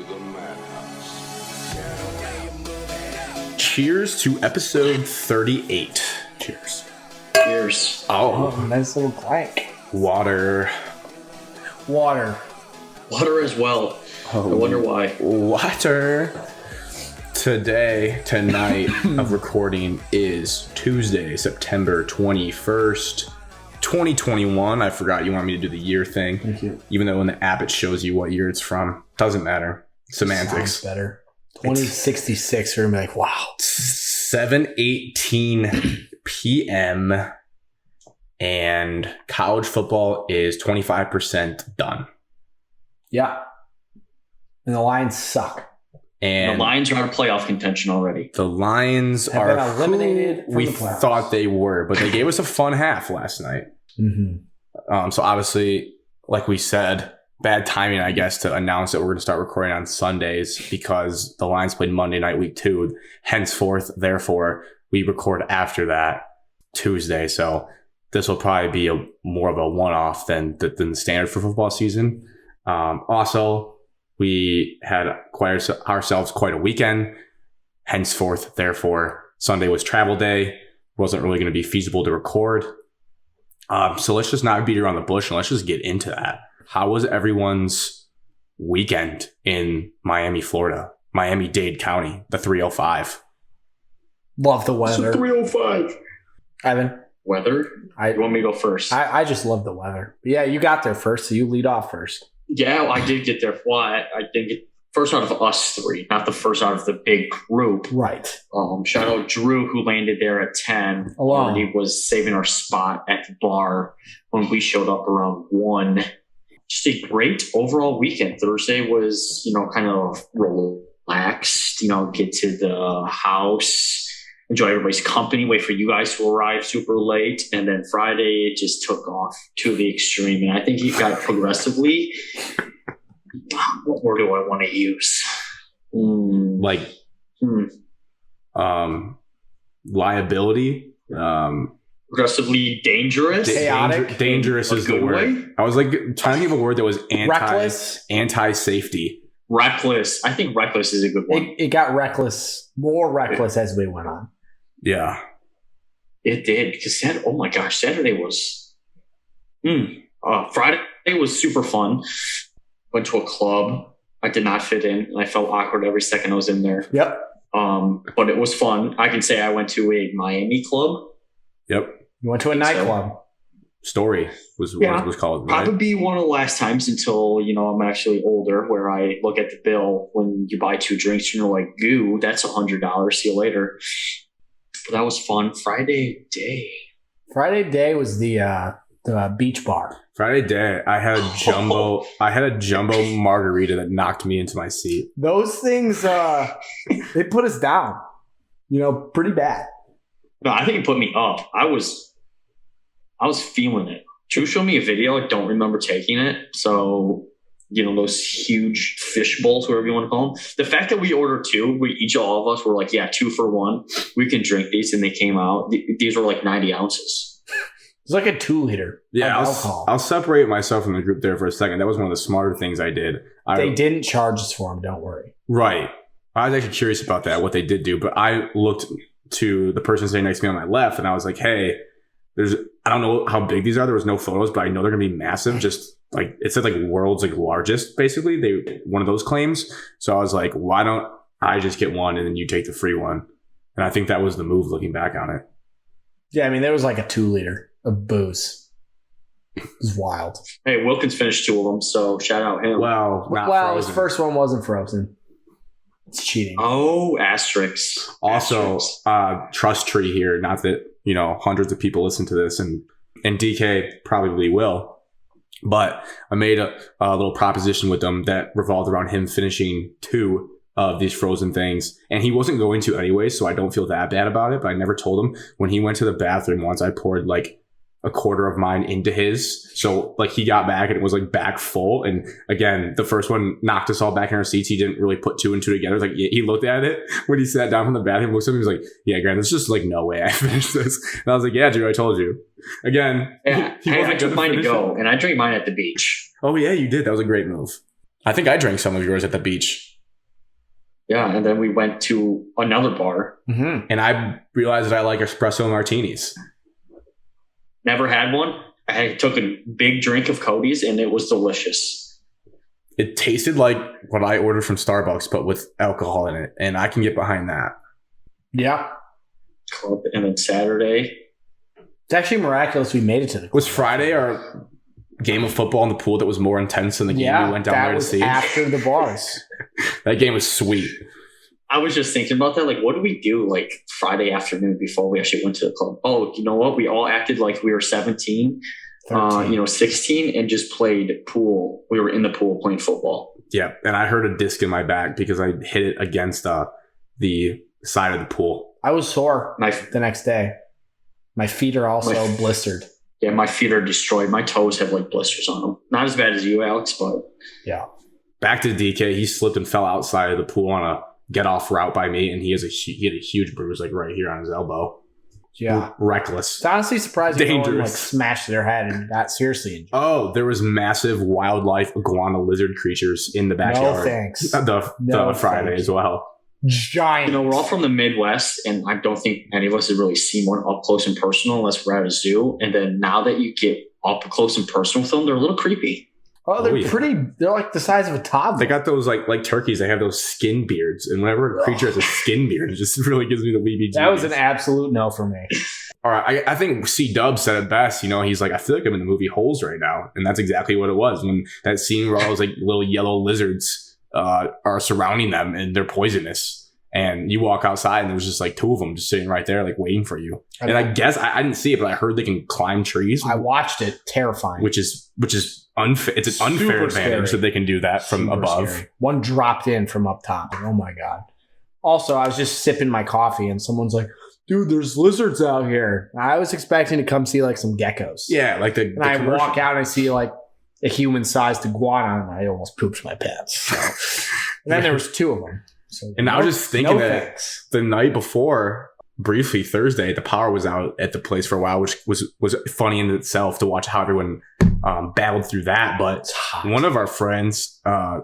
the madhouse. Cheers to episode 38. Cheers. Cheers. Oh, Nice little clank. water. Water. Water as well. Oh, I wonder why. Water. Tonight of recording is Tuesday, September 21st, 2021. I forgot you want me to do the year thing. Thank you. Even though in the app it shows you what year it's from. Doesn't matter. Semantics. Sounds better. 2066. We're going to be like, wow. 7:18 p.m. and college football is 25% done. Yeah. And the Lions suck. And The Lions are out of playoff contention already. the Lions Have are been eliminated who from we the playoffs. thought they were, but they gave us a fun half last night. Mm-hmm. So obviously, like we said, bad timing, I guess, to announce that we're going to start recording on Sundays because the Lions played Monday night week 2. Henceforth, therefore, we record after that Tuesday. So this will probably be more of a one-off than the standard for football season. Also, we had ourselves quite a weekend. Henceforth, therefore, Sunday was travel day. Wasn't really going to be feasible to record. So let's just not beat around the bush and let's just get into that. How was everyone's weekend in Miami, Florida? Miami-Dade County, the 305. Love the weather. 305. Evan? Weather? You want me to go first? I just love the weather. But yeah, you got there first, so you lead off first. Yeah, I did get there. Well, I didn't get first out of us three, not the first out of the big group. Right. Shout out Drew, who landed there at 10. Alone. He was saving our spot at the bar when we showed up around 1. Just a great overall weekend. Thursday was, kind of relaxed, get to the house, enjoy everybody's company, wait for you guys to arrive super late. And then Friday, it just took off to the extreme. And I think you got progressively, what word do I want to use? Liability. Progressively dangerous. Chaotic. Dangerous A is the good word. way? I was like trying to give a word that was Reckless. anti-safety. Reckless. I think reckless is a good one. It got reckless, more reckless as we went on. Yeah. It did, because oh my gosh, Saturday was Friday was super fun. Went to a club. I did not fit in, and I felt awkward every second I was in there. Yep. But it was fun. I can say I went to a Miami club. Yep. You went to a nightclub. Story was what it was called, right? Probably one of the last times until, I'm actually older, where I look at the bill when you buy 2 drinks and you're like, goo, that's $100. See you later. But that was fun. Friday day was the beach bar. Friday day, I had a jumbo margarita that knocked me into my seat. Those things, they put us down, pretty bad. No, I think it put me up. I was feeling it. Drew showed me a video. I don't remember taking it. So, those huge fish bowls, whatever you want to call them. The fact that we ordered 2, all of us were like, yeah, 2 for 1. We can drink these. And they came out. These were like 90 ounces. It's like a 2-liter. Yeah, of alcohol. I'll separate myself from the group there for a second. That was one of the smarter things I did. They didn't charge us for them. Don't worry. Right. I was actually curious about that, what they did do. But I looked to the person sitting next to me on my left, and I was like, hey, I don't know how big these are. There was no photos, but I know they're going to be massive. Just like it said, like world's like largest, basically. One of those claims. So I was like, why don't I just get one and then you take the free one? And I think that was the move looking back on it. Yeah, I mean, there was like a 2-liter of booze. It was wild. Hey, Wilkins finished 2 of them, so shout out him. Well, his first one wasn't frozen. It's cheating. Oh, asterisks. Also, trust tree here. Not that, hundreds of people listen to this and DK probably will. But I made a little proposition with them that revolved around him finishing 2 of these frozen things. And he wasn't going to anyway, so I don't feel that bad about it. But I never told him. When he went to the bathroom once, I poured like a quarter of mine into his. So like he got back and it was like back full. And again, the first one knocked us all back in our seats. He didn't really put 2 and 2 together. Like he looked at it when he sat down from the bathroom, looks at me, he was like, yeah, Grant, there's just like no way I finished this. And I was like, yeah, Drew, I told you. Again, yeah, I took mine to go and I drank mine at the beach. Oh yeah, you did. That was a great move. I think I drank some of yours at the beach. Yeah, and then we went to another bar. Mm-hmm. And I realized that I like espresso martinis. Never had one. I took a big drink of Cody's, and it was delicious. It tasted like what I ordered from Starbucks, but with alcohol in it. And I can get behind that. Yeah. Club. And then Saturday. It's actually miraculous we made it to the Was Friday our game of football in the pool that was more intense than the game we went down there to see? After the bars. That game was sweet. I was just thinking about that. Like, what did we do like Friday afternoon before we actually went to the club? Oh, you know what? We all acted like we were 17, 16, and just played pool. We were in the pool playing football. Yeah, and I heard a disc in my back because I hit it against the side of the pool. I was sore the next day. My feet are also blistered. Yeah, my feet are destroyed. My toes have like blisters on them. Not as bad as you, Alex, but yeah. Back to DK, he slipped and fell outside of the pool on a get-off route by me, and he had a huge bruise like right here on his elbow. Yeah. Reckless. It's honestly surprising Dangerous. no one like smashed their head and got seriously injured. Oh, there was massive wildlife iguana lizard creatures in the backyard. No thanks. The Friday as well. Giant. you know, we're all from the Midwest, and I don't think any of us have really seen one up close and personal unless we're at a zoo. And then now that you get up close and personal with them, they're a little creepy. Oh, they're pretty. They're like the size of a toddler. They got those like turkeys. They have those skin beards, and whenever a creature has a skin beard, it just really gives me the weebie-jeebies. That was an absolute no for me. All right, I think C-Dub said it best. You know, he's like, I feel like I'm in the movie Holes right now, and that's exactly what it was. When that scene where all those like little yellow lizards are surrounding them, and they're poisonous. And you walk outside, and there's just like two of them just sitting right there, like waiting for you. And I guess I didn't see it, but I heard they can climb trees. I watched it. Terrifying. Which is unfair. It's an unfair Super advantage scary. that they can do that from Super above. scary. One dropped in from up top. Oh my god. Also, I was just sipping my coffee, and someone's like, "Dude, there's lizards out here." I was expecting to come see like some geckos. Yeah, like the. And I walk out and I see like a human-sized iguana, and I almost pooped my pants. So. And then there was two of them. So And I was just thinking that thanks. the night before, briefly Thursday, the power was out at the place for a while, which was funny in itself to watch how everyone battled through that. But one of our friends,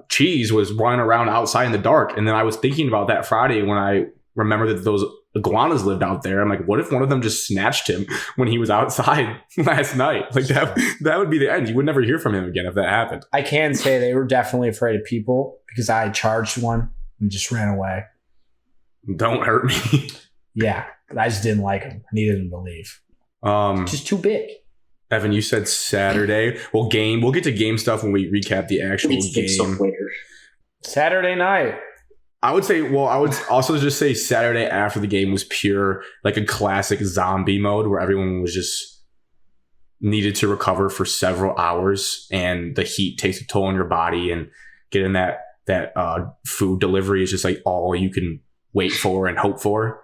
Cheese, was running around outside in the dark. And then I was thinking about that Friday when I remembered that those iguanas lived out there. I'm like, what if one of them just snatched him when he was outside last night? Like that would be the end. You would never hear from him again if that happened. I can say they were definitely afraid of people because I charged one and just ran away. Don't hurt me. Yeah, but I just didn't like him. I needed him to leave. Just too big. Evan, you said Saturday. We'll get to game stuff when we recap the actual game. Later. Saturday night. I would also just say Saturday after the game was pure, like a classic zombie mode where everyone was just needed to recover for several hours, and the heat takes a toll on your body, and getting that food delivery is just like all you can wait for and hope for.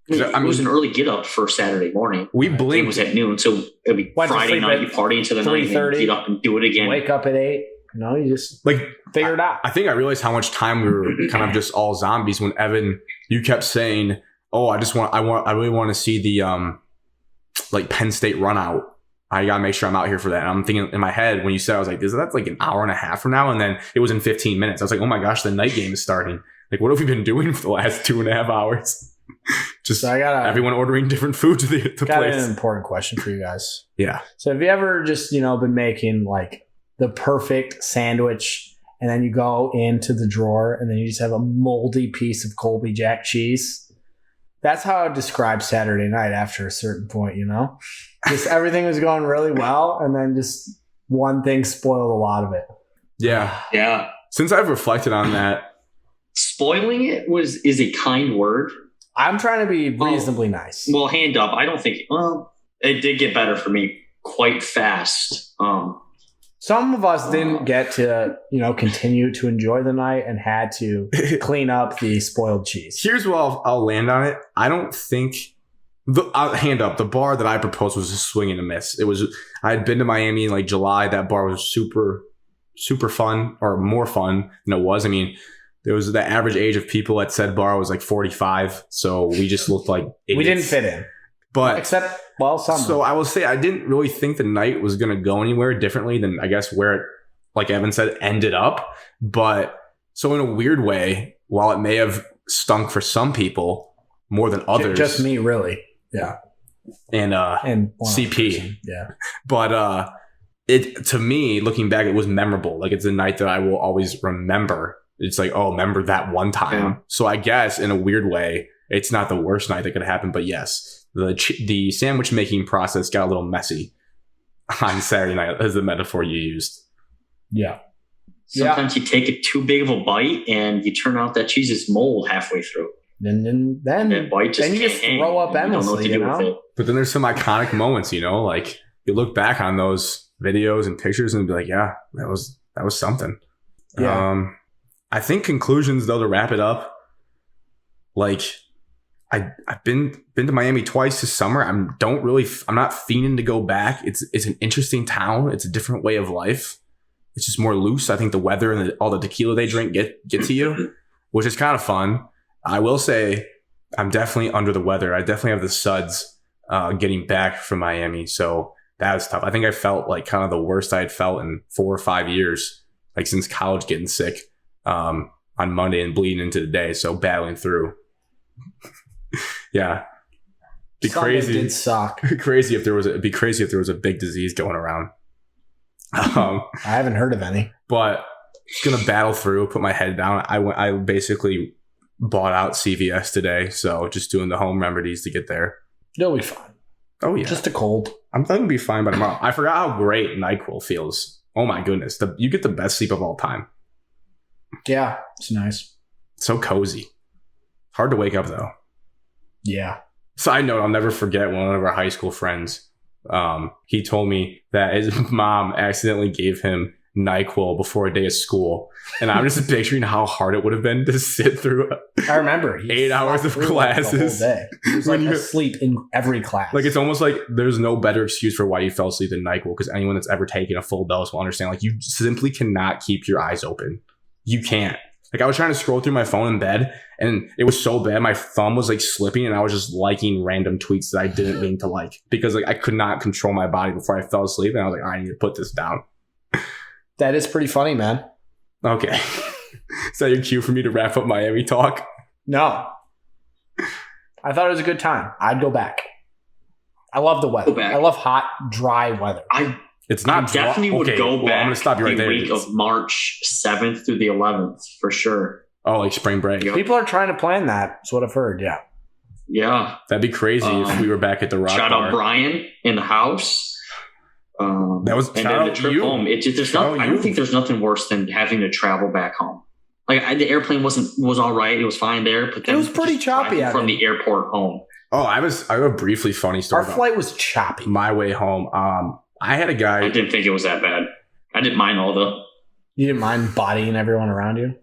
It was an early get up for Saturday morning. We It blinked. was at noon, so it'd be Went to Friday sleep night. at You party into the night, and 3:30. then get up and do it again. Wake up at 8. No, you just Like figure it out. I think I realized how much time we were kind of just all zombies when Evan, you kept saying, "Oh, I really want to see the like Penn State run out. I gotta make sure I'm out here for that." And I'm thinking in my head when you said, I was like, "That's like an hour and a half from now," and then it was in 15 minutes. I was like, "Oh my gosh, the night game is starting." Like, what have we been doing for the last 2.5 hours? Just So I got everyone ordering different food to the got place. an important question for you guys. Yeah. So have you ever just, been making like the perfect sandwich and then you go into the drawer and then you just have a moldy piece of Colby Jack cheese? That's how I would describe Saturday night after a certain point, Just everything was going really well and then just one thing spoiled a lot of it. Yeah. Yeah. Since I've reflected on that, Spoiling it is a kind word. I'm trying to be reasonably nice. Well, hand up. I don't think. Well, it did get better for me quite fast. Some of us didn't get to, continue to enjoy the night and had to clean up the spoiled cheese. here's where I'll land on it. I don't think hand up. The bar that I proposed was a swing and a miss. I had been to Miami in like July. That bar was super, super fun, or more fun than it was. I mean, there was the average age of people at said bar was like 45. So we just looked like idiots. We didn't fit in. But except, some. So I will say I didn't really think the night was going to go anywhere differently than I guess where it, like Evan said, ended up. But so in a weird way, while it may have stunk for some people more than others, Just me, really. Yeah. and And one other CP. person. Yeah. But it, to me, looking back, it was memorable. Like, it's a night that I will always remember. It's like, oh, remember that one time. Yeah. So I guess in a weird way, it's not the worst night that could happen. But yes, the sandwich making process got a little messy on Saturday night, as the metaphor you used. Yeah. Sometimes you take it too big of a bite and you turn out that cheese is mold halfway through. Then That bite just then you can't just hang. throw up You don't know what endlessly, to do you with know? it. But then there's some iconic moments, like you look back on those videos and pictures and be like, yeah, that was something. Yeah. I think conclusions, though, to wrap it up, like I've been to Miami twice this summer. I'm not fiending to go back. It's an interesting town. It's a different way of life. It's just more loose. I think the weather and all the tequila they drink get to you, which is kind of fun. I will say I'm definitely under the weather. I definitely have the suds getting back from Miami. So that was tough. I think I felt like kind of the worst I had felt in 4 or 5 years, like since college, getting sick on Monday and bleeding into the day. So battling through. Yeah. Be Sunday crazy. did suck. It'd be crazy if there was a big disease going around. I haven't heard of any. But just gonna battle through, put my head down. I basically bought out CVS today, so just doing the home remedies to get there. You'll be fine. Oh yeah, Just a cold. I'm going to be fine by tomorrow. I forgot how great NyQuil feels. Oh my goodness, you get the best sleep of all time. Yeah, it's nice. So cozy. Hard to wake up though. Yeah. Side note, I'll never forget one of our high school friends. He told me that his mom accidentally gave him NyQuil before a day of school. And I'm just picturing how hard it would have been to sit through I remember. 8 hours of classes. The whole day. He was When like you- asleep in every class. Like, it's almost like there's no better excuse for why you fell asleep than NyQuil, because anyone that's ever taken a full dose will understand, like, you simply cannot keep your eyes open. You can't. Like, I was trying to scroll through my phone in bed, and it was so bad. My thumb was, like, slipping, and I was just liking random tweets that I didn't mean to like, because, like, I could not control my body before I fell asleep, and I was like, I need to put this down. That is pretty funny, man. Okay. Is that your cue for me to wrap up Miami talk? No. I thought it was a good time. I'd go back. I love the weather. Go back. I love hot, dry weather. It's I not definitely would okay, go well, back I'm going to stop you right the there. week of March 7th through the 11th for sure. Oh, like spring break. Yep. People are trying to plan that. That's what I've heard. Yeah. Yeah. That'd be crazy if we were back at the Rock Shout Bar. out Brian in the house. That was and shout then the out trip you. home. It's just, there's Shout not. out I don't you. think there's nothing worse than having to travel back home. Like the airplane was all right. It was fine there, but then was pretty just choppy driving out from there. the airport home. Oh, I have a briefly funny story Our about flight was choppy. my way home. I had a I guy. didn't think it was that bad. I didn't mind all the You didn't mind bodying everyone around you?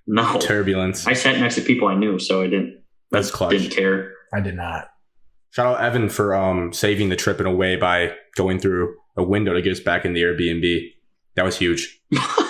no. Turbulence. I sat next to people I knew, so I didn't. That's clutch. Didn't care. I did not. Shout out Evan for saving the trip in a way by going through a window to get us back in the Airbnb. That was huge.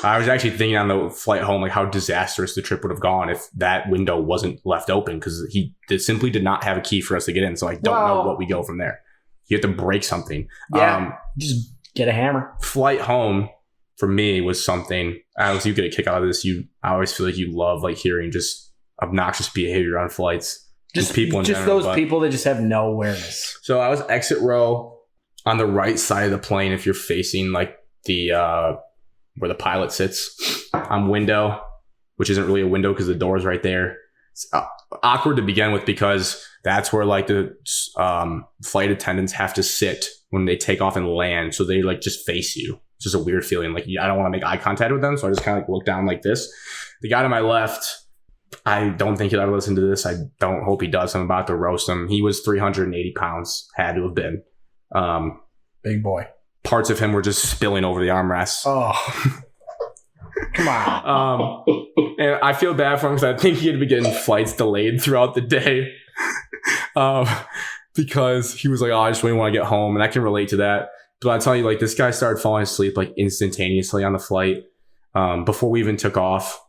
I was actually thinking on the flight home, like, how disastrous the trip would have gone if that window wasn't left open, because he simply did not have a key for us to get in. So I don't know Well- what we go from there. You have to break something. Yeah. Just get a hammer. Flight home for me was something. Alex, you get a kick out of this. I always feel like you love, like, hearing just obnoxious behavior on flights. Just people in just general, those but- people that just have no awareness. So I was exit row on the right side of the plane. If you're facing, like, the where the pilot sits, I'm window, which isn't really a window because the door's right there. It's awkward to begin with because that's where, like, the flight attendants have to sit when they take off and land. So they, like, just face you. It's just a weird feeling. Like, I don't want to make eye contact with them. So I just kind of, like, look down like this. The guy to my left, I don't think he'll ever listen to this. I don't hope he does. I'm about to roast him. He was 380 pounds, had to have been. Big boy. Parts of him were just spilling over the armrests. Oh. Come on. And I feel bad for him because I think he had to be getting flights delayed throughout the day. Because he was like, oh, I just really want to get home. And I can relate to that. But I tell you, like, this guy started falling asleep, like, instantaneously on the flight before we even took off.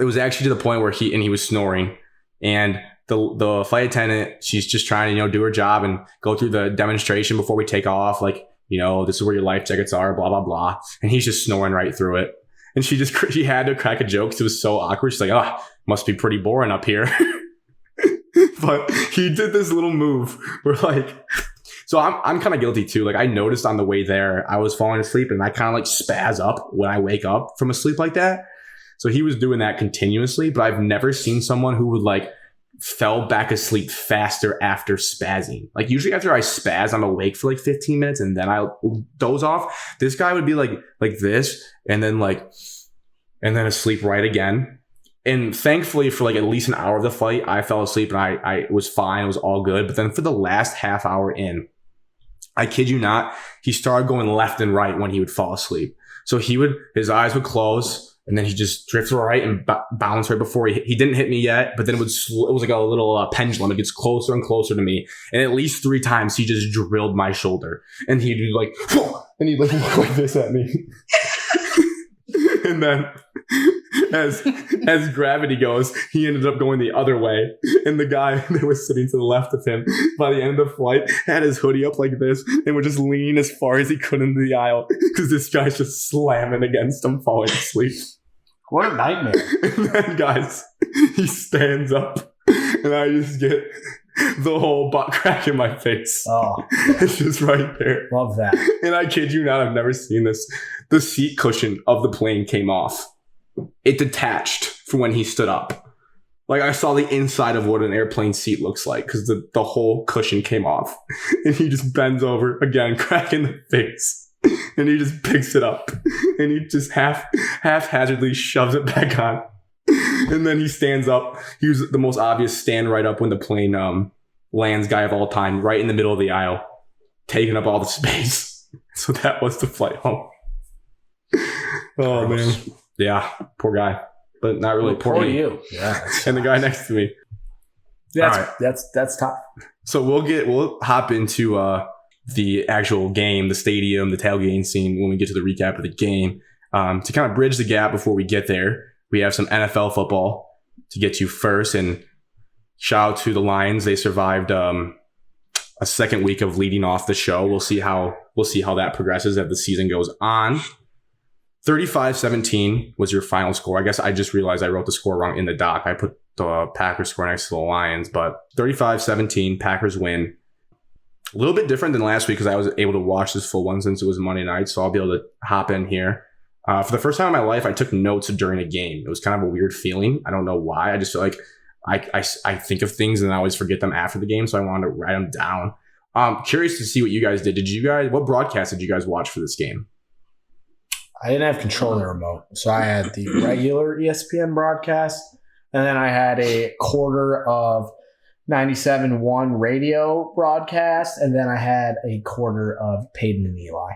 It was actually to the point where he was snoring. And the flight attendant, she's just trying to, do her job and go through the demonstration before we take off. Like, this is where your life jackets are, blah, blah, blah. And he's just snoring right through it. And she had to crack a joke because it was so awkward. She's like, oh, must be pretty boring up here. But he did this little move where like, so I'm kind of guilty too. Like I noticed on the way there, I was falling asleep and I kind of like spaz up when I wake up from a sleep like that. So he was doing that continuously, but I've never seen someone who would like fell back asleep faster after spazzing. Like usually after I spaz, I'm awake for like 15 minutes and then I'll doze off. This guy would be like this and then asleep right again. And thankfully for like at least an hour of the flight, I fell asleep and I was fine. It was all good. But then for the last half hour in, I kid you not, he started going left and right when he would fall asleep. So his eyes would close and then he just drifts right and bounce right before he didn't hit me yet. But then it was like a little pendulum. It gets closer and closer to me. And at least 3 times he just drilled my shoulder and he'd be like, and he'd like look like this at me. And then as gravity goes, he ended up going the other way. And the guy that was sitting to the left of him by the end of the flight had his hoodie up like this and would just lean as far as he could into the aisle because this guy's just slamming against him, falling asleep. What a nightmare. And then, guys, he stands up and I just get the whole butt crack in my face. Oh, it's just right there. Love that. And I kid you not, I've never seen this. The seat cushion of the plane came off. It detached from when he stood up. Like I saw the inside of what an airplane seat looks like because the whole cushion came off. And he just bends over again, crack in the face. And he just picks it up. And he just haphazardly shoves it back on. And then he stands up. He was the most obvious stand right up when the plane lands guy of all time, right in the middle of the aisle, taking up all the space. So that was the flight home. Oh, man. Yeah, poor guy. But not really. Poor you. Yeah. And the guy next to me. That's tough. So we'll hop into the actual game, the stadium, the tailgating scene when we get to the recap of the game. To kind of bridge the gap before we get there, we have some NFL football to get to first. And shout out to the Lions. They survived a second week of leading off the show. We'll see how that progresses as the season goes on. 35-17 was your final score. I guess I just realized I wrote the score wrong in the doc. I put the Packers score next to the Lions, but 35-17, Packers win. A little bit different than last week because I was able to watch this full one since it was Monday night, so I'll be able to hop in here. For the first time in my life, I took notes during a game. It was kind of a weird feeling. I don't know why. I just feel like I think of things and I always forget them after the game, so I wanted to write them down. Curious to see what you guys did. What broadcast did you guys watch for this game? I didn't have control of the remote. So I had the regular ESPN broadcast, and then I had a quarter of 97.1 radio broadcast, and then I had a quarter of Peyton and Eli.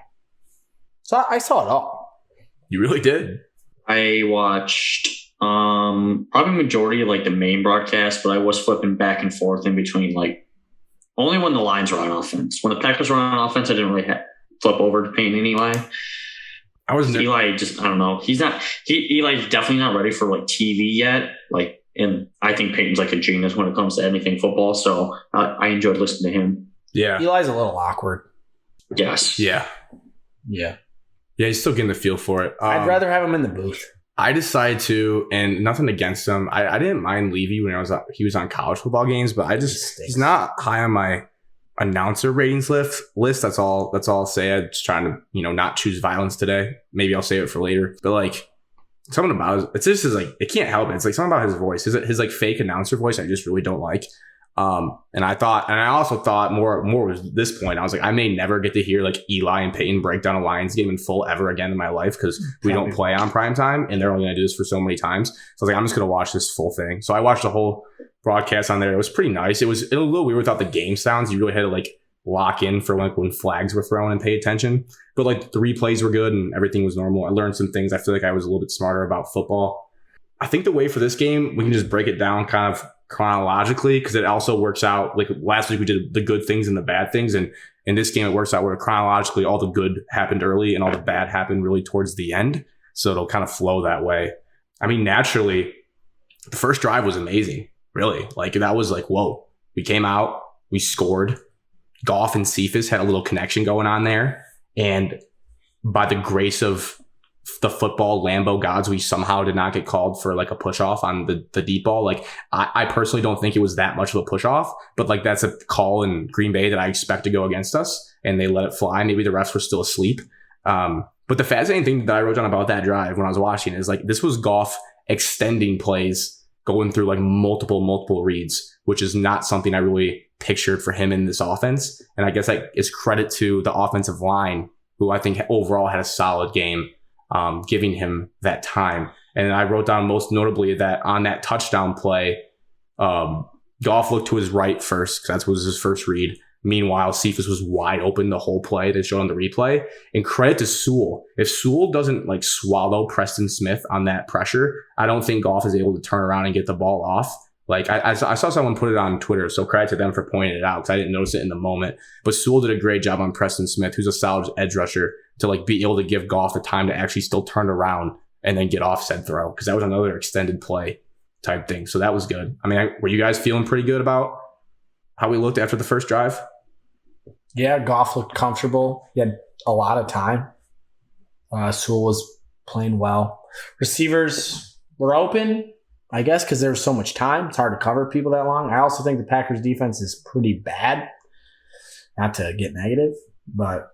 So I saw it all. You really did? I watched probably majority of like the main broadcast, but I was flipping back and forth in between like only when the Lions were on offense. When the Packers were on offense, I didn't really flip over to Peyton and Eli. Eli just, I don't know. Eli's definitely not ready for like TV yet. Like, and I think Peyton's like a genius when it comes to anything football. So I enjoyed listening to him. Yeah. Eli's a little awkward. Yes. Yeah. Yeah. Yeah. He's still getting the feel for it. I'd rather have him in the booth. I decided to, and nothing against him. I didn't mind Levy when he was on college football games, but he's not high on my announcer ratings list. That's all I'll say. I'm just trying to, not choose violence today. Maybe I'll save it for later. But like something about it's just like, it can't help it. It's like something about his voice. His like fake announcer voice I just really don't like. And I also thought more was this point. I was like, I may never get to hear like Eli and Peyton break down a Lions game in full ever again in my life because we don't play on primetime and they're only going to do this for so many times. So I was like, I'm just going to watch this full thing. So I watched the whole broadcast on there. It was pretty nice. It was a little weird without the game sounds. You really had to like lock in for like when flags were thrown and pay attention. But like the replays were good and everything was normal. I learned some things. I feel like I was a little bit smarter about football. I think the way for this game, we can just break it down kind of chronologically because it also works out. Like last week we did the good things and the bad things, and in this game it works out where chronologically all the good happened early and all the bad happened really towards the end, so it'll kind of flow that way. I mean, naturally the first drive was amazing, really. Like that was like, whoa, we came out, we scored. Goff and Cephas had a little connection going on there, and by the grace of the football Lambo gods, we somehow did not get called for like a push off on the deep ball. Like I personally don't think it was that much of a push off, but like that's a call in Green Bay that I expect to go against us, and they let it fly. Maybe the refs were still asleep. But the fascinating thing that I wrote down about that drive when I was watching is like this was Goff extending plays, going through like multiple reads, which is not something I really pictured for him in this offense. And I guess that is credit to the offensive line, who I think overall had a solid game, giving him that time. And I wrote down most notably that on that touchdown play, Goff looked to his right first, because that was his first read. Meanwhile, Cephas was wide open the whole play. They showed on the replay. And credit to Sewell. If Sewell doesn't like swallow Preston Smith on that pressure, I don't think Goff is able to turn around and get the ball off. Like I saw someone put it on Twitter, so credit to them for pointing it out, because I didn't notice it in the moment. But Sewell did a great job on Preston Smith, who's a solid edge rusher, to like be able to give Goff the time to actually still turn around and then get off said throw, because that was another extended play type thing. So that was good. I mean, were you guys feeling pretty good about how we looked after the first drive? Yeah, Goff looked comfortable. He had a lot of time. Sewell was playing well. Receivers were open, I guess, because there was so much time. It's hard to cover people that long. I also think the Packers defense is pretty bad. Not to get negative, but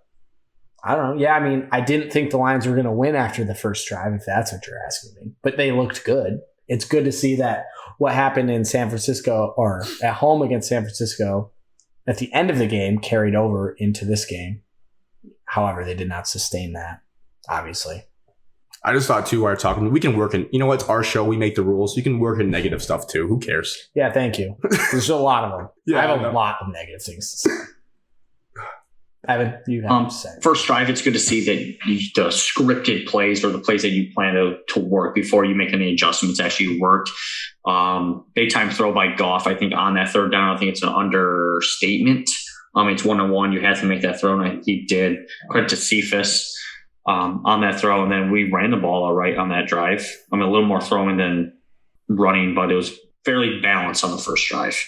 I don't know. Yeah, I mean, I didn't think the Lions were going to win after the first drive, if that's what you're asking me. But they looked good. It's good to see that what happened in San Francisco, or at home against San Francisco, at the end of the game carried over into this game. However, they did not sustain that, obviously. I just thought, too, while we're talking, we can work in, you know what, it's our show, we make the rules. You can work in negative stuff, too. Who cares? Yeah, thank you. There's a lot of them. Yeah, I have a lot of negative things to say. Evan, you have to say. First drive, it's good to see that the scripted plays, or the plays that you plan to work before you make any adjustments, actually work. Big time throw by Goff. I think on that third down, I think it's an understatement. It's 1-on-1. You had to make that throw, and I think he did. Credit to Cephas on that throw, and then we ran the ball all right on that drive. A little more throwing than running, but it was fairly balanced on the first drive.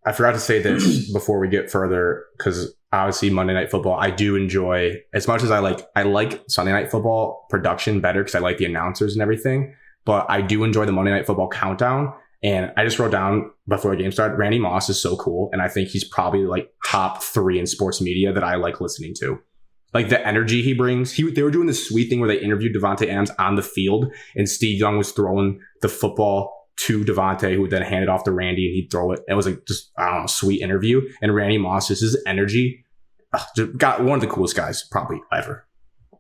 I forgot to say this before we get further, because obviously Monday Night Football, I do enjoy, as much as I like Sunday Night Football production better because I like the announcers and everything, but I do enjoy the Monday Night Football countdown. And I just wrote down before the game started, Randy Moss is so cool. And I think he's probably like top 3 in sports media that I like listening to. Like the energy he brings. They were doing this sweet thing where they interviewed Devontae Adams on the field, and Steve Young was throwing the football to Devontae, who would then hand it off to Randy, and he'd throw it. It was like just, I don't know, sweet interview. And Randy Moss, just his energy, got one of the coolest guys probably ever.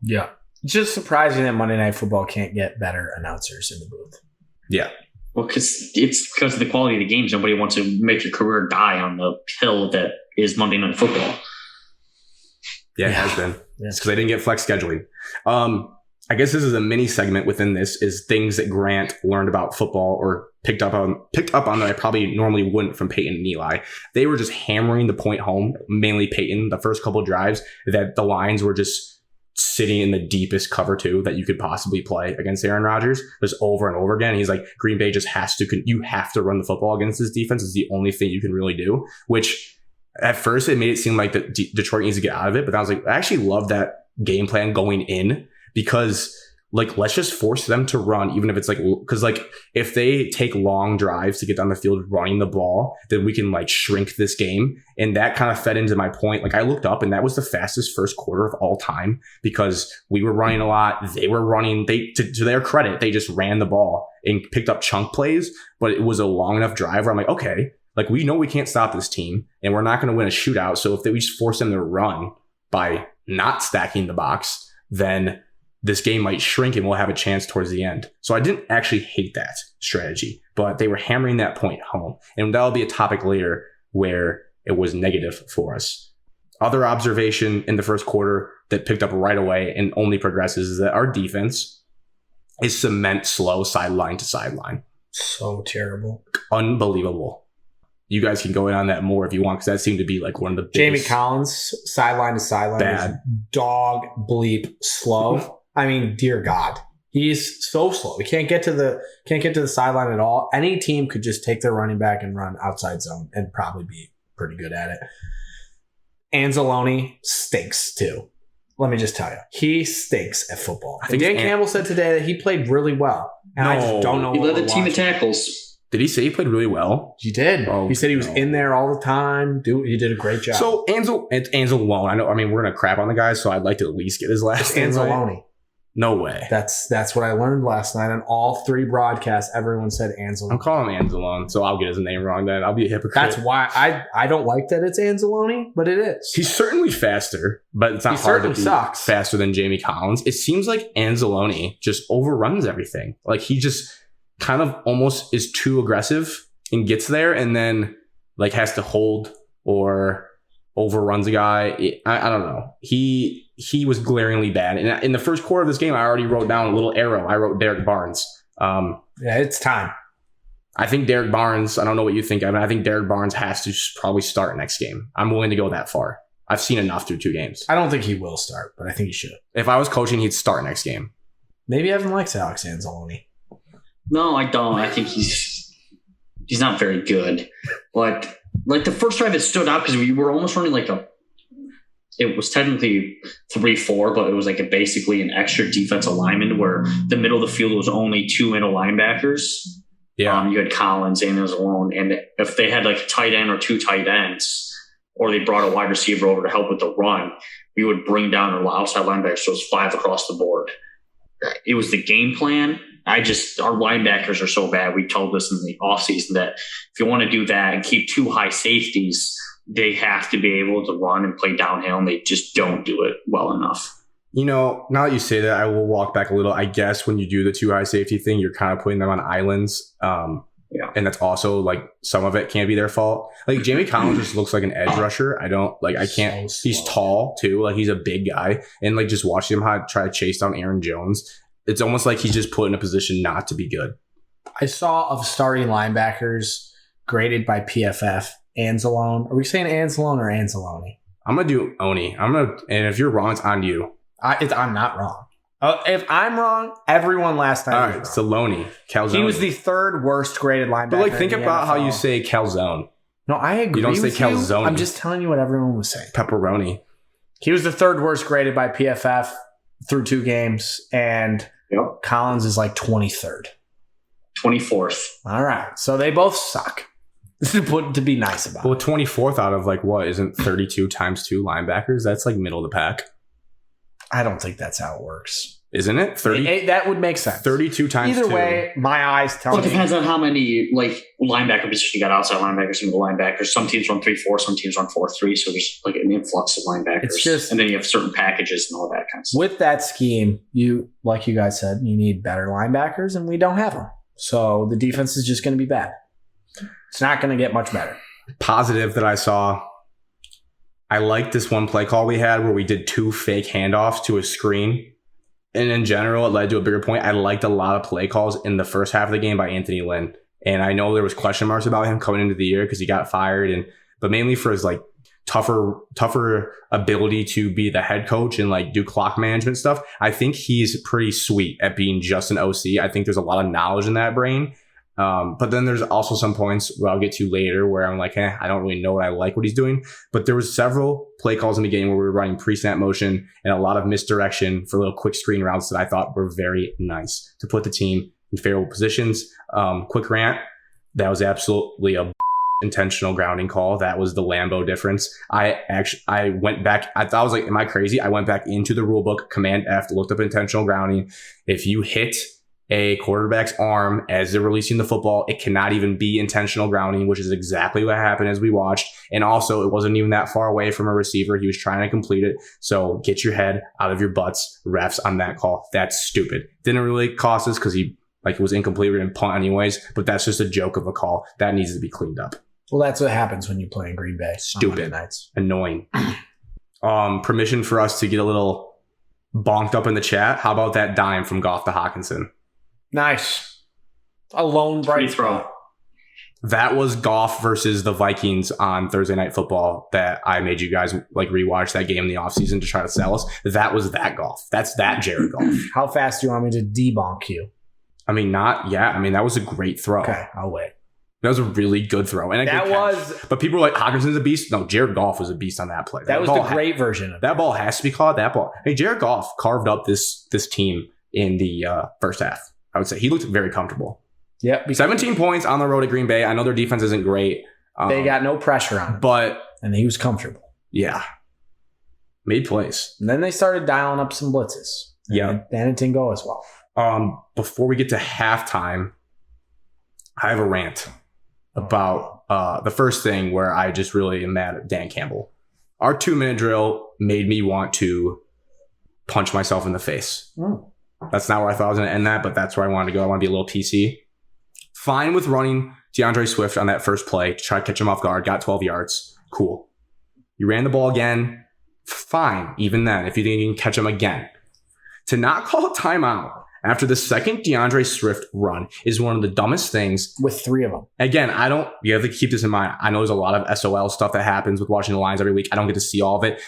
Yeah. It's just surprising that Monday Night Football can't get better announcers in the booth. Yeah. Well, because of the quality of the games. Nobody wants to make your career die on the hill that is Monday Night Football. Yeah, it has been. Yeah. It's because I didn't get flex scheduling. I guess this is a mini segment within this, is things that Grant learned about football or picked up on that I probably normally wouldn't from Peyton and Eli. They were just hammering the point home, mainly Peyton, the first couple of drives, that the Lions were just sitting in the deepest cover 2 that you could possibly play against Aaron Rodgers, just over and over again. He's like, Green Bay just you have to run the football against this defense. It's the only thing you can really do, which at first it made it seem like that Detroit needs to get out of it. But I was like, I actually love that game plan going in, because like, let's just force them to run, even if it's like, because like if they take long drives to get down the field running the ball, then we can like shrink this game. And that kind of fed into my point. Like I looked up, and that was the fastest first quarter of all time, because we were running a lot. They were running. To their credit, they just ran the ball and picked up chunk plays, but it was a long enough drive where I'm like, okay, like we know we can't stop this team, and we're not going to win a shootout. So if we just force them to run by not stacking the box, then this game might shrink and we'll have a chance towards the end. So I didn't actually hate that strategy, but they were hammering that point home. And that'll be a topic later where it was negative for us. Other observation in the first quarter that picked up right away and only progresses is that our defense is cement slow sideline to sideline. So terrible. Unbelievable. You guys can go in on that more if you want, because that seemed to be like one of the biggest. Jamie Collins, sideline to sideline, bad. Dog bleep slow. I mean, dear God, he's so slow. He can't get to the sideline at all. Any team could just take their running back and run outside zone and probably be pretty good at it. Anzalone stinks too. let me just tell you, he stinks at football. I think Dan Campbell said today that he played really well. And I just don't know He what led the we're team in watching. tackles. Did he say he played really well? He did. Oh, he said he was no. in there all the time. He did a great job. So Anzalone, I mean, we're gonna crap on the guy, so I'd like to at least get his last name right. Anzalone. No way. That's what I learned last night on all 3 broadcasts. Everyone said Anzalone. I'm calling him Anzalone, so I'll get his name wrong then. I'll be a hypocrite. That's why I don't like that it's Anzalone, but it is. He's certainly faster, but it's not He hard to certainly be sucks. faster than Jamie Collins. It seems like Anzalone just overruns everything. Like he just kind of almost is too aggressive and gets there and then like has to hold or overruns a guy. I don't know. He was glaringly bad. And in the first quarter of this game, I already wrote down a little arrow. I wrote Derek Barnes. Yeah, it's time. I think Derek Barnes, I don't know what you think. I think Derek Barnes has to probably start next game. I'm willing to go that far. I've seen enough through 2 games. I don't think he will start, but I think he should. If I was coaching, he'd start next game. Maybe Evan likes Alex Anzalone. No, I don't. I think he's not very good. But like the first drive, it stood out because we were almost running it was technically 3-4, but it was like basically an extra defensive lineman where the middle of the field was only 2 middle linebackers. Yeah. You had Collins and Anzalone, and if they had like a tight end or 2 tight ends, or they brought a wide receiver over to help with the run, we would bring down our outside linebackers. So it was 5 across the board. It was the game plan. Our linebackers are so bad. We told this in the offseason that if you want to do that and keep 2 high safeties, they have to be able to run and play downhill, and they just don't do it well enough. You know, now that you say that, I will walk back a little. I guess when you do the 2 high safety thing, you're kind of putting them on islands. Yeah. And that's also like some of it can't be their fault. Like Jamie Collins just looks like an edge rusher. I can't. So He's slow. tall too. Like he's a big guy. And like just watching him try to chase down Aaron Jones, it's almost like he's just put in a position not to be good. I saw of starting linebackers graded by PFF, Anzalone. Are we saying Anzalone or Anzalone? I'm going to do Oni. And if you're wrong, it's on you. I'm not wrong. If I'm wrong, everyone last night All was right. wrong. Saloni. Calzone. He was the 3rd worst graded linebacker. But like, think in the about how NFL. you say calzone. No, I agree. You don't say with calzone. I'm just telling you what everyone was saying. Pepperoni. He was the 3rd worst graded by PFF through 2 games, and Yep. Collins is like 23rd. 24th. All right, so they both suck. To be nice about Well, it. 24th out of like what? Isn't 32 times 2 linebackers? That's like middle of the pack. I don't think that's how it works. Isn't it? 30, That would make sense. 32 times Either 2. way, my eyes tell Well, it me. depends on how many like linebacker position you got. Outside linebackers, single linebackers. Some teams run 3-4, some teams run 4-3. So there's like an influx of linebackers. It's just- and then you have certain packages and all that kind of stuff. With that scheme, like you guys said, you need better linebackers, and we don't have them. So the defense is just going to be bad. It's not going to get much better. Positive that I saw. I liked this one play call we had where we did 2 fake handoffs to a screen. And in general, it led to a bigger point. I liked a lot of play calls in the first half of the game by Anthony Lynn. And I know there was question marks about him coming into the year because he got fired, but mainly for his like tougher ability to be the head coach and like do clock management stuff. I think he's pretty sweet at being just an OC. I think there's a lot of knowledge in that brain. But then there's also some points where I'll get to later where I'm like, I don't really know what he's doing. But there was several play calls in the game where we were running pre-snap motion and a lot of misdirection for little quick screen routes that I thought were very nice to put the team in favorable positions. Quick rant. That was absolutely a intentional grounding call. That was the Lambo difference. I went back. I thought I was like, am I crazy? I went back into the rule book, Command F, looked up intentional grounding. If you hit a quarterback's arm as they're releasing the football, it cannot even be intentional grounding, which is exactly what happened as we watched. And also, it wasn't even that far away from a receiver. He was trying to complete it. So get your head out of your butts, refs, on that call. That's stupid. Didn't really cost us because it was incomplete. We didn't punt anyways, but that's just a joke of a call. That needs to be cleaned up. Well, that's what happens when you play in Green Bay. Stupid. Nights. Annoying. Permission for us to get a little bonked up in the chat. How about that dime from Goff to Hawkinson? Nice. A lone bright Free throw. spot. That was Goff versus the Vikings on Thursday Night Football that I made you guys like rewatch that game in the offseason to try to sell us. That was that Goff. That's that Jared Goff. How fast do you want me to debonk you? I mean, not yet. I mean, that was a great throw. Okay, I'll wait. That was a really good throw. And That was... But people were like, Hawkinson's a beast. No, Jared Goff was a beast on that play. That was the great version of that ball has to be caught. That ball. Hey, Jared Goff carved up this team in the first half. I would say he looked very comfortable. Yep. 17 points on the road at Green Bay. I know their defense isn't great. They got no pressure on him. And he was comfortable. Yeah. Made plays. And then they started dialing up some blitzes. Yeah. And it didn't go as well. Before we get to halftime, I have a rant about the first thing where I just really am mad at Dan Campbell. Our 2-minute drill made me want to punch myself in the face. That's not where I thought I was going to end that, but that's where I wanted to go. I want to be a little PC. Fine with running DeAndre Swift on that first play to try to catch him off guard, got 12 yards. Cool. You ran the ball again. Fine, even then, if you think you can catch him again. To not call a timeout after the second DeAndre Swift run is one of the dumbest things. With 3 of them. Again, you have to keep this in mind. I know there's a lot of SOL stuff that happens with watching the lines every week. I don't get to see all of it.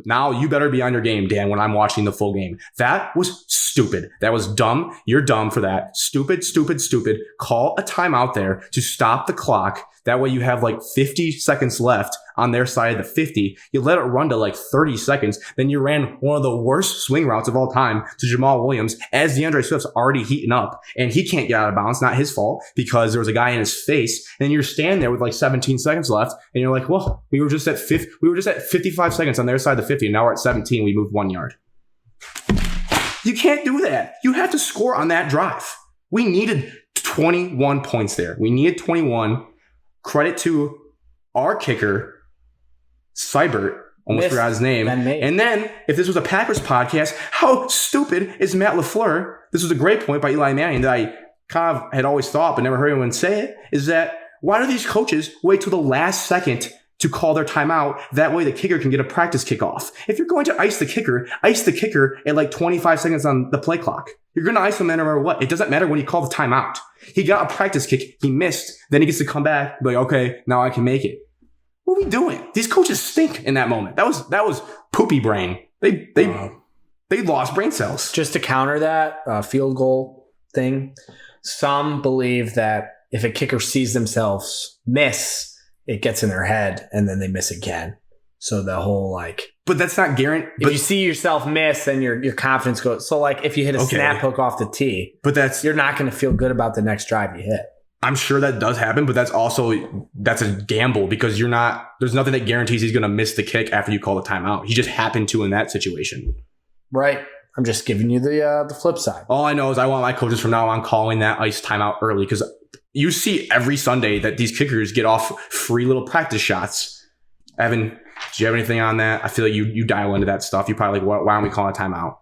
Now, you better be on your game, Dan, when I'm watching the full game. That was stupid. That was dumb. You're dumb for that. Stupid, stupid, stupid. Call a timeout there to stop the clock. That way you have like 50 seconds left on their side of the 50. You let it run to like 30 seconds. Then you ran one of the worst swing routes of all time to Jamal Williams as DeAndre Swift's already heating up. And he can't get out of bounds. Not his fault because there was a guy in his face. And then you're standing there with like 17 seconds left. And you're like, well, we were just at 55 seconds on their side of the 50. And now we're at 17. We moved 1 yard. You can't do that. You have to score on that drive. We needed 21 points there. We needed 21. Credit to our kicker, Seibert, almost forgot his name. And then, if this was a Packers podcast, how stupid is Matt LaFleur? This was a great point by Eli Manning that I kind of had always thought but never heard anyone say it, is that why do these coaches wait till the last second to call their timeout? That way the kicker can get a practice kickoff. If you're going to ice the kicker at like 25 seconds on the play clock. You're going to ice him no matter what. It doesn't matter when you call the timeout. He got a practice kick. He missed. Then he gets to come back and be like, okay, now I can make it. What are we doing? These coaches stink in that moment. That was poopy brain. They lost brain cells. Just to counter that field goal thing, some believe that if a kicker sees themselves miss, it gets in their head and then they miss again. So the whole but that's not guaranteed. If you see yourself miss, then your confidence goes. So if you hit a snap hook off the tee, you're not going to feel good about the next drive you hit. I'm sure that does happen, but that's a gamble because there's nothing that guarantees he's going to miss the kick after you call the timeout. He just happened to in that situation. Right. I'm just giving you the flip side. All I know is I want my coaches from now on calling that ice timeout early because you see every Sunday that these kickers get off free little practice shots. Evan, do you have anything on that? I feel like you dial into that stuff. You probably like, why aren't we calling a timeout?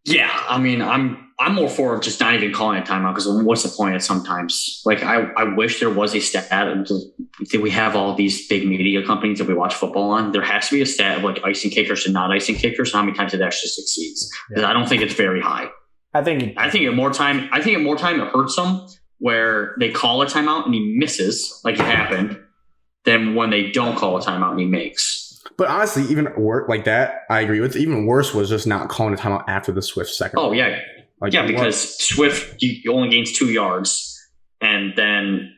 Yeah, I mean, I'm more for just not even calling a timeout because what's the point? Sometimes, I wish there was a stat. That we have all these big media companies that we watch football on. There has to be a stat of icing kickers and not icing kickers. How many times it actually succeeds? Because I don't think it's very high. I think at more time it hurts them where they call a timeout and he misses like it happened. Than when they don't call a timeout and he makes. But honestly, even work like that, I agree with. Even worse was just not calling a timeout after the Swift second. Oh, yeah. Because Swift, you only gains 2 yards. And then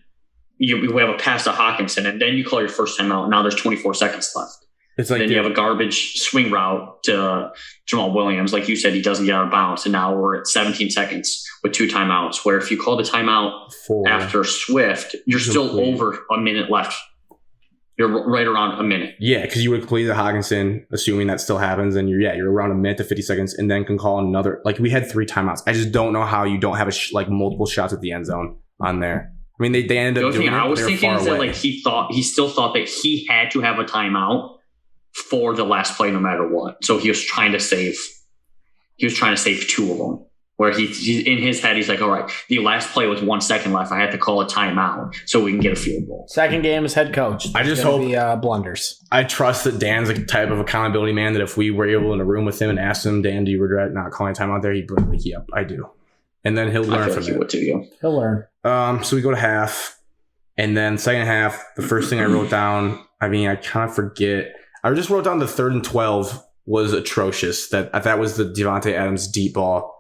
we have a pass to Hawkinson. And then you call your first timeout. And now there's 24 seconds left. It's like, then you have a garbage swing route to Jamal Williams. Like you said, he doesn't get out of bounds. And now we're at 17 seconds with 2 timeouts. Where if you call the timeout after Swift, you're still over a minute left. You're right around a minute. Yeah, because you would complete the Hawkinson, assuming that still happens, and you're around a minute to 50 seconds, and then can call another. We had 3 timeouts. I just don't know how you don't have multiple shots at the end zone on there. I mean, they ended up doing it. I was thinking is that he still thought that he had to have a timeout for the last play, no matter what. So he was trying to save 2 of them. Where he in his head, he's like, all right, the last play was 1 second left. I had to call a timeout so we can get a field goal. Second game as head coach. I just hope blunders. I trust that Dan's a type of accountability man that if we were able in a room with him and asked him, Dan, do you regret not calling a timeout there? He'd be like, yep, I do. And then he'll learn from it. He'll learn. So we go to half. And then second half, the first thing I wrote down, I kind of forget. I just wrote down the 3rd and 12 was atrocious. That was the Devontae Adams deep ball.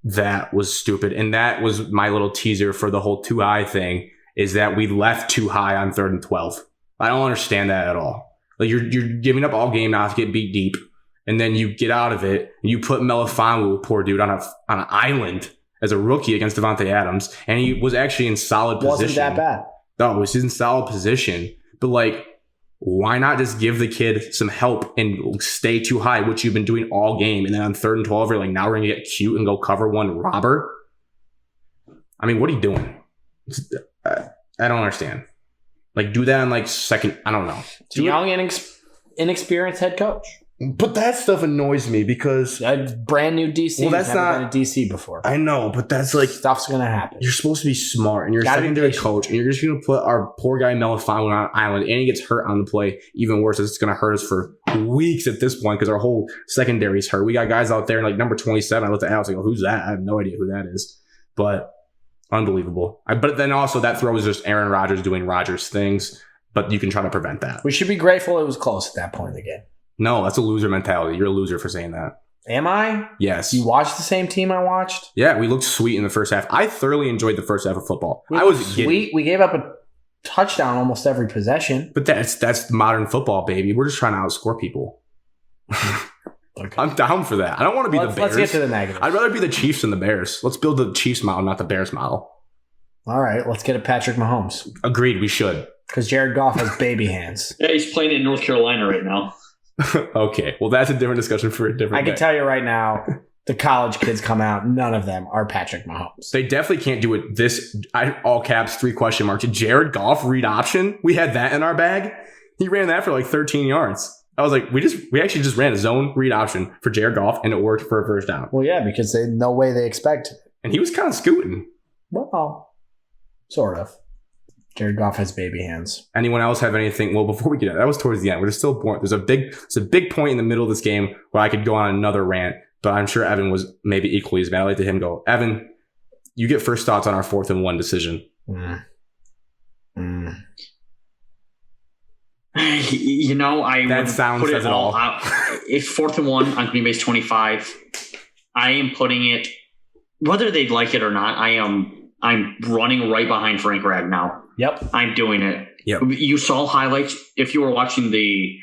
That was stupid. And that was my little teaser for the whole 2-eye thing is that we left too high on 3rd and 12. I don't understand that at all. Like you're giving up all game not to get beat deep, and then you get out of it and you put Melifonwu, poor dude, on an island as a rookie against Devontae Adams, and he was actually in solid position. Wasn't that bad. No, he was in solid position, but like, why not just give the kid some help and stay too high, which you've been doing all game, and then on 3rd and 12, you're like, now we're gonna get cute and go cover one robber. I mean, what are you doing? I don't understand. Like, do that on like second. I don't know. It's a young, inexperienced head coach. But that stuff annoys me because A brand new DC. Well, that's never not- been a DC before. I know, but that's like Stuff's gonna happen. you're supposed to be smart, and you're a Gotta be secondary patient. coach, and you're just going to put our poor guy Melifonwu on an island, and he gets hurt on the play. Even worse, it's going to hurt us for weeks at this point because our whole secondary's hurt. We got guys out there like number 27. I looked at Alex, I go, who's that? I have no idea who that is, but unbelievable. But then also that throw was just Aaron Rodgers doing Rodgers things, but you can try to prevent that. We should be grateful it was close at that point in the game. No, that's a loser mentality. You're a loser for saying that. Am I? Yes. You watched the same team I watched? Yeah, we looked sweet in the first half. I thoroughly enjoyed the first half of football. We I was looked giddy. sweet. We gave up a touchdown almost every possession. But that's modern football, baby. We're just trying to outscore people. Okay. I'm down for that. I don't want to be the Bears. Let's get to the negatives. I'd rather be the Chiefs than the Bears. Let's build the Chiefs model, not the Bears model. All right, let's get to Patrick Mahomes. Agreed, we should. Because Jared Goff has baby hands. Yeah, he's playing in North Carolina right now. Okay, well, that's a different discussion for a different I can day. tell you right now, the college kids come out, none of them are Patrick Mahomes. They definitely can't do it. All caps, 3 question marks. Jared Goff read option. We had that in our bag. He ran that for like 13 yards. I was like, we actually just ran a zone read option for Jared Goff, and it worked for a first down. Well, yeah, because no way they expect. And he was kind of scooting. Well, sort of. Jared Goff has baby hands. Anyone else have anything? Well, before we get that was towards the end. We're still born. There's a big point in the middle of this game where I could go on another rant, but I'm sure Evan was maybe equally as mad. I'd like to him go, Evan, you get first thoughts on our 4th and 1 decision. You know, That would sound put says it it all all. out. If 4th and 1 on Green Bay's 25, I am putting it, whether they'd like it or not, I'm running right behind Frank Ragnow. Yep. I'm doing it. Yep. You saw highlights. If you were watching the,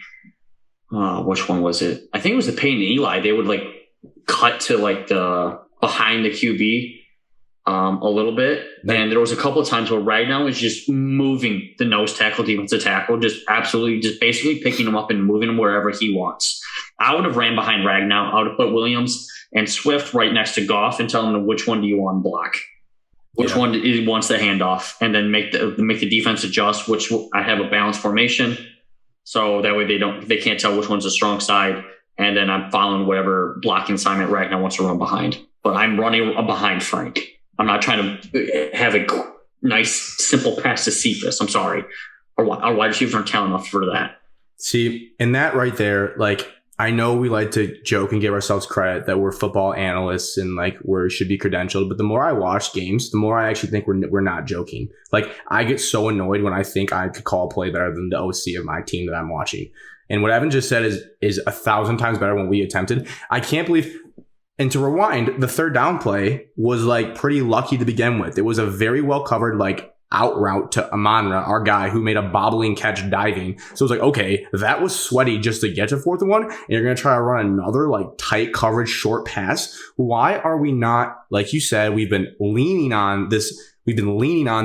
which one was it? I think it was the Peyton and Eli. They would like cut to like the behind the QB a little bit. And there was a couple of times where Ragnow was just moving the nose tackle, defensive tackle, just basically picking him up and moving him wherever he wants. I would have ran behind Ragnow. I would have put Williams and Swift right next to Goff and tell them which one do you want to block. Which one wants the handoff, and then make the defense adjust. Which I have a balanced formation, so that way they can't tell which one's the strong side, and then I'm following whatever blocking assignment Ragnar wants to run behind. But I'm running behind Frank. I'm not trying to have a nice simple pass to Cephas. I'm sorry, our wide receivers aren't talented enough for that. See, and that right there, like, I know we like to joke and give ourselves credit that we're football analysts and like we should be credentialed, but the more I watch games, the more I actually think we're not joking. Like, I get so annoyed when I think I could call a play better than the OC of my team that I'm watching. And what Evan just said is 1,000 times better when we attempted. I can't believe. And to rewind, the 3rd down play was like pretty lucky to begin with. It was a very well covered like out route to Amonra, our guy who made a bobbling catch diving. So it was like, okay, that was sweaty just to get to 4th and 1. And you're going to try to run another like tight coverage short pass. Why are we not, like you said, we've been leaning on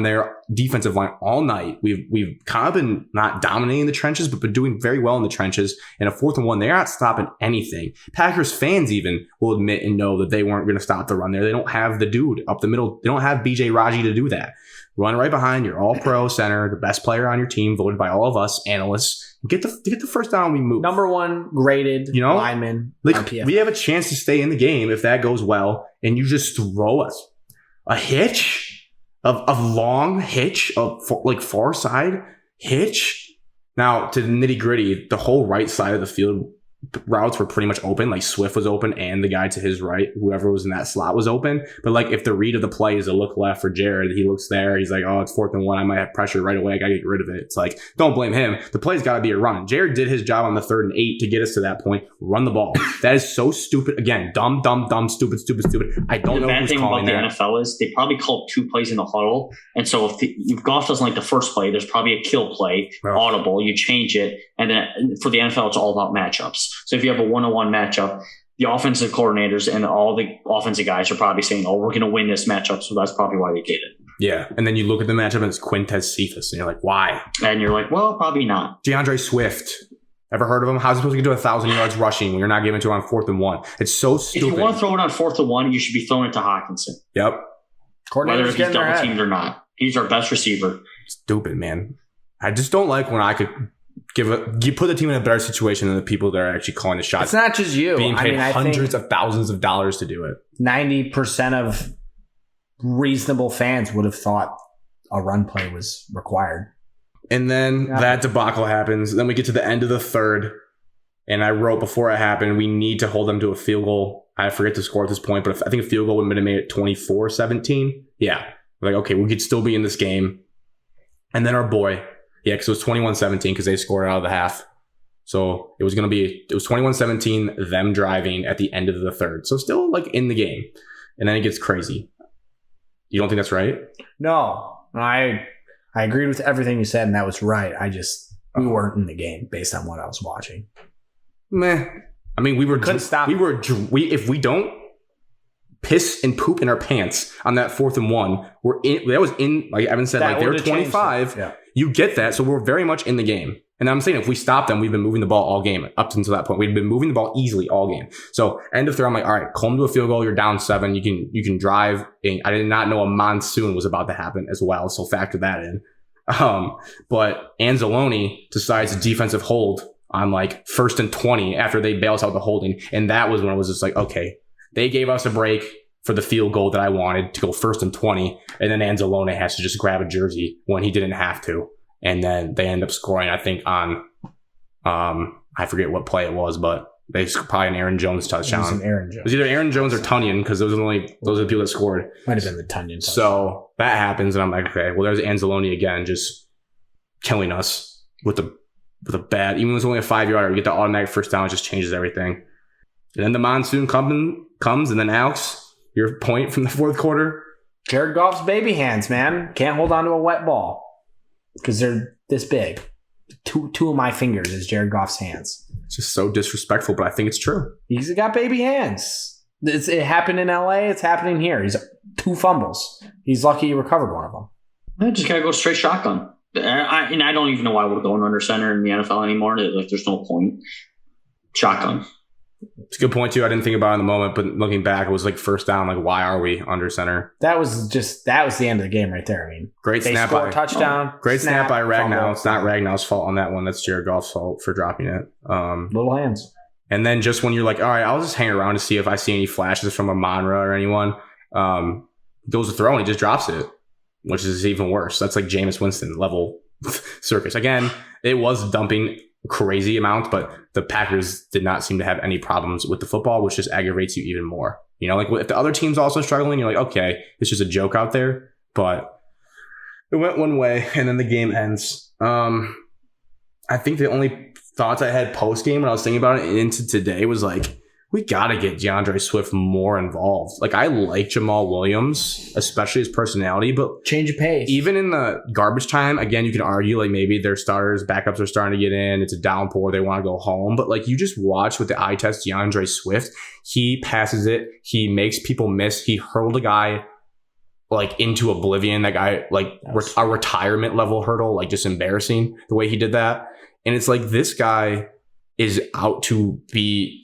their defensive line all night. We've kind of been not dominating the trenches, but been doing very well in the trenches. And a 4th and 1, they're not stopping anything. Packers fans even will admit and know that they weren't going to stop the run there. They don't have the dude up the middle. They don't have BJ Raji to do that. Run right behind your all-pro center, the best player on your team, voted by all of us analysts. Get the first down, we move. Number 1 graded lineman. Like, on PFF. we have a chance to stay in the game if that goes well, and you just throw us a hitch, a long hitch, like far side hitch. Now, to the nitty-gritty, the whole right side of the field routes were pretty much open. Like Swift was open and the guy to his right, whoever was in that slot was open. But like if the read of the play is a look left for Jared, he looks there. He's like, oh, it's 4th and 1. I might have pressure right away. I got to get rid of it. It's like, don't blame him. The play's got to be a run. Jared did his job on the 3rd and 8 to get us to that point. Run the ball. That is so stupid. Again, dumb, stupid. I don't know who's calling that. The bad thing about the NFL is they probably called 2 plays in the huddle. And so if Goff doesn't like the first play, there's probably a kill play, audible. You change it. And then for the NFL, it's all about matchups. So if you have a 1-on-1 matchup, the offensive coordinators and all the offensive guys are probably saying, oh, we're going to win this matchup. So that's probably why they did it. Yeah. And then you look at the matchup and it's Quintez Cephas. And you're like, why? And you're like, well, probably not. DeAndre Swift. Ever heard of him? How's he supposed to get to 1,000 yards rushing when you're not giving it to him on 4th and 1? It's so stupid. If you want to throw it on 4th and 1, you should be throwing it to Hawkinson. Yep. Whether he's double teamed or not. He's our best receiver. Stupid, man. I just don't like when I could you put the team in a better situation than the people that are actually calling the shots. It's not just you. Being paid I hundreds of thousands of dollars to do it. 90% of reasonable fans would have thought a run play was required. And then that debacle happens. Then we get to the end of the 3rd. And I wrote before it happened, we need to hold them to a field goal. I forget the score at this point, but I think a field goal would have made it 24-17. Yeah. Like, okay, we could still be in this game. And then our boy, because it was 21-17 because they scored out of the half. So it was 21-17, them driving at the end of the 3rd. So still like in the game. And then it gets crazy. You don't think that's right? No, I agreed with everything you said, and that was right. We weren't in the game based on what I was watching. Meh. I mean, we couldn't stop. If we don't piss and poop in our pants on that 4th and 1, that was in, like Evan said, like they're 25. Yeah. You get that. So we're very much in the game. And I'm saying if we stop them, we've been moving the ball all game up until that point. We've been moving the ball easily all game. So end of 3rd, I'm like, all right, call them to a field goal. You're down 7. You can drive. I did not know a monsoon was about to happen as well. So factor that in. But Anzalone decides a defensive hold on like 1st and 20 after they bailed out the holding. And that was when it was just like, okay, they gave us a break for the field goal that I wanted to go 1st and 20. And then Anzalone has to just grab a jersey when he didn't have to. And then they end up scoring, I think, on, I forget what play it was, but they probably an Aaron Jones touchdown. It was an Aaron Jones. It was either Aaron Jones or Tunyon because those are the people that scored. Might have been the Tunyon touchdown. So that happens, and I'm like, okay, well, there's Anzalone again, just killing us with a bad, even though it's only a 5-yarder, we get the automatic first down, it just changes everything. And then the monsoon comes, and then Alex, your point from the 4th quarter. Jared Goff's baby hands, man. Can't hold on to a wet ball because they're this big. Two of my fingers is Jared Goff's hands. It's just so disrespectful, but I think it's true. He's got baby hands. It happened in LA. It's happening here. He's 2 fumbles. He's lucky he recovered one of them. I just gotta go straight shotgun. I don't even know why we're going under center in the NFL anymore. Like, there's no point. Shotgun. It's a good point too. I didn't think about it in the moment, but looking back, it was like 1st down. Like, why are we under center? That was the end of the game right there. I mean, great snap by touchdown. Great snap by Ragnow. It's not Ragnow's fault on that one. That's Jared Goff's fault for dropping it. Little hands. And then just when you're like, all right, I'll just hang around to see if I see any flashes from a Monra or anyone. Goes to throw and he just drops it, which is even worse. That's like Jameis Winston level circus. Again, it was dumping crazy amount, but the Packers did not seem to have any problems with the football, which just aggravates you even more. You know, like if the other team's also struggling, you're like, okay, it's just a joke out there. But it went one way, and then the game ends. I think the only thoughts I had post game when I was thinking about it into today was like, we got to get DeAndre Swift more involved. Like, I like Jamal Williams, especially his personality, but change of pace. Even in the garbage time, again, you can argue like maybe their backups are starting to get in. It's a downpour. They want to go home. But like, you just watch with the eye test DeAndre Swift. He passes it. He makes people miss. He hurled a guy like into oblivion. That guy, like a retirement level hurdle, like just embarrassing the way he did that. And it's like, this guy is out to be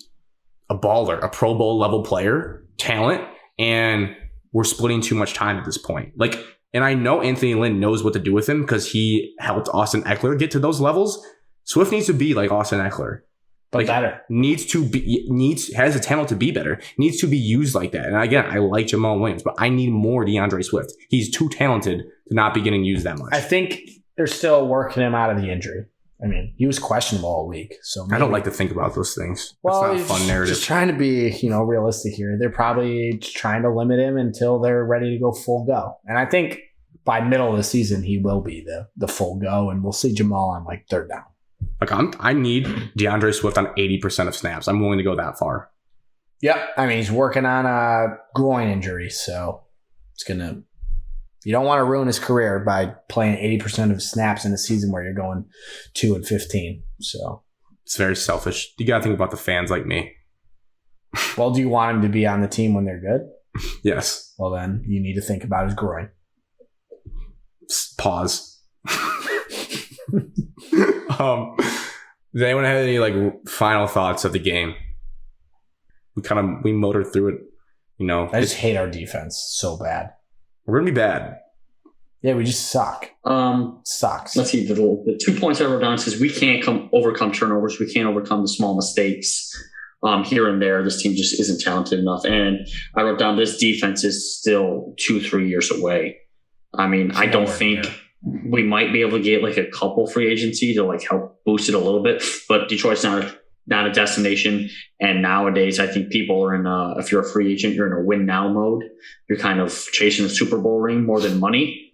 a baller, a Pro Bowl level player, talent, and we're splitting too much time at this point. Like, and I know Anthony Lynn knows what to do with him because he helped Austin Eckler get to those levels. Swift needs to be like Austin Eckler. But like, better. Has the talent to be better. Needs to be used like that. And again, I like Jamal Williams, but I need more DeAndre Swift. He's too talented to not be getting used that much. I think they're still working him out of the injury. I mean, he was questionable all week. So I don't like to think about those things. Well, That's not a fun narrative. Just trying to be, realistic here. They're probably trying to limit him until they're ready to go full go. And I think by middle of the season, he will be the full go, and we'll see Jamal on like third down. Like I need DeAndre Swift on 80% of snaps. I'm willing to go that far. Yep. I mean, he's working on a groin injury, so you don't want to ruin his career by playing 80% of snaps in a season where you're going 2-15. So it's very selfish. You got to think about the fans like me. Well, do you want him to be on the team when they're good? Yes. Well, then you need to think about his groin. Pause. Does anyone have any like final thoughts of the game? We motored through it. I just hate our defense so bad. We're gonna be bad. Yeah, we just suck. Sucks. Let's see. The 2 points I wrote down says we can't overcome turnovers. We can't overcome the small mistakes here and there. This team just isn't talented enough. And I wrote down this defense is still 2-3 years away. I mean, I don't think we might be able to get like a couple free agency to like help boost it a little bit, but Detroit's not a destination. And nowadays, I think people are if you're a free agent, you're in a win now mode. You're kind of chasing the Super Bowl ring more than money.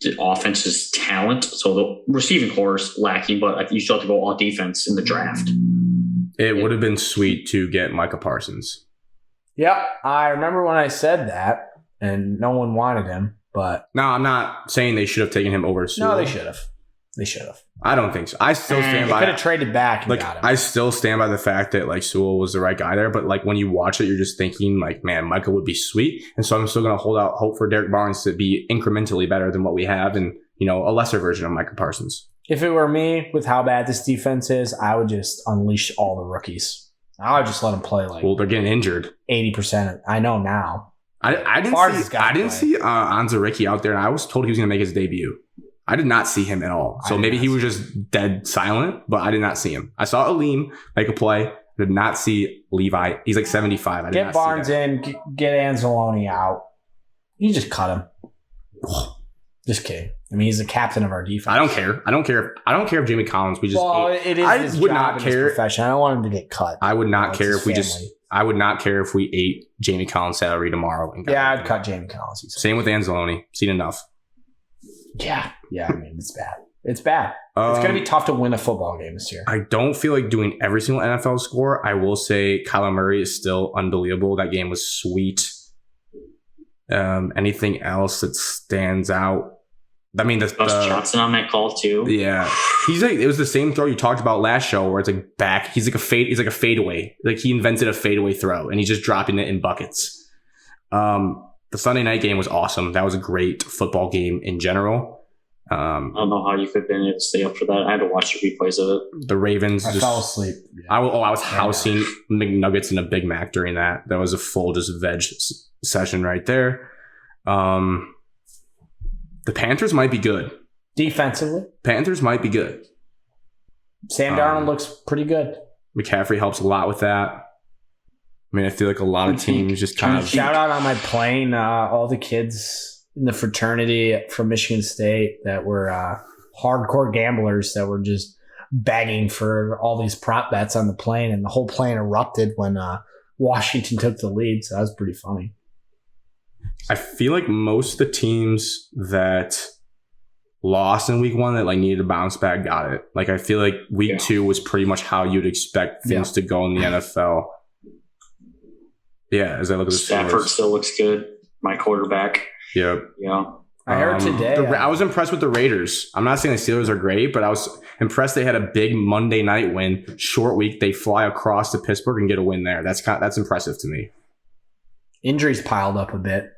The offense is talent. So the receiving core is lacking, but you still have to go all defense in the draft. It would have been sweet to get Micah Parsons. Yep. I remember when I said that and no one wanted him, but. No, I'm not saying they should have taken him over Sewell. No, they should have. They should have. I don't think so. I still stand by. They could have traded back and got him. I still stand by the fact that like Sewell was the right guy there, but like when you watch it, you're just thinking like, man, Michael would be sweet, and so I'm still going to hold out hope for Derek Barnes to be incrementally better than what we have, and a lesser version of Micah Parsons. If it were me, with how bad this defense is, I would just unleash all the rookies. I would just let them play like. Well, they're getting injured. 80%. I know now. I didn't see Anzariki out there, and I was told he was going to make his debut. I did not see him at all. So maybe he was just dead silent, but I did not see him. I saw Aleem make a play. I did not see Levi. He's like 75. Get Barnes in. Get Anzalone out. You just cut him. Just kidding. I mean, he's the captain of our defense. I don't care. I don't care if Jamie Collins. It is his job and his profession. I don't want him to get cut. I would not care if we I would not care if we ate Jamie Collins' salary tomorrow. I'd cut Jamie Collins. Same with Anzalone. Seen enough. Yeah. I mean, it's bad. It's bad. It's going to be tough to win a football game this year. I don't feel like doing every single NFL score. I will say Kyler Murray is still unbelievable. That game was sweet. Anything else that stands out? I mean, Gus Johnson on that call too. Yeah, it was the same throw you talked about last show, where it's like back. He's like a fadeaway. Like he invented a fadeaway throw, and he's just dropping it in buckets. The Sunday night game was awesome. That was a great football game in general. I don't know how you could have been able to stay up for that. I had to watch the replays of it. The Ravens. I fell asleep. Yeah. I was housing McNuggets and a Big Mac during that. That was a full just veg session right there. The Panthers might be good. Defensively? Panthers might be good. Sam Darnold looks pretty good. McCaffrey helps a lot with that. I mean, I feel like a lot of teams just kind of... Shout out on my plane, all the kids in the fraternity from Michigan State that were hardcore gamblers that were just begging for all these prop bets on the plane, and the whole plane erupted when Washington took the lead, so that was pretty funny. I feel like most of the teams that lost in week one that like needed to bounce back got it. Like I feel like week two was pretty much how you'd expect things to go in the NFL. Yeah, as I look at the Stafford still looks good. My quarterback. Yep. Yeah. I heard today. I was impressed with the Raiders. I'm not saying the Steelers are great, but I was impressed they had a big Monday night win. Short week, they fly across to Pittsburgh and get a win there. That's impressive to me. Injuries piled up a bit,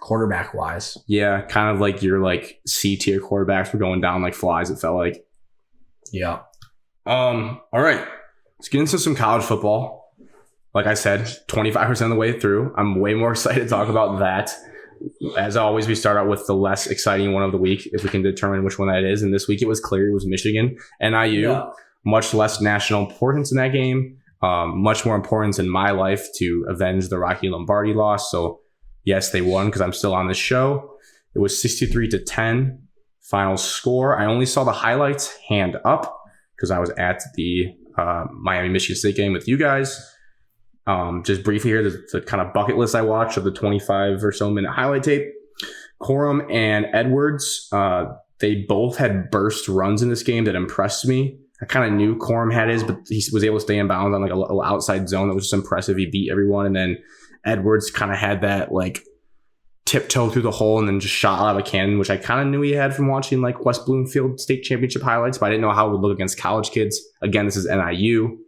quarterback wise. Yeah, kind of like your like C tier quarterbacks were going down like flies. It felt like. Yeah. All right, let's get into some college football. Like I said, 25% of the way through. I'm way more excited to talk about that. As always, we start out with the less exciting one of the week, if we can determine which one that is. And this week it was clear it was Michigan, NIU. Yeah. Much less national importance in that game. Much more importance in my life to avenge the Rocky Lombardi loss. So yes, they won because I'm still on this show. It was 63-10 final score. I only saw the highlights, hand up. because I was at the Miami-Michigan State game with you guys. Just briefly here, the kind of bucket list I watched of the 25 or so minute highlight tape. Corum and Edwards, they both had burst runs in this game that impressed me. I kind of knew Corum had his, but he was able to stay in bounds on like a little outside zone that was just impressive. He beat everyone. And then Edwards kind of had that like tiptoe through the hole and then just shot out of a cannon, which I kind of knew he had from watching like West Bloomfield State Championship highlights, but I didn't know how it would look against college kids. Again, this is NIU.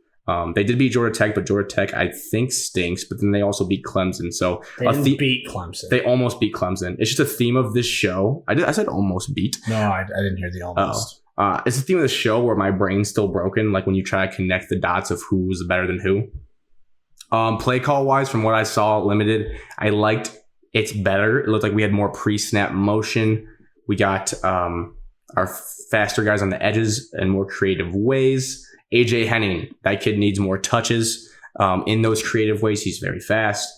They did beat Georgia Tech, but Georgia Tech I think stinks. But then they also beat Clemson. So they didn't beat Clemson. They almost beat Clemson. It's just a theme of this show. I said almost beat. No, I didn't hear the almost. It's the theme of the show where my brain's still broken. Like when you try to connect the dots of who was better than who. Play call wise, from what I saw limited, I liked it's better. It looked like we had more pre-snap motion. We got our faster guys on the edges and more creative ways. AJ Henning, that kid needs more touches in those creative ways. He's very fast.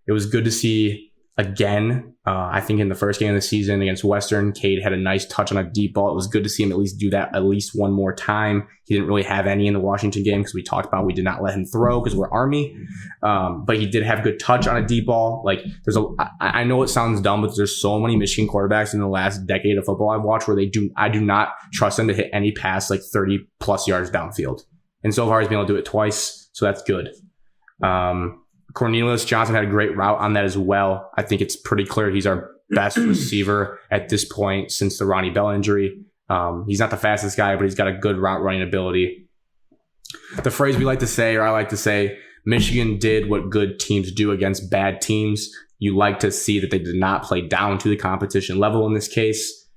It was good to see again. I think in the first game of the season against Western, Cade had a nice touch on a deep ball. It was good to see him at least do that at least one more time. He didn't really have any in the Washington game because we talked about we did not let him throw because we're Army. But he did have good touch on a deep ball. Like I know it sounds dumb, but there's so many Michigan quarterbacks in the last decade of football I've watched where I do not trust them to hit any pass like 30 plus yards downfield. And so far he's been able to do it twice. So that's good. Cornelius Johnson had a great route on that as well. I think it's pretty clear he's our best receiver at this point since the Ronnie Bell injury. He's not the fastest guy, but he's got a good route running ability. The phrase we like to say, or I like to say, Michigan did what good teams do against bad teams. You like to see that they did not play down to the competition level in this case.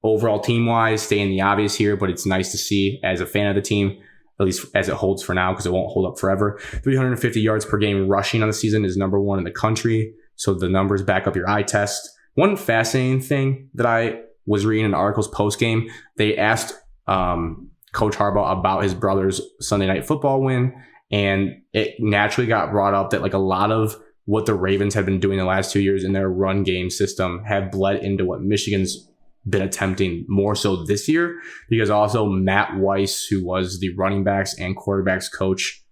Overall team-wise, staying the obvious here, but it's nice to see as a fan of the team, at least as it holds for now because it won't hold up forever. 350 yards per game rushing on the season is number one in the country. So the numbers back up your eye test. One fascinating thing that I was reading in articles post-game, they asked Coach Harbaugh about his brother's Sunday Night Football win, and it naturally got brought up that like a lot of what the Ravens have been doing the last 2 years in their run game system have bled into what Michigan's been attempting more so this year, because also Matt Weiss, who was the running backs and quarterbacks coach,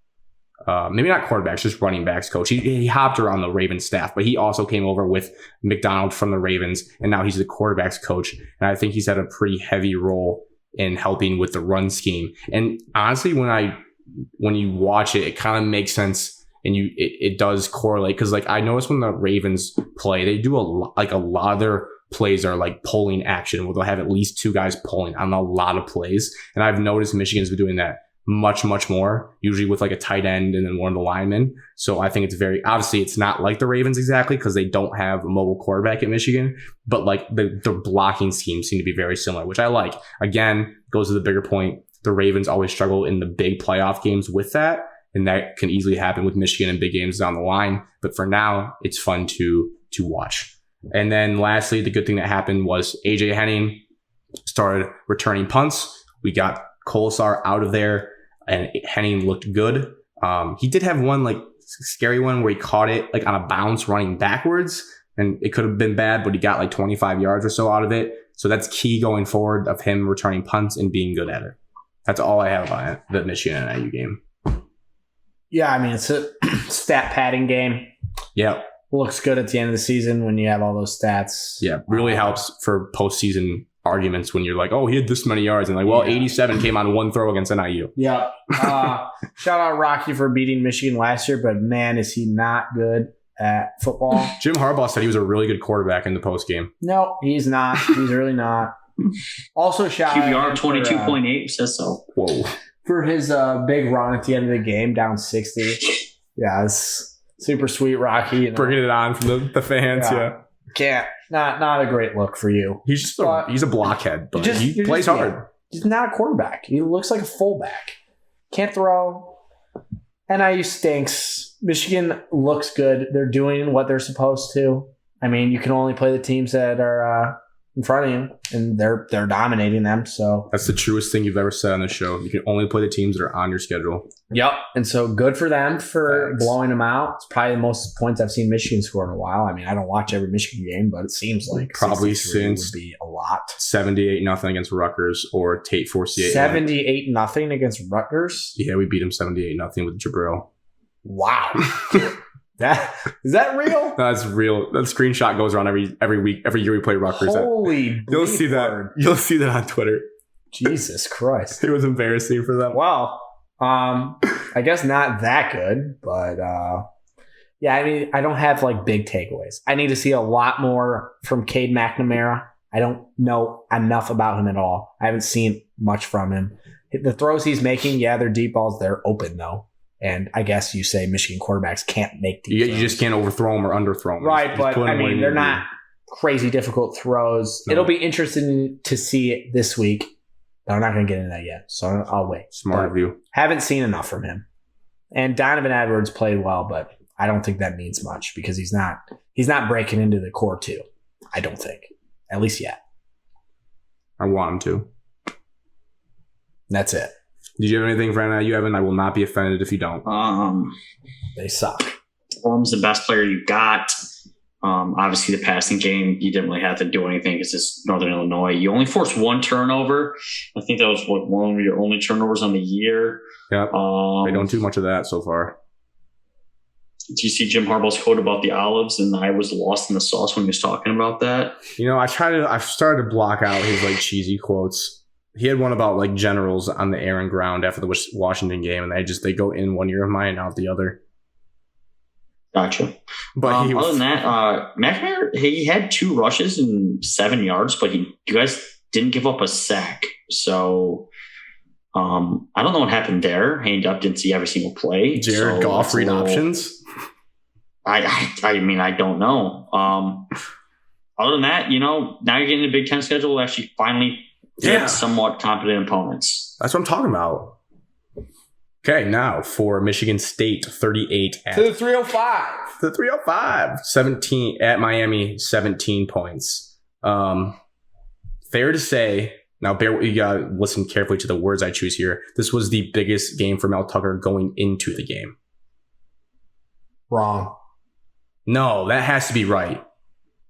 maybe not quarterbacks, just running backs coach. He hopped around the Ravens staff, but he also came over with McDonald from the Ravens, and now he's the quarterbacks coach. And I think he's had a pretty heavy role in helping with the run scheme. And honestly, when you watch it, it kind of makes sense, and it does correlate, because like I notice when the Ravens play, they do a lot of their plays are like pulling action where they'll have at least two guys pulling on a lot of plays. And I've noticed Michigan's been doing that much, much more, usually with like a tight end and then one of the linemen. So I think it's obviously it's not like the Ravens exactly because they don't have a mobile quarterback at Michigan, but like the blocking schemes seem to be very similar, which I like. Again, goes to the bigger point. The Ravens always struggle in the big playoff games with that. And that can easily happen with Michigan in big games down the line. But for now, it's fun to watch. And then lastly, the good thing that happened was AJ Henning started returning punts. We got Colasar out of there, and Henning looked good. He did have one like scary one where he caught it like on a bounce running backwards, and it could have been bad, but he got like 25 yards or so out of it. So that's key going forward of him returning punts and being good at it. That's all I have on the Michigan NIU game. Yeah, I mean, it's a stat padding game. Yeah. Looks good at the end of the season when you have all those stats. Yeah, really helps for postseason arguments when you're like, oh, he had this many yards. And like, well, 87 came on one throw against NIU. Yeah. Shout out Rocky for beating Michigan last year, but man, is he not good at football. Jim Harbaugh said he was a really good quarterback in the postgame. No, he's not. He's really not. Also, shout out QBR 22.8 says so. Whoa. For his big run at the end of the game, down 60. Yeah, it's super sweet, Rocky. You know? Bringing it on from the fans, yeah. Can't. Not a great look for you. He's just he's a blockhead, but he plays hard. Yeah, he's not a quarterback. He looks like a fullback. Can't throw. NIU stinks. Michigan looks good. They're doing what they're supposed to. I mean, you can only play the teams that are in front of you, and they're dominating them. So That's the truest thing you've ever said on the show. You can only play the teams that are on your schedule. yep. And so good for them for Thanks. blowing them out. It's probably the most points I've seen Michigan score in a while. I mean, I don't watch every Michigan game, but it seems like Probably 63 since would be a lot. 78-0 against Rutgers or Tate 48. 78-0 against Rutgers. Yeah, we beat them 78-0 with Jabril. Wow. Is that real? That's real. That screenshot goes around every week, every year we play Rutgers. Holy You'll see that. bleep-word. You'll see that on Twitter. Jesus Christ. It was embarrassing for them. Well, I guess not that good, but yeah, I mean, I don't have like big takeaways. I need to see a lot more from Cade McNamara. I don't know enough about him at all. I haven't seen much from him. The throws he's making, yeah, they're deep balls. They're open though. And I guess you say Michigan quarterbacks can't make deep You throws. just can't overthrow them or underthrow them. Right, Just but put them I where mean, you they're need to not crazy difficult throws. No. It'll be interesting to see it this week. But I'm not going to get into that yet, so I'll wait. be. Smart of you. Haven't seen enough from him. And Donovan Edwards played well, but I don't think that means much because he's not breaking into the core two. I don't think, at least yet. I want him to. That's it. Did you have anything for NIU, Evan? I will not be offended if you don't. They suck. Form's the best player you got. Obviously, the passing game, you didn't really have to do anything because it's Northern Illinois. You only forced one turnover. I think that was one of your only turnovers on the year. Yep. They don't do much of that so far. Do you see Jim Harbaugh's quote about the olives and I was lost in the sauce when he was talking about that? You know, I've started to block out his like cheesy quotes. He had one about like generals on the air and ground after the Washington game, and they go in one ear of mine and out the other. Gotcha. But Other than that, McNamara, he had 2 rushes and 7 yards, but you guys didn't give up a sack. So I don't know what happened there. Hand up, didn't see every single play. Jared Goff read options. I mean, I don't know. Other than that, now you're getting a Big Ten schedule. Actually, finally get somewhat competent opponents. That's what I'm talking about. Okay, now for Michigan State, 38 at To the 305. the 305, 17 at Miami, 17 points. Fair to say, now you gotta listen carefully to the words I choose here. This was the biggest game for Mel Tucker going into the game. Wrong. No, that has to be right.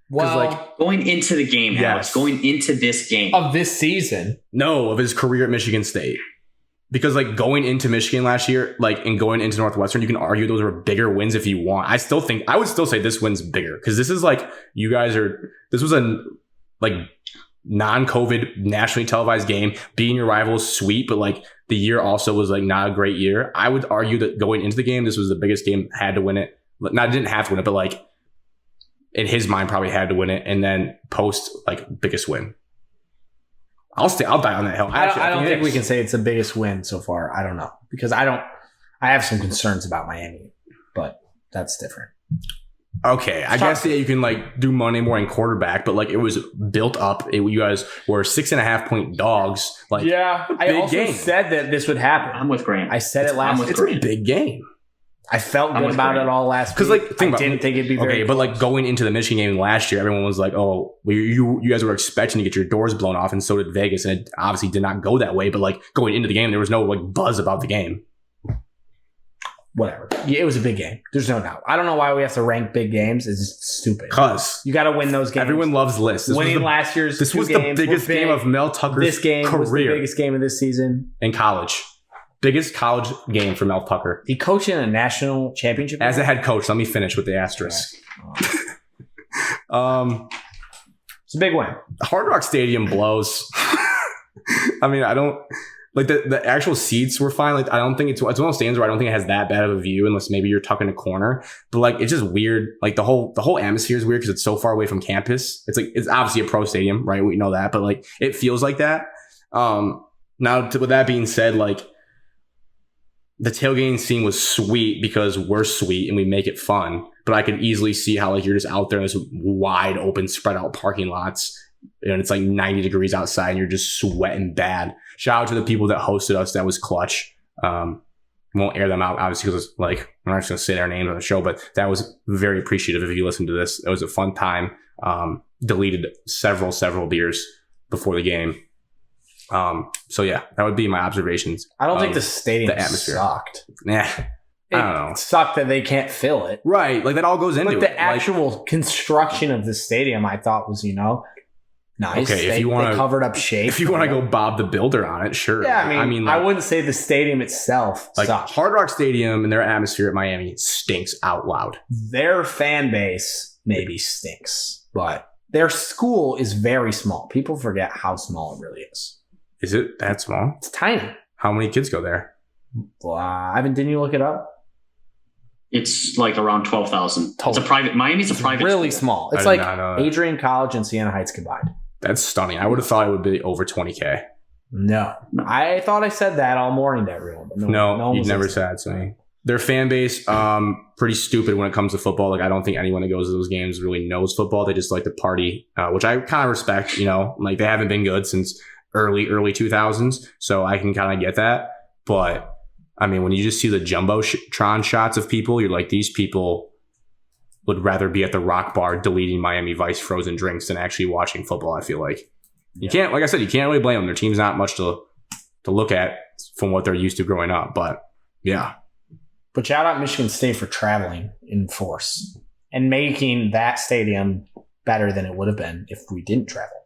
Well, Going into the game, Yes. Alex, going into this game. of this season. No, of his career at Michigan State. Because like going into Michigan last year, like and going into Northwestern, you can argue those were bigger wins if you want. I would still say this win's bigger because this is like this was a like non-COVID nationally televised game. Beating your rivals, sweet, but like the year also was like not a great year. I would argue that going into the game, this was the biggest game, had to win it. Not didn't have to win it, but like in his mind probably had to win it, and then post like biggest win. I'll die on that hill. I don't think we can say it's the biggest win so far. I don't know because I have some concerns about Miami, but that's different. Okay, I guess you can like do Monday morning quarterback, but like it was built up. You guys were 6.5 point dogs. Like Yeah, I also game. said that this would happen. I'm with Grant. I said it last. It's a big game. I felt I'm good with about Grant. it all last week. Because like I didn't think it'd be very okay, but like going into the Michigan game last year, everyone was like, "Oh, you guys were expecting to get your doors blown off," and so did Vegas, and it obviously did not go that way. But like going into the game, there was no like buzz about the game. whatever. Yeah, it was a big game. There's no doubt. I don't know why we have to rank big games. It's just stupid. Cause You got to win those games. everyone loves lists. Winning last year's This two was the games biggest were big. game of Mel Tucker's This game was the career biggest game of this season. in college. Biggest college game for Mel Tucker. He coached in a national championship. As a head coach, let me finish with the asterisk. It's a big win. Hard Rock Stadium blows. I mean, I don't like the actual seats were fine. Like, I don't think it's one of those stands where I don't think it has that bad of a view unless maybe you're tucking a corner. But like, it's just weird. Like the whole atmosphere is weird because it's so far away from campus. It's like, it's obviously a pro stadium, right? We know that, but like, it feels like that. Now with that being said, like the tailgating scene was sweet because we're sweet and we make it fun. But I could easily see how like you're just out there in this wide open spread out parking lots and it's like 90 degrees outside and you're just sweating bad. Shout out to the people that hosted us. That was clutch. won't air them out, obviously, because like we're not just going to say their names on the show, but that was very appreciative if you listen to this. It was a fun time. Deleted several beers before the game. So yeah, that would be my observations. I don't think the stadium the atmosphere sucked. Yeah. I don't know. It sucked that they can't fill it. Right. Like that all goes into but it. the actual construction of the stadium, I thought was, nice. Okay, they covered up shape. If you want to go Bob the Builder on it, sure. Yeah, I mean, like, I wouldn't say the stadium itself like sucked. Hard Rock Stadium and their atmosphere at Miami stinks out loud. Their fan base maybe stinks, but their school is very small. People forget how small it really is. Is it that small? It's tiny. How many kids go there? Ivan, didn't you look it up? It's like around 12,000. Total. It's a private. Miami's a private. Really school. small. It's I like did not know that. Adrian College and Siena Heights combined. That's stunning. I would have thought it would be over 20K. No. I thought I said that all morning to everyone. But no one you'd was never listening. said to me. Their fan base, pretty stupid when it comes to football. Like I don't think anyone that goes to those games really knows football. They just like to party, which I kind of respect. Like they haven't been good since early 2000s, so I can kind of get that. But I mean, when you just see the jumbotron shots of people, you're like, these people would rather be at the Rock Bar deleting Miami Vice frozen drinks than actually watching football. I feel like you can't, like I said, you can't really blame them. Their team's not much to look at from what they're used to growing up. But yeah. But shout out Michigan State for traveling in force and making that stadium better than it would have been if we didn't travel.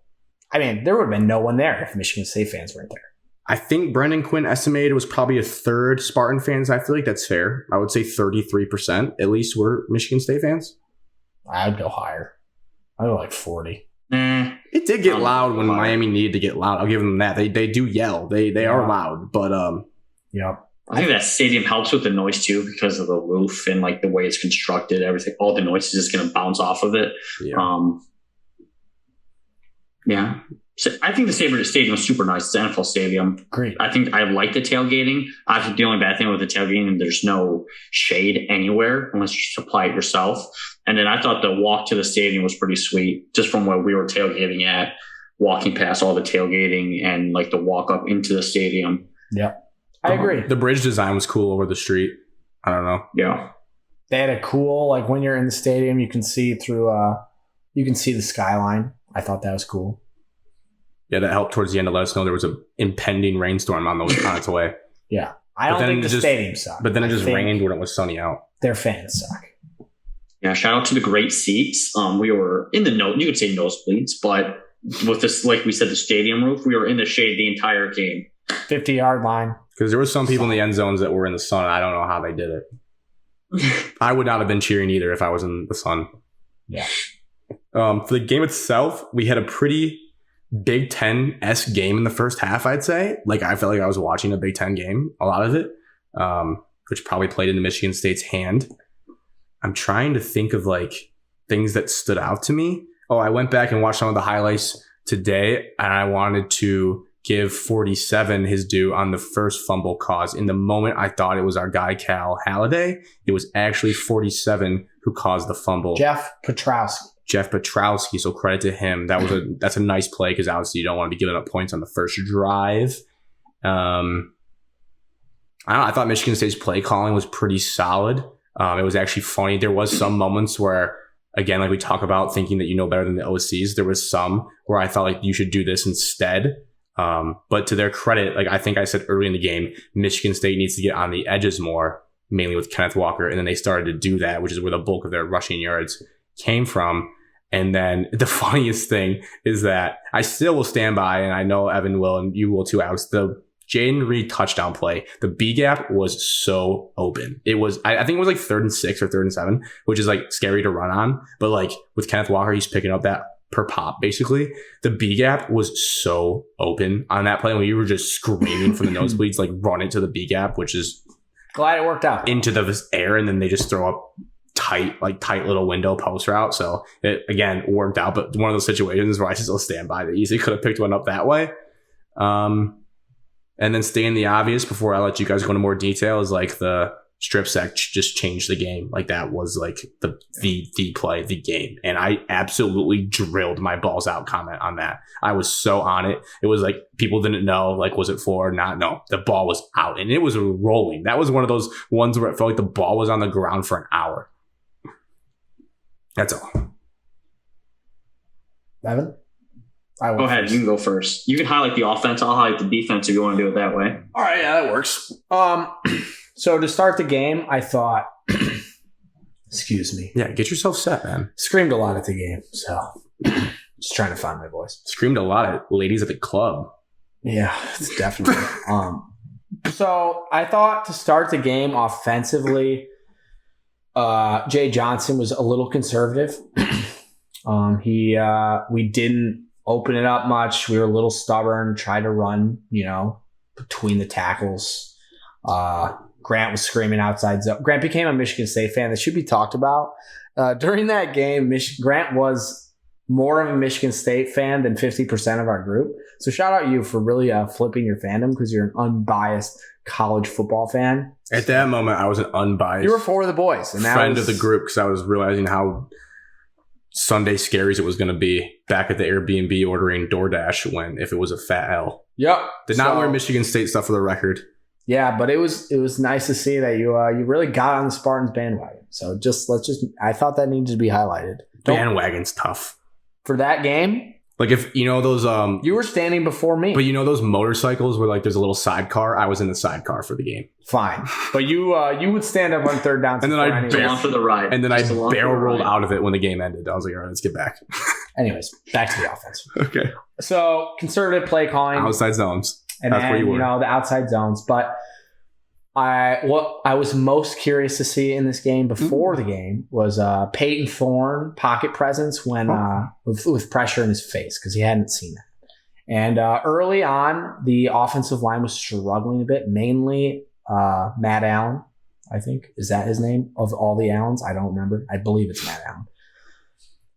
I mean, there would have been no one there if Michigan State fans weren't there. I think Brendan Quinn estimated it was probably a third Spartan fans. I feel like that's fair. I would say 33% at least were Michigan State fans. I'd go higher. I'd go like 40. It did get loud when Miami needed to get loud. I'll give them that. They do yell. They are loud, but Yep. I think that stadium helps with the noise too because of the roof and like the way it's constructed. Everything, all the noise is just going to bounce off of it. Yeah. So I think the stadium is super nice. It's an NFL stadium. Great. I think I like the tailgating. I think the only bad thing with the tailgating, there's no shade anywhere unless you supply it yourself. And then I thought the walk to the stadium was pretty sweet, just from where we were tailgating at, walking past all the tailgating and like the walk up into the stadium. Yeah, I agree. The bridge design was cool over the street. I don't know. Yeah. They had a cool, like when you're in the stadium, you can see through, you can see the skyline. I thought that was cool. Yeah, that helped towards the end to let us know there was an impending rainstorm on its way. Yeah. I don't think the stadium sucked. But then it just rained when it was sunny out. Their fans suck. Yeah, shout out to the great seats. We were in the you could say nosebleeds, but with this, like we said, the stadium roof, we were in the shade the entire game. 50-yard line. Because there were some people in the end zones that were in the sun. I don't know how they did it. I would not have been cheering either if I was in the sun. Yeah. For the game itself, we had a pretty Big Ten-esque game in the first half, I'd say. Like, I felt like I was watching a Big Ten game, a lot of it, which probably played into Michigan State's hand. I'm trying to think of, like, things that stood out to me. Oh, I went back and watched some of the highlights today, and I wanted to give 47 his due on the first fumble cause. In the moment, I thought it was our guy, Cal Halliday. It was actually 47 who caused the fumble. Jeff Petrowski. So credit to him. That's a nice play because obviously you don't want to be giving up points on the first drive. I don't know. I thought Michigan State's play calling was pretty solid. It was actually funny. There was some moments where, again, like we talk about thinking that you know better than the OCs, there was some where I thought like you should do this instead. But to their credit, like I think I said early in the game, Michigan State needs to get on the edges more, mainly with Kenneth Walker. And then they started to do that, which is where the bulk of their rushing yards came from. And then the funniest thing is that I still will stand by, and I know Evan will, and you will too, Alex, the Jaden Reed touchdown play. The B gap was so open. It was, I think it was like 3rd and 6 or 3rd and 7, which is like scary to run on. But like with Kenneth Walker, he's picking up that per pop, basically. The B gap was so open on that play. When you were just screaming from the nosebleeds, like run into the B gap, which is glad it worked out into the air. And then they just throw up tight little window post route. So it again worked out, but one of those situations where I still stand by, they easily could have picked one up that way. And then stating the obvious before I let you guys go into more detail is like the strip sack just changed the game. Like that was like the play, the game. And I absolutely drilled my balls out comment on that. I was so on it. It was like people didn't know, like, was it for or not? No, the ball was out and it was rolling. That was one of those ones where it felt like the ball was on the ground for an hour. That's all. Evan? Go ahead. You can go first. You can highlight the offense. I'll highlight the defense if you want to do it that way. All right, yeah, that works. So to start the game, I thought, excuse me. Yeah, get yourself set, man. Screamed a lot at the game, so just trying to find my voice. Screamed a lot at ladies at the club. Yeah, it's definitely. So I thought to start the game offensively, Jay Johnson was a little conservative. We didn't open it up much. We were a little stubborn, tried to run, between the tackles. Grant was screaming outside zone. Grant became a Michigan State fan. That should be talked about. During that game, Grant was more of a Michigan State fan than 50% of our group. So shout out you for really flipping your fandom because you're an unbiased college football fan. At that moment, I was an unbiased. You were for the boys. And friend of the group because I was realizing how Sunday scaries it was going to be back at the Airbnb ordering DoorDash if it was a fat L. Yep. Did not wear Michigan State stuff for the record. Yeah, but it was nice to see that you really got on the Spartans bandwagon. So I thought that needed to be highlighted. Bandwagon's tough. For that game, like if those you were standing before me. But those motorcycles where like there's a little sidecar, I was in the sidecar for the game. Fine. But you would stand up on third down and then I barrel rolled out of it when the game ended. I was like, all right, let's get back. Anyways, back to the offense. Okay. So conservative play calling. Outside zones. And that's then, where you were. The outside zones. But what I was most curious to see in this game before the game was Peyton Thorne pocket presence when with pressure in his face because he hadn't seen that. And early on, the offensive line was struggling a bit, mainly Matt Allen, I think. Is that his name? Of all the Allens? I don't remember. I believe it's Matt Allen.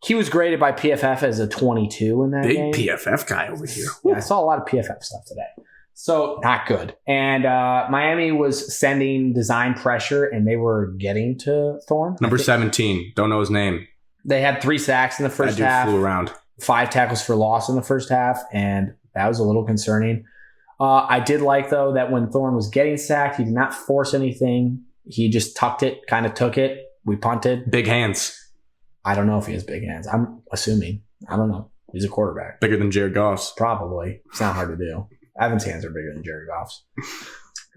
He was graded by PFF as a 22 in that game. Big PFF guy over here. Yeah, I saw a lot of PFF stuff today. So not good. And Miami was sending design pressure, and they were getting to Thorne. Number 17. Don't know his name. They had 3 sacks in the first half. Flew around. 5 tackles for loss in the first half, and that was a little concerning. I did like, though, that when Thorne was getting sacked, he did not force anything. He just tucked it, kind of took it. We punted. Big hands. I don't know if he has big hands. I'm assuming. I don't know. He's a quarterback. Bigger than Jared Goff's. Probably. It's not hard to do. Evan's hands are bigger than Jared Goff's.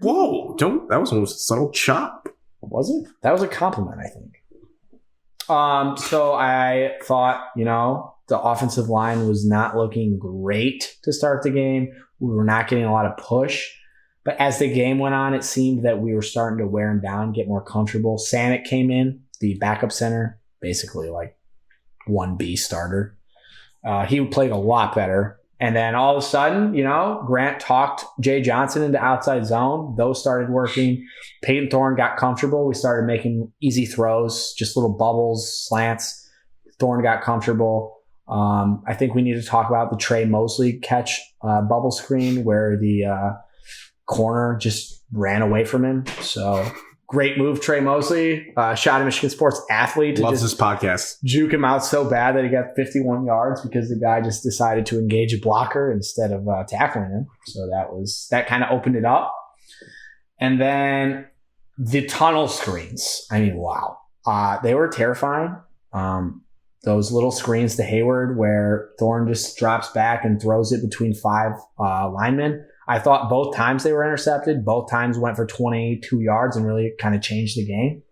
Whoa. That was almost a subtle chop. Was it? That was a compliment, I think. So I thought, the offensive line was not looking great to start the game. We were not getting a lot of push. But as the game went on, it seemed that we were starting to wear him down, get more comfortable. Sanic came in, the backup center, basically like 1B starter. He played a lot better. And then all of a sudden, Grant talked Jay Johnson into outside zone. Those started working. Peyton Thorne got comfortable. We started making easy throws, just little bubbles, slants. Thorne got comfortable. I think we need to talk about the Trey Mosley catch bubble screen where the corner just ran away from him. So great move, Trey Mosley. Shout out Michigan Sports Athlete. Loves this podcast. Juke him out so bad that he got 51 yards because the guy just decided to engage a blocker instead of tackling him. So that kind of opened it up. And then the tunnel screens. I mean, wow. They were terrifying. Those little screens to Hayward where Thorne just drops back and throws it between 5 linemen. I thought both times they were intercepted. Both times went for 22 yards and really kind of changed the game.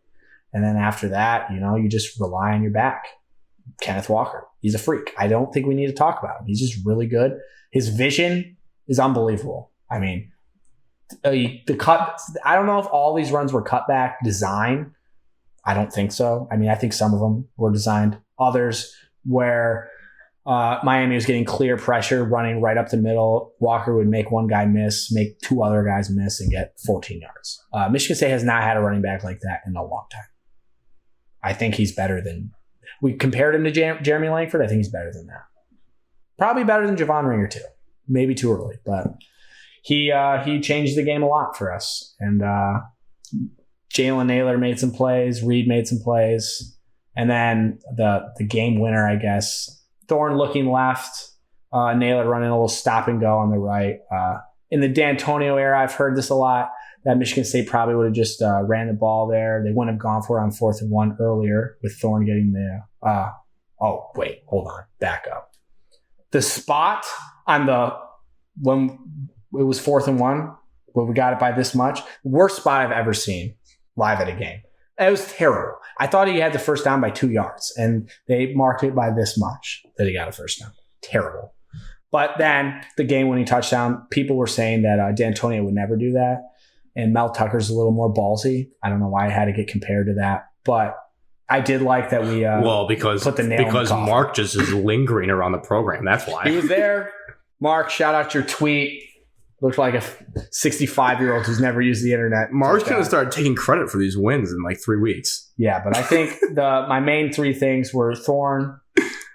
And then after that, you just rely on your back. Kenneth Walker, he's a freak. I don't think we need to talk about him. He's just really good. His vision is unbelievable. I mean, the cut, I don't know if all these runs were cutback design. I don't think so. I mean, I think some of them were designed. Others where Miami was getting clear pressure, running right up the middle. Walker would make one guy miss, make 2 other guys miss, and get 14 yards. Michigan State has not had a running back like that in a long time. I think he's better than – we compared him to Jeremy Langford. I think he's better than that. Probably better than Javon Ringer too. Maybe too early, but he changed the game a lot for us. And Jalen Naylor made some plays. Reed made some plays. And then the game winner, I guess, Thorne looking left. Naylor running a little stop and go on the right. In the D'Antonio era, I've heard this a lot, that Michigan State probably would have just ran the ball there. They wouldn't have gone for it on 4th and 1 earlier with Thorne getting the hold on. Back up. The spot on when it was 4th and 1, when we got it by this much, worst spot I've ever seen live at a game. It was terrible. I thought he had the first down by 2 yards, and they marked it by this much that he got a first down. Terrible. But then the game-winning touchdown, people were saying that D'Antonio would never do that, and Mel Tucker's a little more ballsy. I don't know why I had to get compared to that, but I did like that we put the nail in the coffin. Mark just is lingering around the program. That's why. He was there. Mark, shout out your tweet. Looked like a 65-year-old who's never used the internet. Mark's going to start taking credit for these wins in like 3 weeks. Yeah, but I think my main 3 things were Thorne.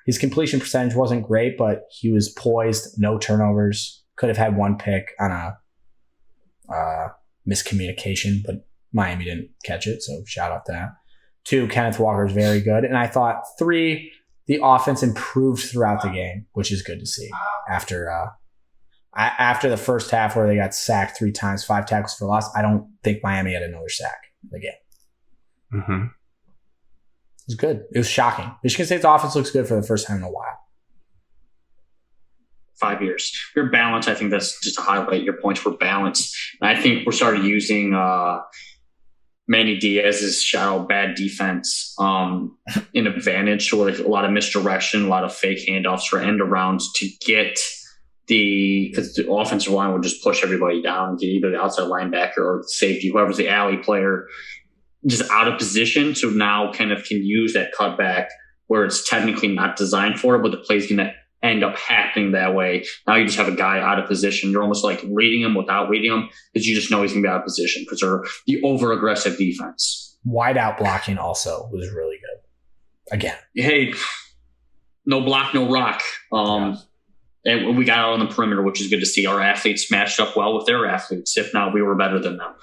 His completion percentage wasn't great, but he was poised, no turnovers. Could have had 1 pick on a miscommunication, but Miami didn't catch it, so shout out to that. 2, Kenneth Walker's very good. And I thought 3, the offense improved throughout the game, which is good to see. After the first half where they got sacked 3 times, 5 tackles for loss, I don't think Miami had another sack in the game. Mm-hmm. It was good. It was shocking. Michigan State's offense looks good for the first time in a while. 5 years. We're balanced. I think that's just to highlight your points. We're balanced. And I think we're started using Manny Diaz's shadow bad defense in advantage. So like a lot of misdirection, a lot of fake handoffs for end arounds to get because the offensive line would just push everybody down and get either the outside linebacker or the safety, whoever's the alley player, just out of position. So now kind of can use that cutback where it's technically not designed for it, but the play's going to end up happening that way. Now you just have a guy out of position. You're almost like reading him without reading him because you just know he's going to be out of position because they're the over-aggressive defense. Wide out blocking also was really good. Again. Hey, no block, no rock. And we got out on the perimeter, which is good to see. Our athletes matched up well with their athletes. If not, we were better than them.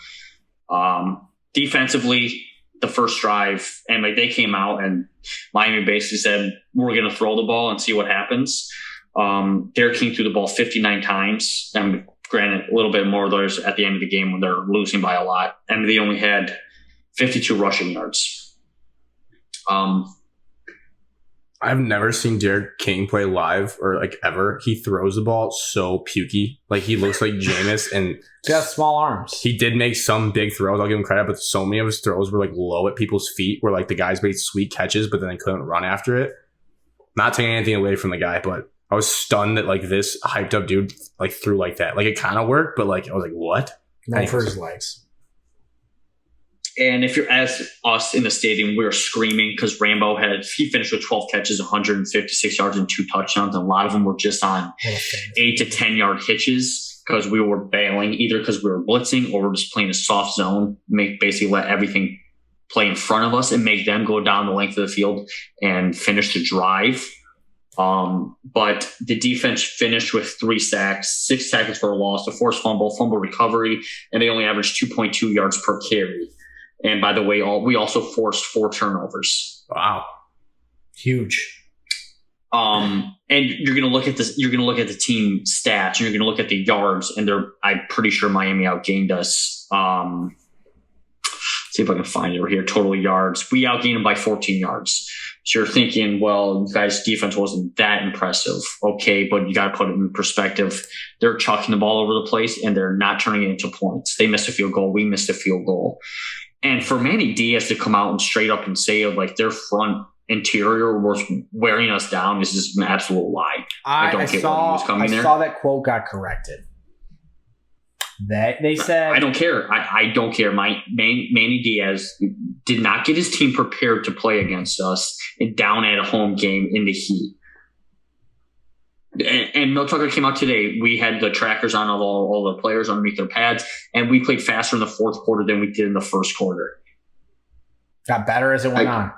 Defensively, the first drive, and like they came out and Miami basically said, we're going to throw the ball and see what happens. Derek King threw the ball 59 times. And granted, a little bit more of those at the end of the game when they're losing by a lot. And they only had 52 rushing yards. I've never seen Derek King play live or like ever. He throws the ball so pukey. Like he looks like Jameis, and he's got small arms. He did make some big throws. I'll give him credit, but so many of his throws were like low at people's feet where like the guys made sweet catches, but then they couldn't run after it. Not taking anything away from the guy, but I was stunned that like this hyped up dude like threw like that. Like it kind of worked, but like I was like, what? Not for his legs. And if you're as us in the stadium, we were screaming because Rambo he finished with 12 catches, 156 yards and 2 touchdowns. And a lot of them were just on 8 to 10 yard hitches because we were bailing either because we were blitzing or we're just playing a soft zone, basically let everything play in front of us and make them go down the length of the field and finish the drive. But the defense finished with 3 sacks, 6 tackles for a loss, a forced fumble recovery, and they only averaged 2.2 yards per carry. And by the way, we also forced 4 turnovers. Wow. Huge. And you're going to look at this. You're going to look at the team stats. And you're going to look at the yards, and I'm pretty sure Miami outgained us. See if I can find it over here. Total yards. We outgained them by 14 yards. So you're thinking, well, you guys' defense wasn't that impressive. Okay, but you got to put it in perspective. They're chucking the ball over the place, and they're not turning it into points. They missed a field goal. We missed a field goal. And for Manny Diaz to come out and straight up and say like their front interior was wearing us down is just an absolute lie. I don't get why he was coming there. I saw that quote got corrected. That they said I don't care. I don't care. Manny Diaz did not get his team prepared to play against us and down at a home game in the heat. And Mel Tucker came out today. We had the trackers on of all the players underneath their pads, and we played faster in the fourth quarter than we did in the first quarter. Got better as it went on.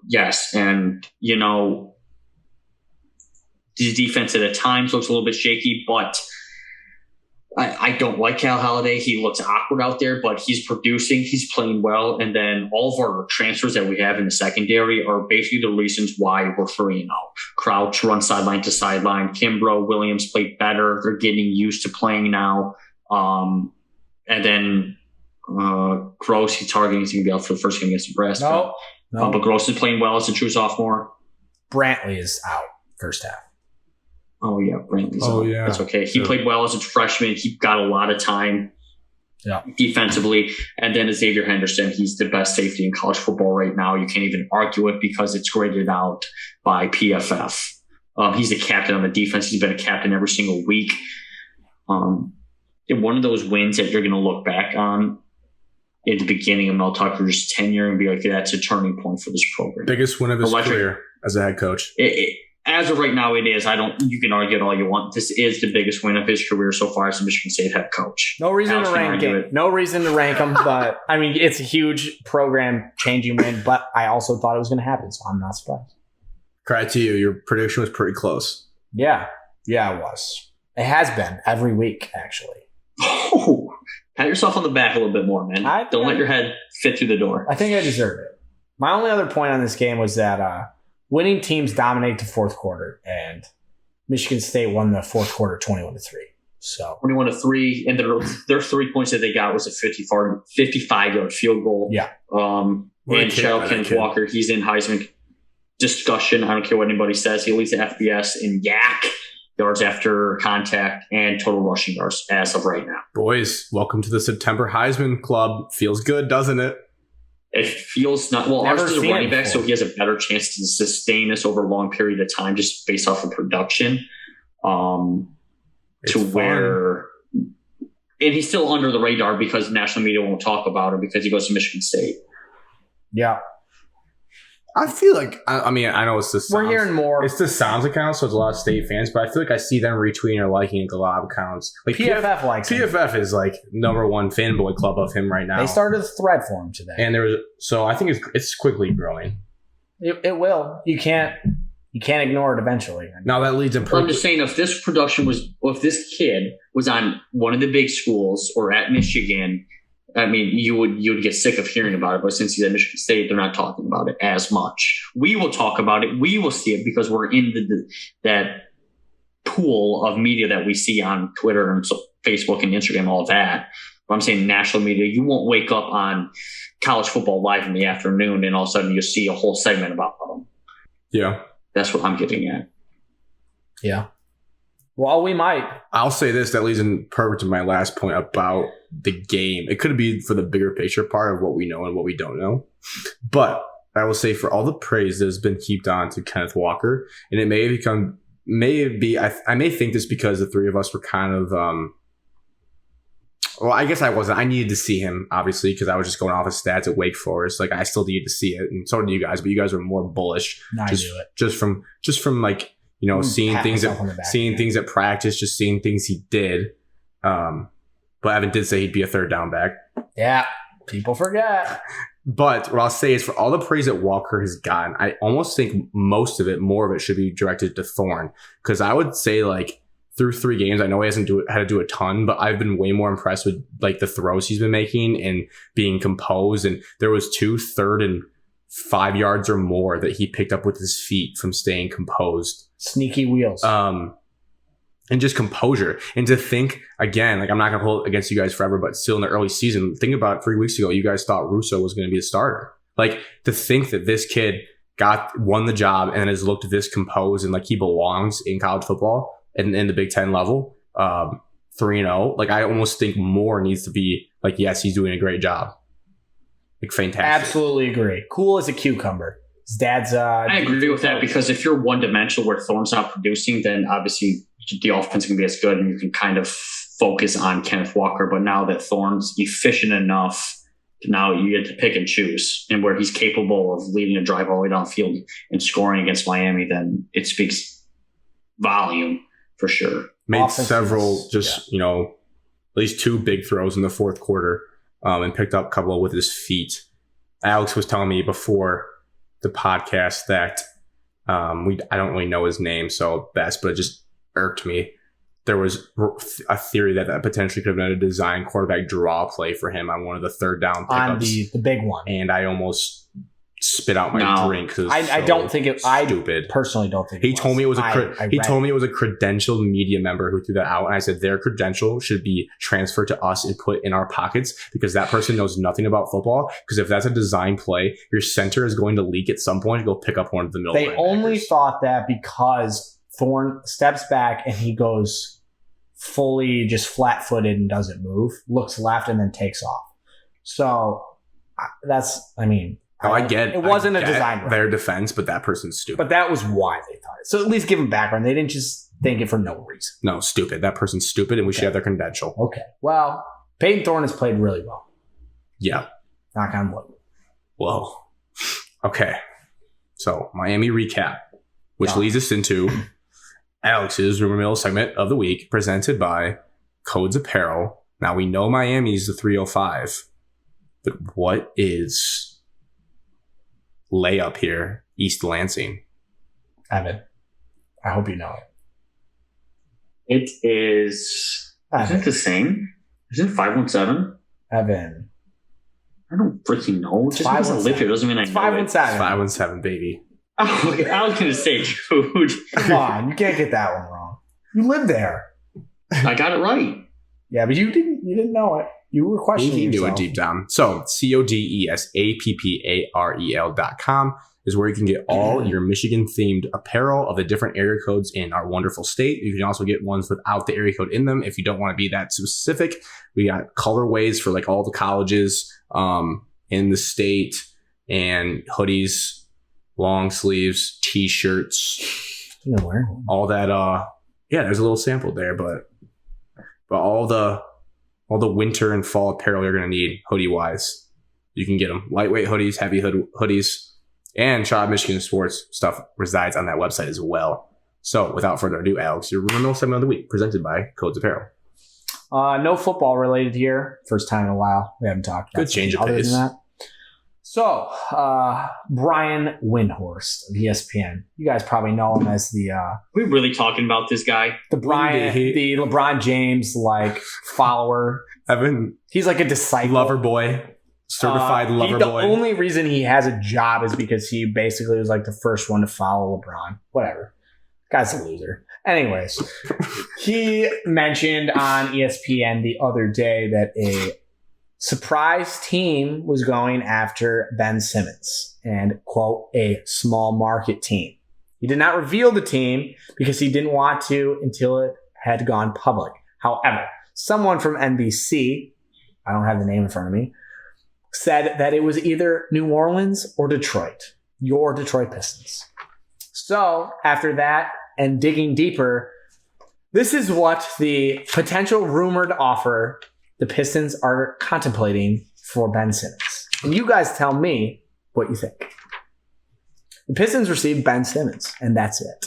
Yes, and the defense at times looks a little bit shaky, but I don't like Cal Holiday. He looks awkward out there, but he's producing. He's playing well. And then all of our transfers that we have in the secondary are basically the reasons why we're 3-0. Crouch runs sideline to sideline. Kimbrough, Williams played better. They're getting used to playing now. And then Gross, he's going to be out for the first game against Nebraska. No. But Gross is playing well as a true sophomore. Brantley is out first half. Oh, yeah. Brantley's out. Yeah. That's okay. He played well as a freshman. He got a lot of time defensively. And then Xavier Henderson, he's the best safety in college football right now. You can't even argue it because it's graded out by PFF. He's a captain on the defense. He's been a captain every single week. One of those wins that you're going to look back on in the beginning of Mel Tucker's tenure and be like, that's a turning point for this program. Biggest win of his career as a head coach. As of right now, it is. You can argue it all you want. This is the biggest win of his career so far as a Michigan State head coach. No reason to rank it. No reason to rank him, but I mean, it's a huge program changing win, but I also thought it was going to happen, so I'm not surprised. Credit to you. Your prediction was pretty close. Yeah, it was. It has been every week, actually. Oh, pat yourself on the back a little bit more, man. Don't let your head fit through the door. I think I deserve it. My only other point on this game was that winning teams dominate the fourth quarter, and Michigan State won the fourth quarter 21-3. So 21-3, and their 3 points that they got was a 55-yard field goal. Yeah. And Kenneth Walker, he's in Heisman discussion. I don't care what anybody says. He leads the FBS in YAC, yards after contact, and total rushing yards as of right now. Boys, welcome to the September Heisman Club. Feels good, doesn't it? It feels not well. Ours is a running back, so he has a better chance to sustain this over a long period of time, just based off of production. And he's still under the radar because national media won't talk about him because he goes to Michigan State. Yeah, I feel like I know it's the we're hearing more. It's the Sounds account, so it's a lot of State fans, but I feel like I see them retweeting or liking a lot of accounts. Like PFF likes him. PFF is like number one fanboy club of him right now. They started a thread for him today, and so I think it's quickly growing. It will. You can't ignore it eventually. Now that leads in. I'm just saying, if this kid was on one of the big schools or at Michigan, I mean, you would get sick of hearing about it, but since he's at Michigan State, they're not talking about it as much. We will talk about it. We will see it because we're in that pool of media that we see on Twitter and Facebook and Instagram, all that. But I'm saying national media, you won't wake up on College Football Live in the afternoon and all of a sudden you'll see a whole segment about them. Yeah. That's what I'm getting at. Yeah. Well, we might. I'll say this, that leads in perfect to my last point about the game. It could be for the bigger picture part of what we know and what we don't know. But I will say, for all the praise that has been heaped on to Kenneth Walker, and it may I may think this because the three of us were kind of, well, I guess I wasn't. I needed to see him, obviously, because I was just going off his stats at Wake Forest. Like, I still needed to see it, and so did you guys, but you guys were more bullish. Just from like, you know, seeing things at practice, just seeing things he did. But Evan did say he'd be a third down back. Yeah, people forget. But what I'll say is, for all the praise that Walker has gotten, I almost think more of it should be directed to Thorne. Because I would say, like, through 3 games, I know he hasn't had to do a ton, but I've been way more impressed with, like, the throws he's been making and being composed. And there was 2 3rd and 5 yards or more that he picked up with his feet from staying composed. Sneaky wheels. And just composure. And to think, again, like, I'm not going to hold it against you guys forever, but still in the early season, think about 3 weeks ago, you guys thought Russo was going to be the starter. Like, to think that this kid won the job and has looked this composed and like he belongs in college football and in the Big Ten level, 3-0. Like, I almost think more needs to be like, yes, he's doing a great job. Like, fantastic. Absolutely agree. Cool as a cucumber. His dad's. I agree with that, because if you're one dimensional where Thorne's not producing, then obviously the offense can be as good and you can kind of focus on Kenneth Walker. But now that Thorne's efficient enough, now you get to pick and choose, and where he's capable of leading a drive all the way downfield and scoring against Miami, then it speaks volume for sure. Made several you know, at least 2 big throws in the fourth quarter, and picked up a couple with his feet. Alex was telling me before the podcast that I don't really know his name, so but it just irked me. there was a theory that potentially could have been a design quarterback draw play for him on one of the third down pickups. On the big one. And I almost spit out my drink because I don't think it. Stupid. I personally don't think he told me it was a credentialed media member who threw that out, and I said their credential should be transferred to us and put in our pockets because that person knows nothing about football. Because if that's a design play, your center is going to leak at some point and go pick up one of the middle. They only thought that because Thorne steps back and he goes fully just flat-footed and doesn't move, looks left and then takes off. So I get it. It wasn't a design their defense, but that person's stupid. But that was why they thought it. So at least give them background. They didn't just think it for no reason. No, stupid. That person's stupid, and we should have their credential. Okay. Well, Peyton Thorne has played really well. Yeah. Knock on wood. Well, okay. So Miami recap, which leads us into Alex's Rumor Mill segment of the week, presented by Codes Apparel. Now we know Miami's the 305, but what is layup here, East Lansing? Evan, I hope you know it. It is. Is it the same? Is it 517? Evan, I don't freaking know. Just because I live here doesn't mean I know it. 517. 517, baby. Oh, I was gonna say, dude. Come on, you can't get that one wrong. You live there. I got it right. Yeah, but you didn't know it. You were questioning He knew yourself. it deep down. So CODESAPPAREL.com is where you can get all your Michigan-themed apparel of the different area codes in our wonderful state. You can also get ones without the area code in them if you don't want to be that specific. We got colorways for like all the colleges in the state, and hoodies, long sleeves, t-shirts, all that. Yeah, there's a little sample there, but all the winter and fall apparel you're going to need hoodie wise, you can get them. Lightweight hoodies, heavy hoodies, and Child Michigan sports stuff resides on that website as well. So without further ado, Alex, your Rumor Mill segment of the week presented by Codes Apparel. No football related here. First time in a while. We haven't talked about good change of pace. So, Brian Windhorst of ESPN. You guys probably know him as the We're really talking about this guy. the LeBron James follower. Evan, He's like a disciple. lover boy, certified lover boy. The only reason he has a job is because he basically was like the first one to follow LeBron. Whatever. Guy's a loser. Anyways, he mentioned on ESPN the other day that a surprise team was going after Ben Simmons and, quote, a small market team. He did not reveal the team because he didn't want to until it had gone public. However, someone from NBC, I don't have the name in front of me, said that it was either New Orleans or Detroit, your Detroit Pistons. So after that and digging deeper, this is what the potential rumored offer the Pistons are contemplating for Ben Simmons. And you guys tell me what you think. The Pistons received Ben Simmons, and that's it.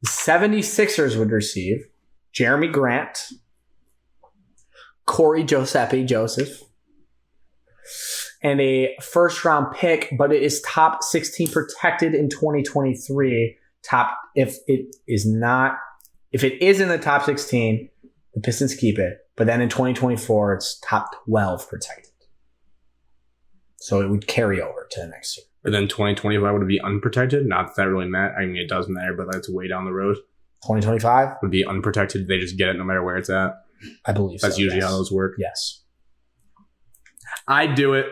The 76ers would receive Jeremy Grant, Corey Joseph, and a first-round pick, but it is top 16 protected in 2023. If it is in the top 16, the Pistons keep it. But then in 2024, it's top 12 protected. So it would carry over to the next year. But then 2025 would be unprotected. Not that really matters. I mean, it does matter, but that's way down the road. 2025 would be unprotected. They just get it no matter where it's at. I believe that's usually how those work. Yes. I'd do it.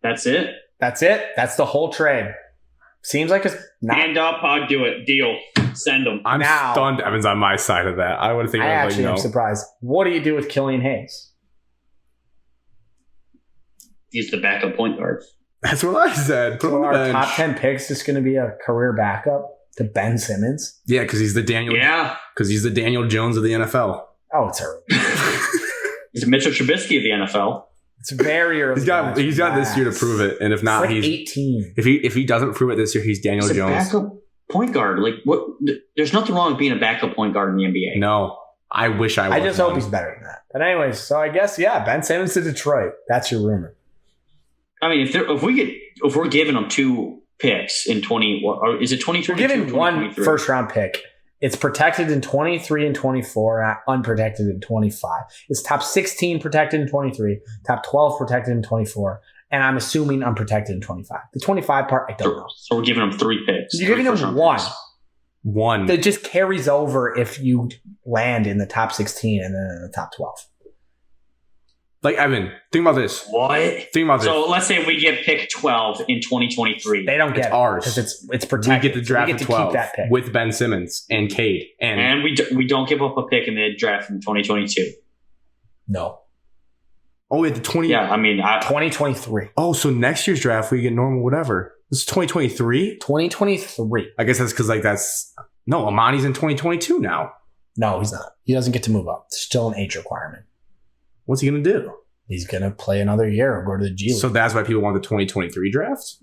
That's it? That's it. That's the whole trade. Seems like it's not. Hand up, I'd do it. Deal. Send them. I'm stunned Evan's on my side of that. I would think I actually am surprised. What do you do with Killian Hayes? He's the backup point guard. That's what I said. Put him on the bench. Top 10 picks is going to be a career backup to Ben Simmons. Yeah, because he's the Daniel. Yeah, because he's the Daniel Jones of the NFL. Oh, it's early. He's Mitchell Trubisky of the NFL. It's very early. He's got this year to prove it, and if not, like he's 18. If he doesn't prove it this year, he's Daniel Jones. Backup point guard. Like what? There's nothing wrong with being a backup point guard in the NBA. No, I wish I was. I just hope he's better than that. But anyways, so I guess Ben Simmons to Detroit. That's your rumor. I mean, if we're giving them 2 picks in 20, or is it 2022? We're giving one first round pick It's protected in 23 and 24, unprotected in 25. It's top 16 protected in 23, top 12 protected in 24, and I'm assuming unprotected in 25. The 25 part, I don't know. So we're giving them 3 picks. You're giving them one. That just carries over if you land in the top 16 and then in the top 12. Like, Evan, think about this. What? Think about this. So let's say we get pick 12 in 2023. They don't get It's ours. because it's protected. We get the draft so we at get 12 to keep that pick. with Ben Simmons and Cade. And we don't give up a pick in the draft in 2022. No. Oh, we had the 20. Yeah, I mean, 2023. Oh, so next year's draft, we get normal whatever. This is 2023? 2023. I guess that's because, like, no, Amani's in 2022 now. No, he's not. He doesn't get to move up. There's still an age requirement. What's he going to do? He's going to play another year or go to the G League. So that's why people want the 2023 draft?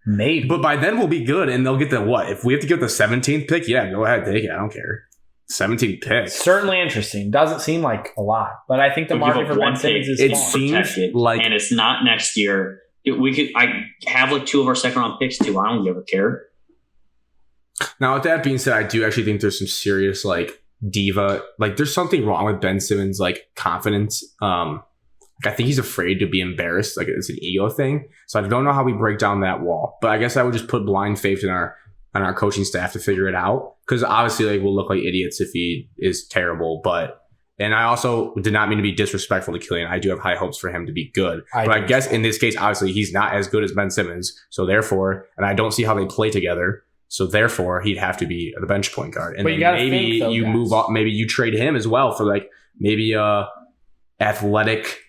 Maybe. But by then we'll be good and they'll get the what? If we have to get the 17th pick, yeah, go ahead, take it. I don't care. 17th pick. Certainly interesting. Doesn't seem like a lot, but I think the market for Ben Simmons is It small. seems like, and it's not next year. I have like 2 of our second round picks too. I don't give a care. now with that being said, I do actually think there's some serious like diva, like there's something wrong with Ben Simmons' like confidence. I think he's afraid to be embarrassed. Like it's an ego thing. So I don't know how we break down that wall, but I guess I would just put blind faith in our coaching staff to figure it out. Cause obviously like we'll look like idiots if he is terrible, and I also did not mean to be disrespectful to Killian. I do have high hopes for him to be good. But I guess in this case, obviously he's not as good as Ben Simmons. So therefore, and I don't see how they play together. So therefore he'd have to be the bench point guard. And then maybe you move up, maybe you trade him as well for like maybe athletic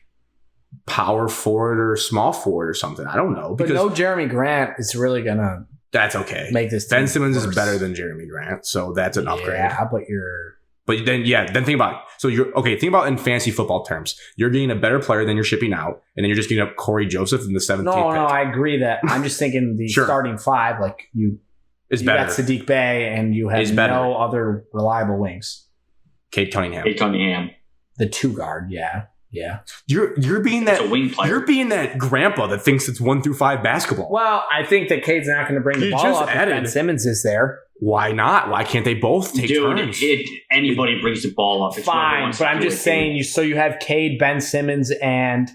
power forward or small forward or something. I don't know. But no Jeremy Grant is really going to that's okay. Make this Ben Simmons is better than Jeremy Grant. So that's an upgrade. Yeah, But then think about it. So think about in fantasy football terms. You're getting a better player than you're shipping out, and then you're just getting up Corey Joseph in the 17th pick. No, I agree that. I'm just thinking the starting 5, like you got Sadiq Bey and you have no other reliable wings. Cade Cunningham. The 2 guard, yeah. You're being that a wing player. You're being that grandpa that thinks it's 1 through 5 basketball. Well, I think that Cade's not going to bring the ball up if Ben Simmons is there. Why not? Why can't they both take turns? Anybody brings the ball up. It's fine, but I'm just saying you have Cade, Ben Simmons, and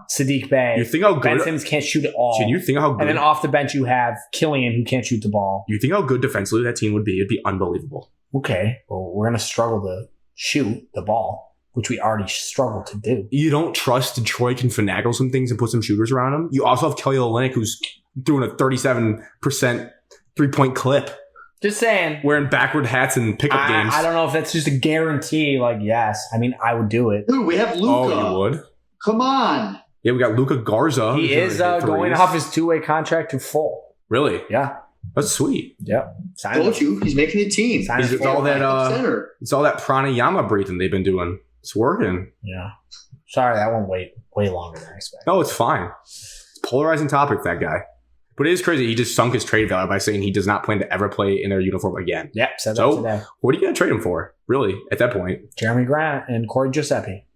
Sadiq Bey. You think how good Ben Simmons can't shoot at all. Can you think how good? And then off the bench you have Killian who can't shoot the ball. You think how good defensively that team would be? It'd be unbelievable. Okay, well we're going to struggle to shoot the ball, which we already struggle to do. You don't trust Detroit can finagle some things and put some shooters around him. You also have Kelly Olynyk who's doing a 37% 3-point clip. Just saying. Wearing backward hats and pickup games. I don't know if that's just a guarantee. Like, yes. I mean, I would do it. Dude, we have Luka. Oh, you would? Come on. Yeah, we got Luka Garza. He is going off his 2-way contract to full. Really? Yeah. That's sweet. Yep. Told you. He's making the team. It's all that pranayama breathing they've been doing. It's working. Yeah. Sorry, that one way longer than I expected. No, it's fine. It's a polarizing topic, that guy. But it is crazy. He just sunk his trade value by saying he does not plan to ever play in their uniform again. Yep, said that today. What are you going to trade him for, really, at that point? Jeremy Grant and Corey Giuseppe.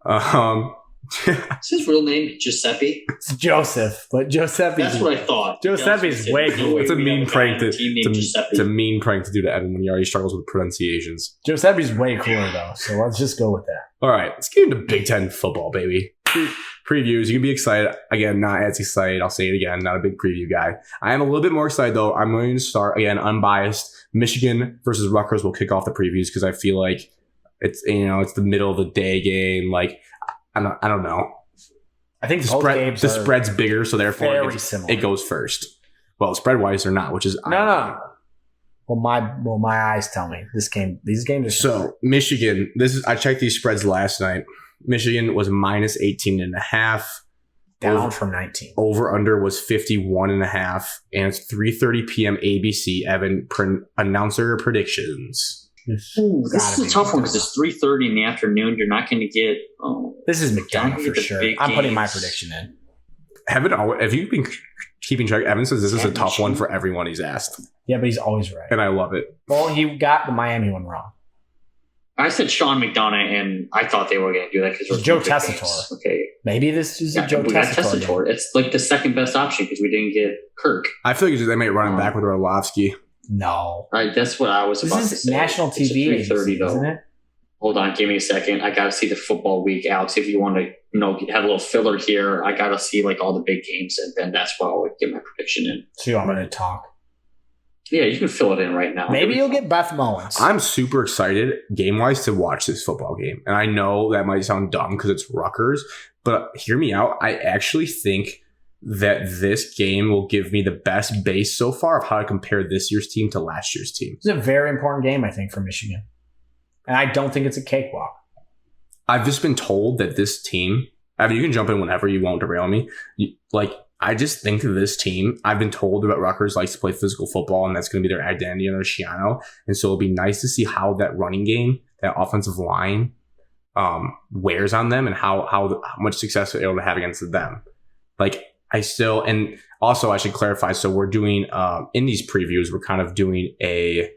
Is his real name Giuseppe? It's Joseph, but Giuseppe. That's what I thought. Giuseppe's way cool. It's a mean prank to do to Evan when he already struggles with pronunciations. Giuseppe's way cooler, though, so let's just go with that. All right, let's get into Big Ten football, baby. Previews. You can be excited. Again, not as excited. I'll say it again. Not a big preview guy. I am a little bit more excited, though. I'm going to start, again, unbiased. Michigan versus Rutgers will kick off the previews because I feel like it's the middle of the day game. Like, I don't know. I think the spread's bigger, so therefore it goes first. Well, spread-wise or not, which is... No. Well, my eyes tell me these games are... So, Michigan, I checked these spreads last night. Michigan was minus 18.5. Down from 19. Over-under was 51.5. And it's 3:30 p.m. ABC. Evan, announcer predictions. Ooh, this is a tough one because it's 3:30 in the afternoon. You're not going to get... this is McDonough for sure. I'm putting my prediction in. Have you been keeping track? Evan says this is a tough one for everyone he's asked. Yeah, but he's always right. And I love it. Well, he got the Miami one wrong. I said Sean McDonough, and I thought they were going to do that because it was Joe Tessitore. Okay, maybe this is a Joe Tessitore. It's like the second best option because we didn't get Kirk. I feel like they might run him back with Orlovsky. No. That's what I was about to This is say. national It's a TV, 3:30 though. isn't it? Hold on, give me a second. I got to see the football week, Alex. If you want to, have a little filler here, I got to see like all the big games, and then that's where I'll get my prediction in. So you want me to talk? Yeah, you can fill it in right now. Maybe you'll get Beth Mullins. I'm super excited game-wise to watch this football game. And I know that might sound dumb because it's Rutgers, but hear me out. I actually think that this game will give me the best base so far of how to compare this year's team to last year's team. It's a very important game, I think, for Michigan. And I don't think it's a cakewalk. I've just been told that this team, Evan, you can jump in whenever you won't derail me. I just think of this team. I've been told that Rutgers likes to play physical football, and that's going to be their identity under Shiano. And so it'll be nice to see how that running game, that offensive line, wears on them, and how much success they're able to have against them. And also I should clarify. So we're doing in these previews, we're kind of doing a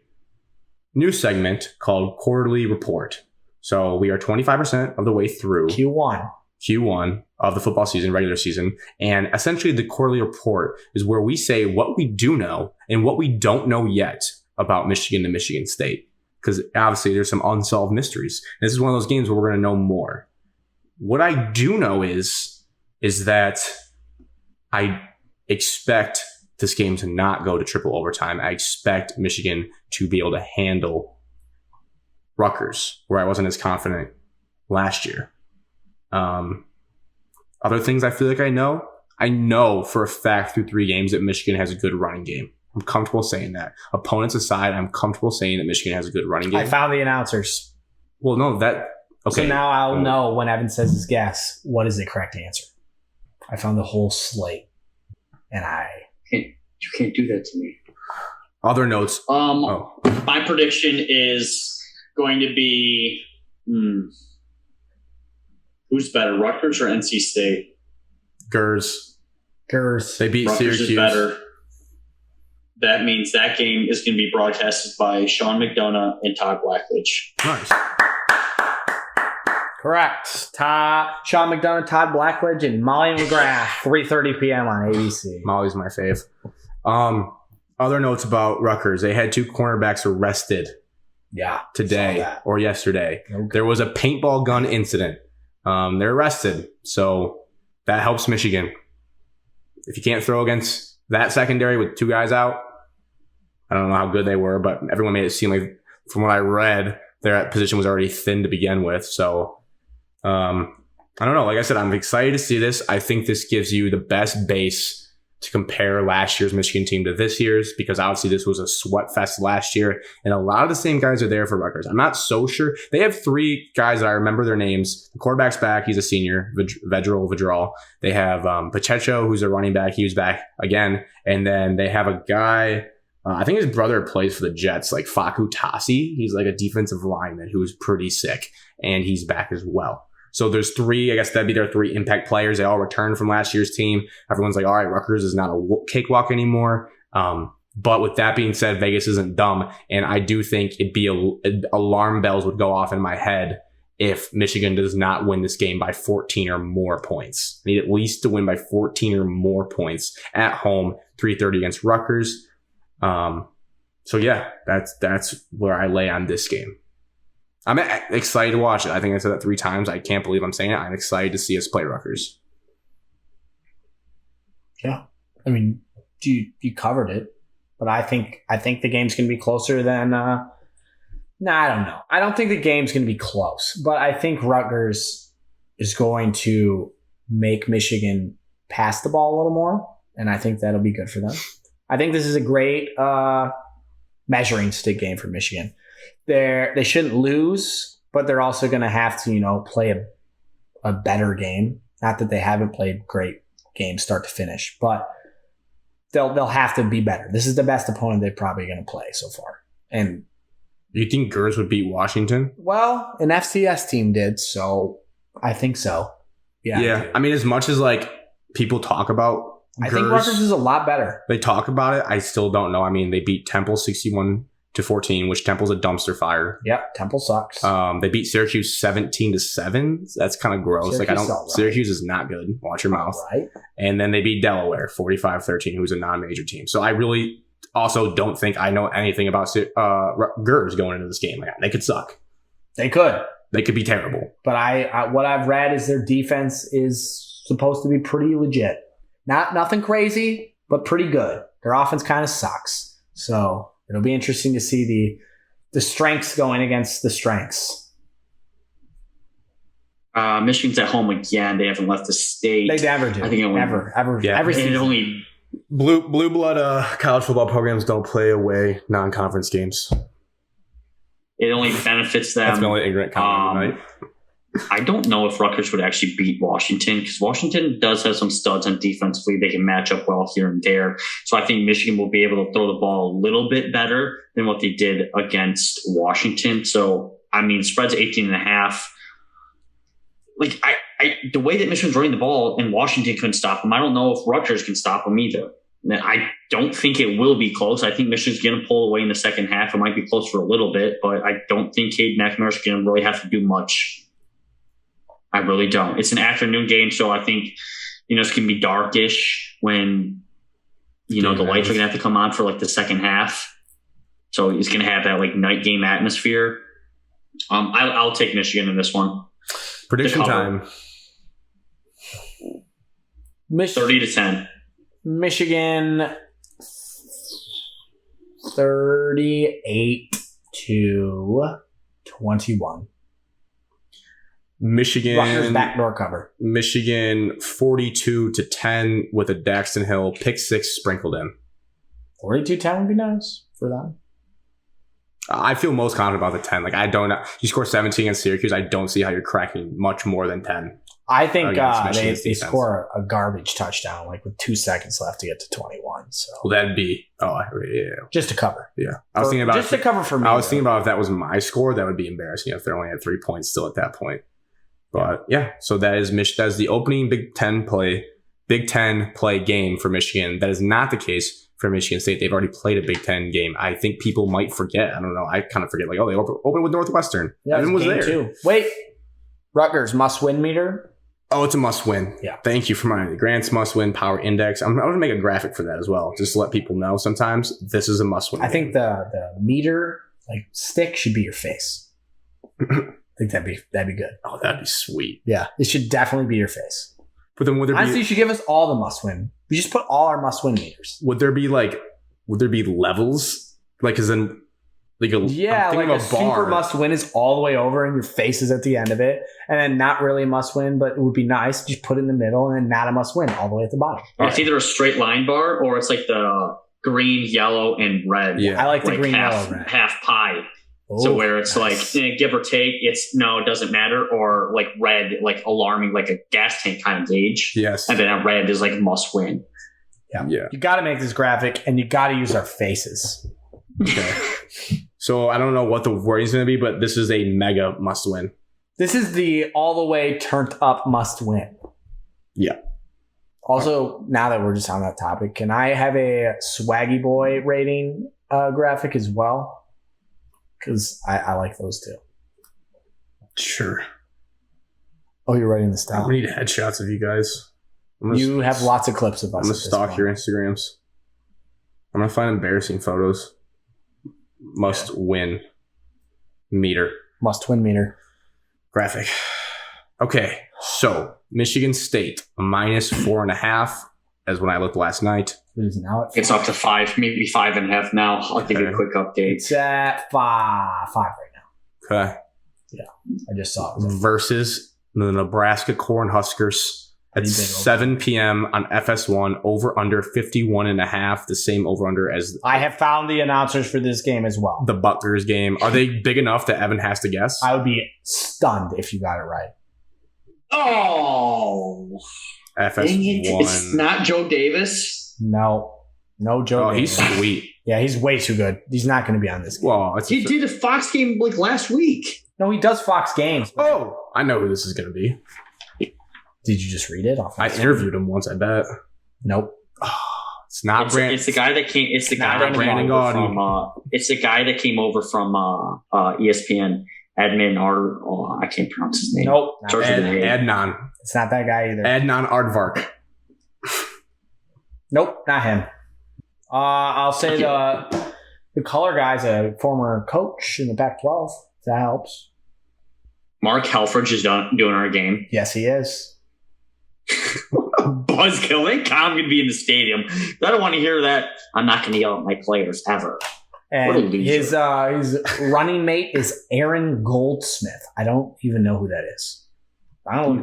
new segment called Quarterly Report. So we are 25% of the way through Q1 of the football season, regular season. And essentially the Quarterly Report is where we say what we do know and what we don't know yet about Michigan and Michigan State. Because obviously there's some unsolved mysteries. This is one of those games where we're going to know more. What I do know is that I expect this game to not go to triple overtime. I expect Michigan to be able to handle Rutgers, where I wasn't as confident last year. Other things I feel like I know for a fact through 3 games that Michigan has a good running game. I'm comfortable saying that. Opponents aside, I'm comfortable saying that Michigan has a good running game. I found the announcers. Well, no, that... Okay. So now I'll know when Evan says his guess, what is the correct answer. I found the whole slate. And You can't do that to me. Other notes. My prediction is going to be... Who's better, Rutgers or NC State? Gers. They beat Rutgers Syracuse. is better. That means that game is going to be broadcasted by Sean McDonough and Todd Blackledge. Nice. Correct. Sean McDonough, Todd Blackledge, and Molly McGrath, 3:30 p.m. on ABC. Molly's my fave. Other notes about Rutgers. They had 2 cornerbacks arrested today or yesterday. Okay. There was a paintball gun incident. They're arrested. So that helps Michigan. If you can't throw against that secondary with 2 guys out, I don't know how good they were, but everyone made it seem like, from what I read, their position was already thin to begin with. So I don't know. Like I said, I'm excited to see this. I think this gives you the best base to compare last year's Michigan team to this year's, because obviously this was a sweat fest last year, and a lot of the same guys are there for Rutgers. I'm not so sure. They have 3 guys that I remember their names. The quarterback's back. He's a senior, Vedral. They have Pacheco, who's a running back. He was back again. And then they have a guy, I think his brother plays for the Jets, like Faku Tassi. He's like a defensive lineman who is pretty sick, and he's back as well. So there's 3, I guess that'd be their 3 impact players. They all returned from last year's team. Everyone's like, all right, Rutgers is not a cakewalk anymore. But with that being said, Vegas isn't dumb. And I do think it'd be alarm bells would go off in my head if Michigan does not win this game by 14 or more points. They need at least to win by 14 or more points at home, 3:30 against Rutgers. So yeah, that's where I lay on this game. I'm excited to watch it. I think I said that 3 times. I can't believe I'm saying it. I'm excited to see us play Rutgers. Yeah. I mean, you covered it, but I think the game's going to be closer than I don't know. I don't think the game's going to be close, but I think Rutgers is going to make Michigan pass the ball a little more, and I think that'll be good for them. I think this is a great measuring stick game for Michigan. They shouldn't lose, but they're also going to have to, play a better game. Not that they haven't played great games start to finish, but they'll have to be better. This is the best opponent they're probably going to play so far. And you think Gers would beat Washington? Well, an FCS team did, so I think so. Yeah. I mean, as much as people talk about I think Rutgers is a lot better. They talk about it. I still don't know. I mean, they beat Temple 61-14, which Temple's a dumpster fire. Yep, Temple sucks. They beat Syracuse 17-7. That's kind of gross. Syracuse is not good. Watch your mouth. Right. And then they beat Delaware 45-13, who's a non-major team. So I really also don't think I know anything about Rutgers going into this game. Like, they could suck. They could. They could be terrible. But I what I've read is their defense is supposed to be pretty legit. Nothing crazy, but pretty good. Their offense kind of sucks. So it'll be interesting to see the strengths going against the strengths. Michigan's at home again. They haven't left the state. They never do. I think it only, ever. Yeah. Every and season. it only Blue blood college football programs don't play away non-conference games. it only benefits them. That's the only ignorant comment tonight. I don't know if Rutgers would actually beat Washington because Washington does have some studs on defensively. They can match up well here and there. So I think Michigan will be able to throw the ball a little bit better than what they did against Washington. So, I mean, spread's 18.5. Like, the way that Michigan's running the ball and Washington couldn't stop them, I don't know if Rutgers can stop them either. And I don't think it will be close. I think Michigan's going to pull away in the second half. It might be close for a little bit, but I don't think Caden McNamara's going to really have to do much. I really don't. It's an afternoon game, so I think, it's going to be darkish when, the lights are going to have to come on for like the second half. So he's going to have that like night game atmosphere. I'll take Michigan in this one. Prediction time. 30-10. Michigan 38-21. Michigan Rutgers backdoor cover. Michigan 42-10 with a Daxton Hill pick six sprinkled in. 42-10 would be nice for them. I feel most confident about the 10. Like, I don't know. You score 17 against Syracuse. I don't see how you're cracking much more than 10. I think Michigan's they defense. score a garbage touchdown like with 2 seconds left to get to 21. So Well, that'd be just to cover. yeah. I was thinking about just to cover for me. I was thinking about if that was my score, that would be embarrassing if they're only at 3 points still at that point. But yeah, so that is the opening Big Ten play game for Michigan. That is not the case for Michigan State. They've already played a Big Ten game. I think people might forget. I don't know. I kind of forget. Like, they opened with Northwestern. Yeah, Evan was game there. too. Wait, Rutgers must-win meter. Oh, it's a must-win. Yeah. Thank you for reminding me. Grant's must-win power index. I'm going to make a graphic for that as well, just to let people know. Sometimes this is a must-win. I think the meter stick should be your face. I think that'd be good. Oh, that'd be sweet. Yeah, it should definitely be your face. But then Honestly, you should give us all the must-win. We just put all our must-win meters. would there be levels? Like, as in, like a Yeah, I'm like thinking a of bar. super must-win is all the way over and your face is at the end of it. And then not really a must-win, but it would be nice. Just put it in the middle and then not a must-win all the way at the bottom. It's either a straight line bar or it's like the green, yellow, and red. Yeah. I like the green, half, yellow, red. half pie. So Oh, where it's nice. like, give or take, it's no, it doesn't matter. Or like red, like alarming, like a gas tank kind of gauge. Yes. And then a red is like must win. Yeah. You got to make this graphic and you got to use our faces. Okay. So I don't know what the wording's going to be, but this is a mega must-win. This is the all the way turned up must-win. Yeah. Also, now that we're just on that topic, can I have a swaggy boy rating graphic as well? Because I like those too. Sure. Oh, you're writing this down. We need headshots of you guys. You have lots of clips of us. I'm going to at this stalk point. your Instagrams. I'm going to find embarrassing photos. Must win meter. Must-win meter. Graphic. Okay. So Michigan State -4.5 as when I looked last night. It is now at It's up to 5, maybe 5.5 now. I'll give you a Okay. quick update. It's at five right now. Okay. I just saw it. Was at Versus the Nebraska Cornhuskers at Pretty big 7 p.m. on FS1, over under 51.5, the same over under as I have found the announcers for this game as well. the Butler's game. Are they big enough that Evan has to guess? I would be stunned if you got it right. Oh, dang it. It's FS1. not Joe Davis. No joke. Oh, he's sweet. Yeah, he's way too good. He's not going to be on this game. Well, it's He did a Fox game like last week. No, he does Fox games. Oh, I know who this is going to be. Did you just read it off? I interviewed him once, I bet. Nope. It's not Brand. It's the guy that came. It's the guy that came Brandon over Gaudin. from. It's the guy that came over from ESPN. Admin or I can't pronounce his name. Nope. not George that. Ed- Adnan. It's not that guy either. Adnan Aardvark. Nope, not him. I'll say the color guy's a former coach in the Pac-12. That helps. Mark Helfrich is doing our game. Yes, he is. Buzzkill. I'm going to be in the stadium. I don't want to hear that. I'm not going to yell at my players ever. And his running mate is Aaron Goldsmith. I don't even know who that is.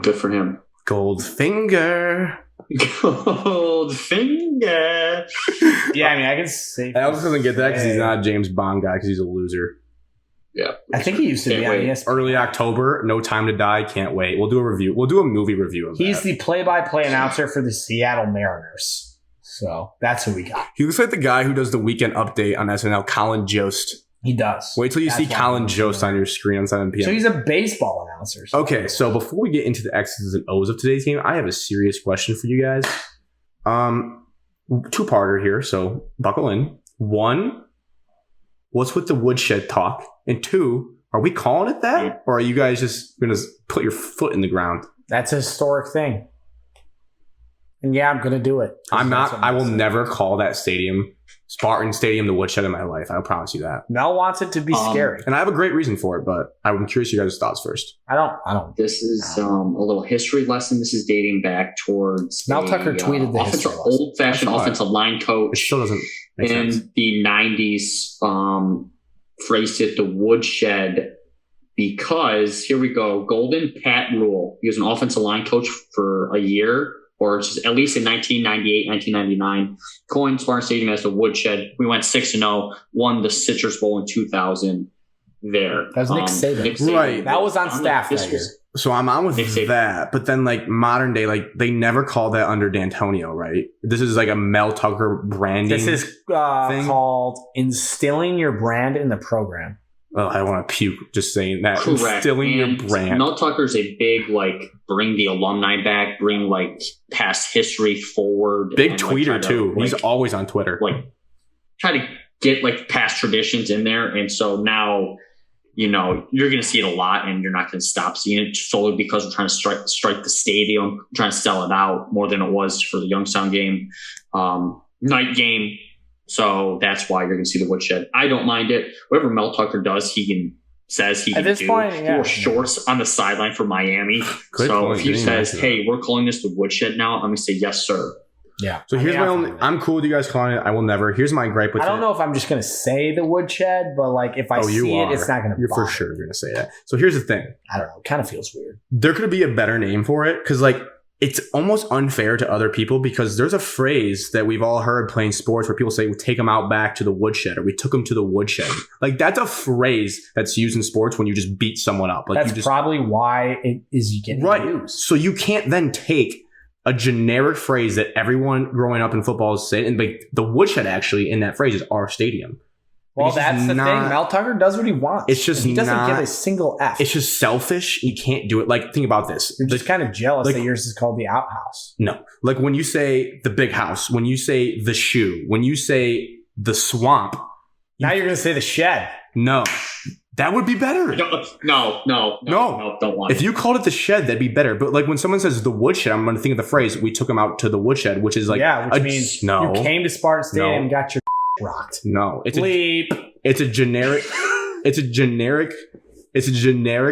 Good for him. Goldfinger. Goldfinger. Yeah, I mean, I can say. Alex doesn't get that because he's not a James Bond guy because he's a loser. Yeah. I think he used to be on ESPN. Early October, No Time to Die, can't wait. We'll do a review. We'll do a movie review of He's that. the play-by-play announcer for the Seattle Mariners. So that's who we got. He looks like the guy who does the weekend update on SNL, Colin Jost. He does. Wait till you see Colin Jost on your screen on 7 p.m. So he's a baseball announcer. Okay, so before we get into the X's and O's of today's game, I have a serious question for you guys. Two-parter here, so buckle in. One, what's with the woodshed talk? And two, are we calling it that? Or are you guys just going to put your foot in the ground? That's a historic thing. And yeah, I'm going to do it. I will never call that stadium, Spartan Stadium, the woodshed in my life. I promise you that. Mel wants it to be scary. And I have a great reason for it, but I'm curious your guys' thoughts first. I don't. This is a little history lesson. This is dating back towards Mel Tucker tweeted the old-fashioned offensive line coach. It still doesn't make sense. In the 90s, phrased it the woodshed because, here we go, Golden Pat Rule. He was an offensive line coach for a year, or just at least in 1998, 1999. Coined Spartan Stadium as the woodshed. We went 6-0, won the Citrus Bowl in 2000 there. That was Nick Saban. Right. That was on staff that year. So I'm on with that, but then like modern day, like they never call that under D'Antonio, right? This is like a Mel Tucker branding. This is called instilling your brand in the program. Oh, I want to puke just saying that. Correct. Instilling your brand. Mel Tucker's a big like bring the alumni back, bring like past history forward. Big and, tweeter like, too. Like, He's always on Twitter. Like try to get like past traditions in there, and so now. You know, you're going to see it a lot and you're not going to stop seeing it solely because we're trying to strike the stadium, we're trying to sell it out more than it was for the Youngstown game, night game. So that's why you're going to see the woodshed. I don't mind it. Whatever Mel Tucker does, says he can do. He wore shorts on the sideline for Miami. So if he says, hey, we're calling this the woodshed now, I'm going to say, yes, sir. Yeah. So here's my only. I'm cool with you guys calling it. I will never. Here's my gripe with it. I don't know if I'm just going to say the woodshed, but like if I see it, it's not going to. You're for sure going to say that. So here's the thing. I don't know. It kind of feels weird. There could be a better name for it because like it's almost unfair to other people because there's a phrase that we've all heard playing sports where people say we take them out back to the woodshed or we took them to the woodshed. Like that's a phrase that's used in sports when you just beat someone up. Like that's probably why it is getting used. So you can't then take a generic phrase that everyone growing up in football is saying, and like the woodshed actually in that phrase is our stadium. Well, that's the thing. Mel Tucker does what he wants. It's just he doesn't give a single F. It's just selfish. You can't do it. Like, think about this. You're just kind of jealous that yours is called the outhouse. No. Like when you say the big house, when you say the shoe, when you say the swamp. Now you're going to say the shed. No. That would be better. No, don't want it. If you called it the shed, that'd be better. But like when someone says the woodshed, I'm going to think of the phrase, we took him out to the woodshed, which is like, which means you came to Spartan Stadium and got your rocked. No, it's a generic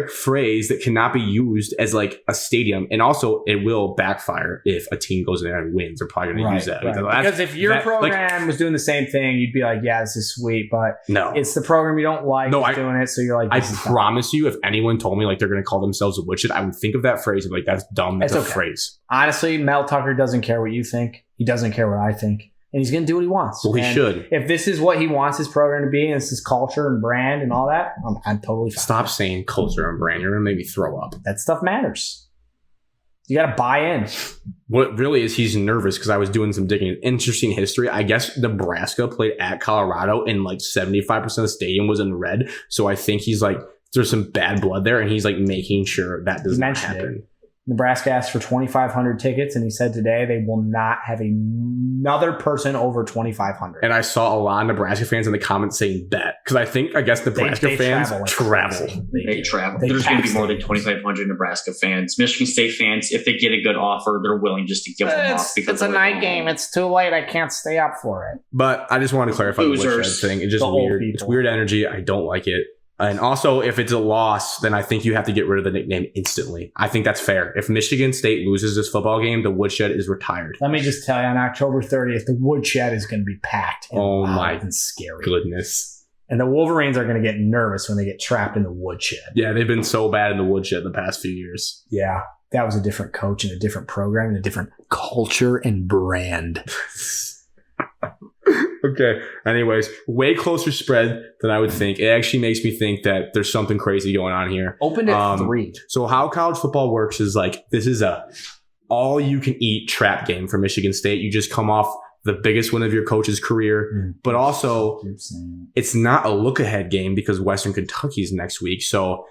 phrase that cannot be used as like a stadium, and also it will backfire if a team goes in there and wins. They're probably going to use that because if your program was doing the same thing, you'd be like, "Yeah, this is sweet," but no, it's the program you don't like doing it, so you're like, I promise you, if anyone told me like they're going to call themselves a woodshed, I would think of that phrase and be like, "That's dumb. That's a phrase." Honestly, Mel Tucker doesn't care what you think. He doesn't care what I think. And he's going to do what he wants. Well, he should. If this is what he wants his program to be, and this is culture and brand and all that, I'm totally fine. Stop saying culture and brand. You're going to make me throw up. That stuff matters. You got to buy in. What really is, he's nervous because I was doing some digging. Interesting history. I guess Nebraska played at Colorado and like 75% of the stadium was in red. So I think he's like, there's some bad blood there and he's like making sure that doesn't happen. Nebraska asked for 2,500 tickets, and he said today they will not have another person over 2,500. And I saw a lot of Nebraska fans in the comments saying bet. Because I guess Nebraska fans travel. They travel. There's going to be more than 2,500 Nebraska fans. Michigan State fans, if they get a good offer, they're willing just to give them up. Because it's a night game. It's too late. I can't stay up for it. But I just want to clarify the woodshed thing. It's just weird. It's weird energy. I don't like it. And also, if it's a loss, then I think you have to get rid of the nickname instantly. I think that's fair. If Michigan State loses this football game, the woodshed is retired. Let me just tell you, on October 30th, the woodshed is going to be packed. Oh my and scary. Goodness. And the Wolverines are going to get nervous when they get trapped in the woodshed. Yeah, they've been so bad in the woodshed the past few years. Yeah, that was a different coach and a different program and a different culture and brand. Okay. Anyways, way closer spread than I would think. It actually makes me think that there's something crazy going on here. Opened at 3. So how college football works is like, this is a all-you-can-eat trap game for Michigan State. You just come off the biggest win of your coach's career, but also it's not a look-ahead game because Western Kentucky's next week. So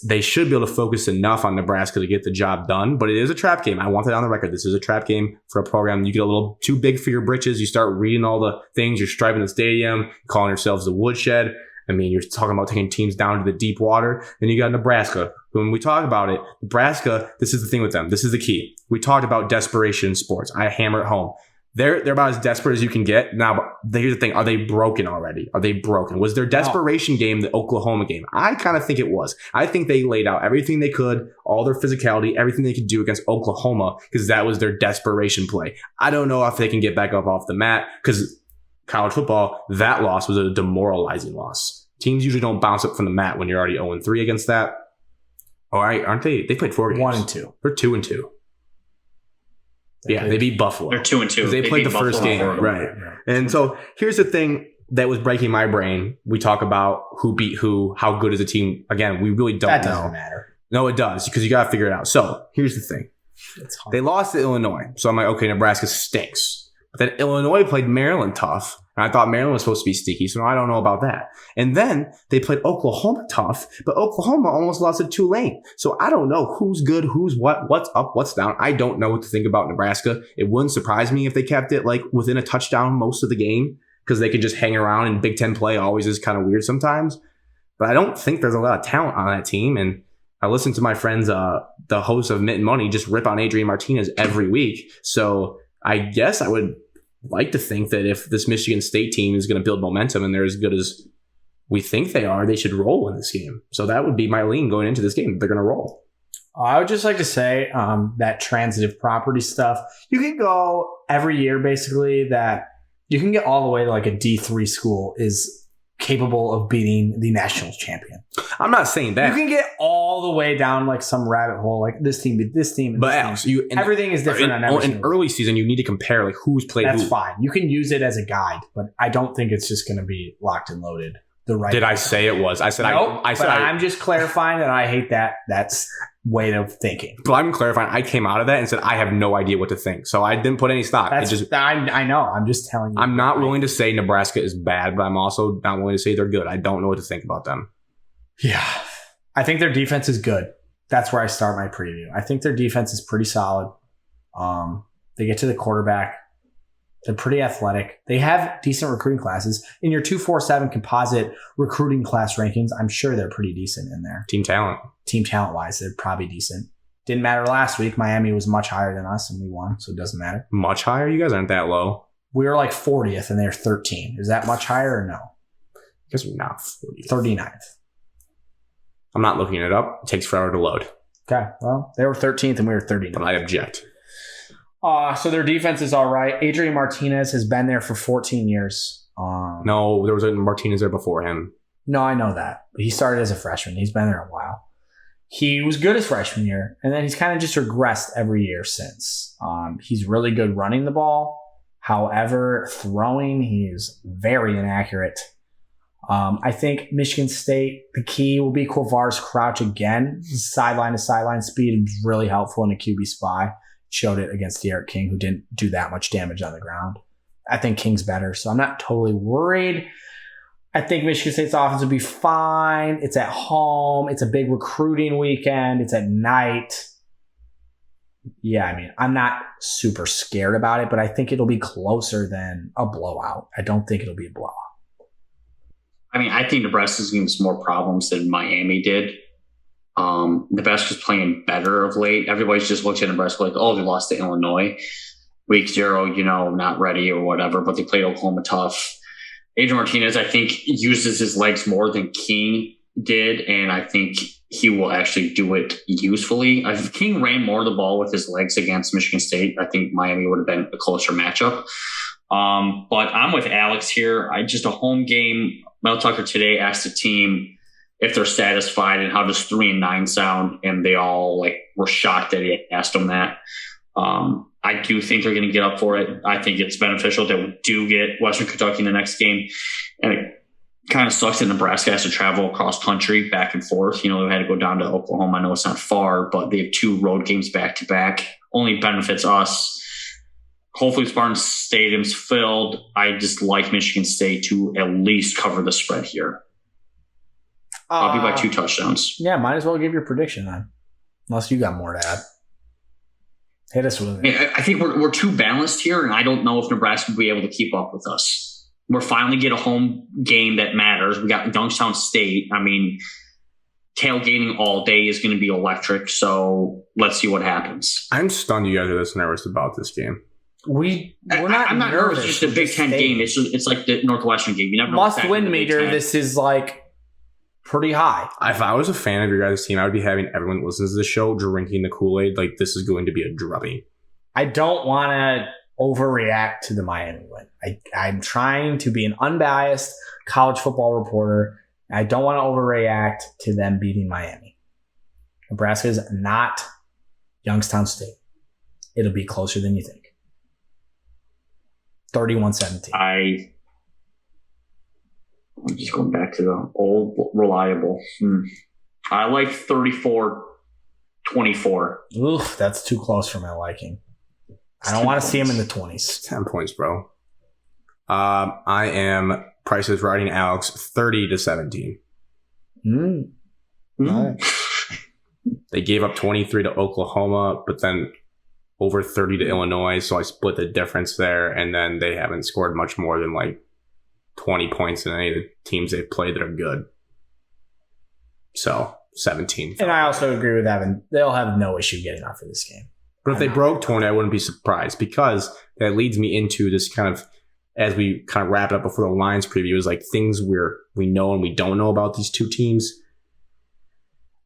they should be able to focus enough on Nebraska to get the job done, but it is a trap game. I want that on the record. This is a trap game for a program. You get a little too big for your britches. You start reading all the things. You're striping the stadium, calling yourselves the woodshed. I mean, you're talking about taking teams down to the deep water. Then you got Nebraska. When we talk about it, Nebraska, this is the thing with them. This is the key. We talked about desperation in sports. I hammer it home. They're about as desperate as you can get. Now, here's the thing. Are they broken already? Are they broken? Was their desperation game the Oklahoma game? I kind of think it was. I think they laid out everything they could, all their physicality, everything they could do against Oklahoma because that was their desperation play. I don't know if they can get back up off the mat because college football, that loss was a demoralizing loss. Teams usually don't bounce up from the mat when you're already 0-3 against that. All right, aren't they? They played 4 games. 1-2. They're 2-2. Yeah, they beat Buffalo. They're 2-2. They played the first game, right? And so here's the thing that was breaking my brain. We talk about who beat who, how good is a team. Again, we really don't know. That doesn't matter. No, it does because you got to figure it out. So here's the thing. They lost to Illinois. So I'm like, okay, Nebraska stinks. But then Illinois played Maryland tough. And I thought Maryland was supposed to be sneaky, so I don't know about that. And then they played Oklahoma tough, but Oklahoma almost lost to Tulane. So I don't know who's good, who's what's up, what's down. I don't know what to think about Nebraska. It wouldn't surprise me if they kept it like within a touchdown most of the game because they could just hang around, and Big Ten play always is kind of weird sometimes. But I don't think there's a lot of talent on that team. And I listen to my friends, the hosts of Mint and Money, just rip on Adrian Martinez every week. So I guess I would like to think that if this Michigan State team is going to build momentum and they're as good as we think they are, they should roll in this game. So that would be my lean going into this game. They're going to roll. I would just like to say that transitive property stuff, you can go every year basically that you can get all the way to like a D3 school is capable of beating the national champion. I'm not saying that. You can get all the way down like some rabbit hole, like this team beat this team. And but this team. Everything is different on every in early season, you need to compare like who's played That's who. fine. You can use it as a guide, but I don't think it's just going to be locked and loaded. Did I say it was? I said nope, I said I'm just clarifying that I hate that's way of thinking. But I'm clarifying. I came out of that and said I have no idea what to think, so I didn't put any stock. I know. I'm just telling you. I'm not willing to say Nebraska is bad, but I'm also not willing to say they're good. I don't know what to think about them. Yeah, I think their defense is good. That's where I start my preview. I think their defense is pretty solid. They get to the quarterback. They're pretty athletic. They have decent recruiting classes. In your 247 composite recruiting class rankings, I'm sure they're pretty decent in there. Team talent-wise, they're probably decent. Didn't matter last week. Miami was much higher than us, and we won, so it doesn't matter. Much higher? You guys aren't that low. We were like 40th, and they're 13. Is that much higher or no? I guess we're not 40th. 39th. I'm not looking it up. It takes forever to load. Okay, well, they were 13th, and we were 39th. But I object. So their defense is all right. Adrian Martinez has been there for 14 years. No, there was a Martinez there before him. No, I know that. But he started as a freshman. He's been there a while. He was good his freshman year, and then he's kind of just regressed every year since. He's really good running the ball. However, throwing, he's very inaccurate. I think Michigan State, the key will be Quavar's crouch again. Sideline to sideline speed is really helpful in a QB spy. Showed it against Derek King, who didn't do that much damage on the ground. I think King's better, so I'm not totally worried. I think Michigan State's offense will be fine. It's at home. It's a big recruiting weekend. It's at night. Yeah, I mean, I'm not super scared about it, but I think it'll be closer than a blowout. I don't think it'll be a blowout. I mean, I think Nebraska's giving us more problems than Miami did. Nebraska's playing better of late. Everybody's just looks at Nebraska like, oh, they lost to Illinois. Week 0, not ready or whatever, but they played Oklahoma tough. Adrian Martinez, I think, uses his legs more than King did, and I think he will actually do it usefully. If King ran more of the ball with his legs against Michigan State, I think Miami would have been a closer matchup. But I'm with Alex here. Just a home game. Mel Tucker today asked the team if they're satisfied and how does 3-9 sound, and they all were shocked that he asked them that. I do think they're going to get up for it. I think it's beneficial that we do get Western Kentucky in the next game, and it kind of sucks that Nebraska has to travel across country back and forth. They had to go down to Oklahoma. I know it's not far, but they have 2 road games back to back. Only benefits us. Hopefully Spartan Stadium's filled. I just like Michigan State to at least cover the spread here. I'll be by 2 touchdowns. Yeah, might as well give your prediction then. Unless you got more to add. Hit us with it. I think we're too balanced here, and I don't know if Nebraska will be able to keep up with us. We're finally get a home game that matters. We got Youngstown State. I mean, tailgating all day is going to be electric, so let's see what happens. I'm stunned you guys are this nervous about this game. We're not I'm not nervous. It's just a Big Ten game. It's like the Northwestern game. You never must-win meter. This is pretty high. If I was a fan of your guys' team, I would be having everyone that listens to the show drinking the Kool-Aid. This is going to be a drubbing. I don't want to overreact to the Miami win. I'm trying to be an unbiased college football reporter. I don't want to overreact to them beating Miami. Nebraska is not Youngstown State. It'll be closer than you think. 31-17. I'm just going back to the old reliable. I like 34-24. Oof, that's too close for my liking. I don't want to see him in the 20s. 10 points, bro. I am Price is Riding Alex 30-17. They gave up 23 to Oklahoma, but then over 30 to Illinois. So I split the difference there. And then they haven't scored much more than 20 points in any of the teams they've played that are good. So 17. And I also agree with Evan. They'll have no issue getting off of this game. But if they broke 20, I wouldn't be surprised, because that leads me into this kind of, as we kind of wrap it up before the Lions preview, is things we know and we don't know about these two teams.